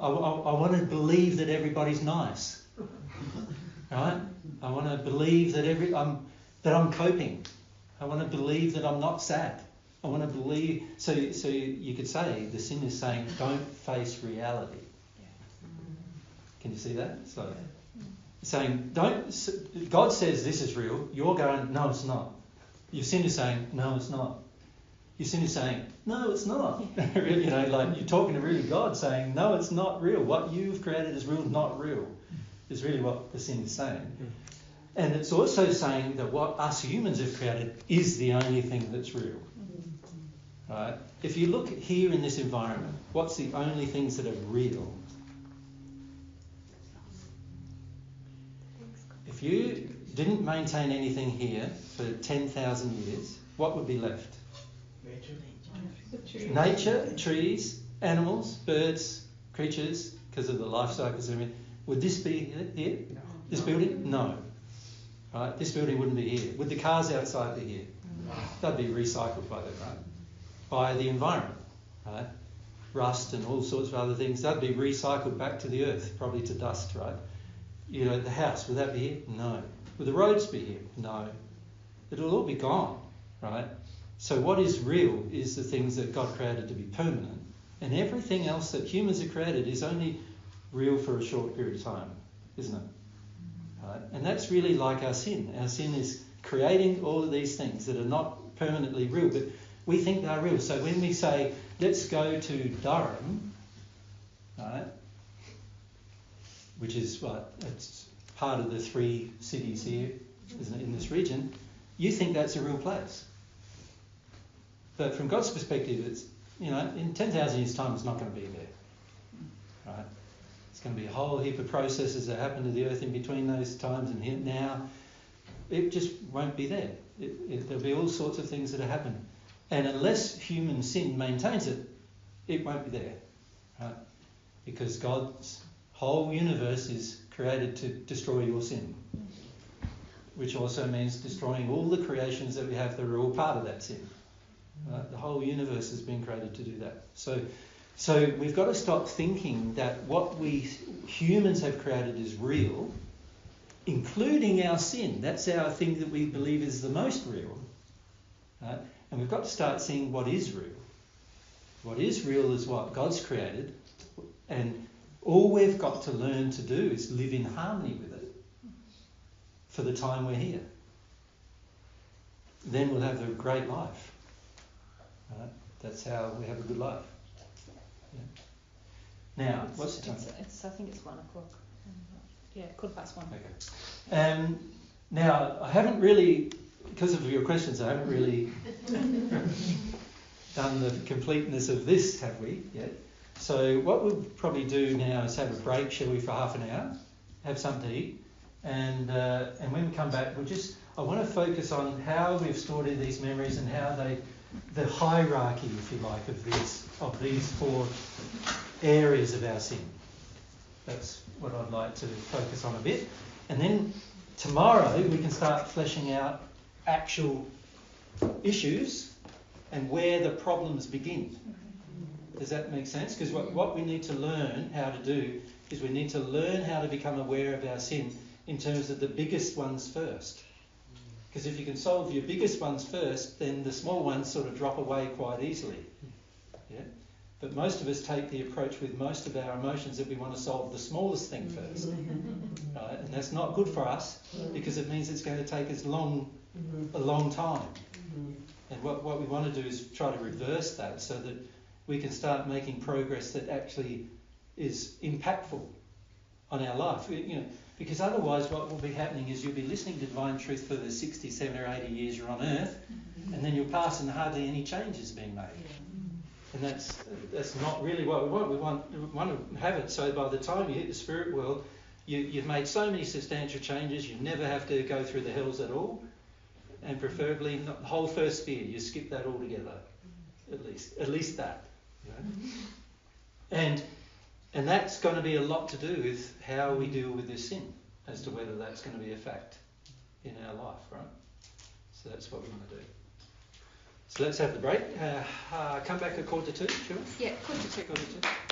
I want to believe that everybody's nice, right? I want to believe that I'm coping. I want to believe that I'm not sad. I want to believe. So you could say the sin is saying, don't face reality. Can you see that? So saying, God says this is real. You're going, no, it's not. Your sin is saying, no, it's not. Your sin is saying, no, it's not. You know, like you're talking to really God saying, no, it's not real. What you've created is real, not real, is really what the sin is saying. And it's also saying that what us humans have created is the only thing that's real. Right? If you look here in this environment, what's the only things that are real? If you didn't maintain anything here for 10,000 years, what would be left? Nature, trees, animals, birds, creatures, because of the life cycles and everything. Would this be here? No. This building? No. Right? This building wouldn't be here. Would the cars outside be here? No. They'd be recycled by then, right? By the environment, right? Rust and all sorts of other things. They'd be recycled back to the earth, probably to dust, right? You know, the house, would that be here? No. Would the roads be here? No. It'll all be gone, right? So what is real is the things that God created to be permanent, and everything else that humans have created is only real for a short period of time, isn't it? Right? And that's really like our sin. Our sin is creating all of these things that are not permanently real, but we think they're real. So when we say, let's go to Durham, right, which is what, it's part of the 3 cities here, isn't it, in this region, you think that's a real place. But from God's perspective, it's, you know, in 10,000 years' time, it's not going to be there. Right? It's going to be a whole heap of processes that happen to the earth in between those times and here now. It just won't be there. There'll be all sorts of things that happen. And unless human sin maintains it, it won't be there. Right? Because God's whole universe is created to destroy your sin, which also means destroying all the creations that we have that are all part of that sin. Right? The whole universe has been created to do that. So we've got to stop thinking that what we humans have created is real, including our sin. That's our thing that we believe is the most real. Right? And we've got to start seeing what is real. What is real is what God's created, and all we've got to learn to do is live in harmony with it for the time we're here. Then we'll have a great life. Right? That's how we have a good life. Yeah. Now, what's the time? I think it's 1:00. Yeah, 1:15. Okay. Now, I haven't really, because of your questions, I haven't really done the completeness of this, have we, yet? So what we'll probably do now is have a break, shall we, for half an hour, have something to eat, and when we come back, I want to focus on how we've stored in these memories and how the hierarchy, if you like, of these 4 areas of our sin. That's what I'd like to focus on a bit. And then tomorrow we can start fleshing out actual issues and where the problems begin. Does that make sense? Because what we need to learn how to do is we need to learn how to become aware of our sin in terms of the biggest ones first. Because if you can solve your biggest ones first, then the small ones sort of drop away quite easily. Yeah? But most of us take the approach with most of our emotions that we want to solve the smallest thing first. Right? And that's not good for us because it means it's going to take us a long time. And what we want to do is try to reverse that so that we can start making progress that actually is impactful on our life. Because otherwise what will be happening is you'll be listening to divine truth for the 60, 70 or 80 years you're on earth, and then you'll pass and hardly any changes being made. And that's not really what we want. We want to have it so by the time you hit the spirit world, you've made so many substantial changes, you never have to go through the hells at all, and preferably not the whole first sphere, you skip that altogether, at least that. And that's going to be a lot to do with how we deal with this sin, as to whether that's going to be a fact in our life, right? So that's what we want to do. So let's have the break. Come back at 1:45, shall we? Yeah, 1:45. 1:45.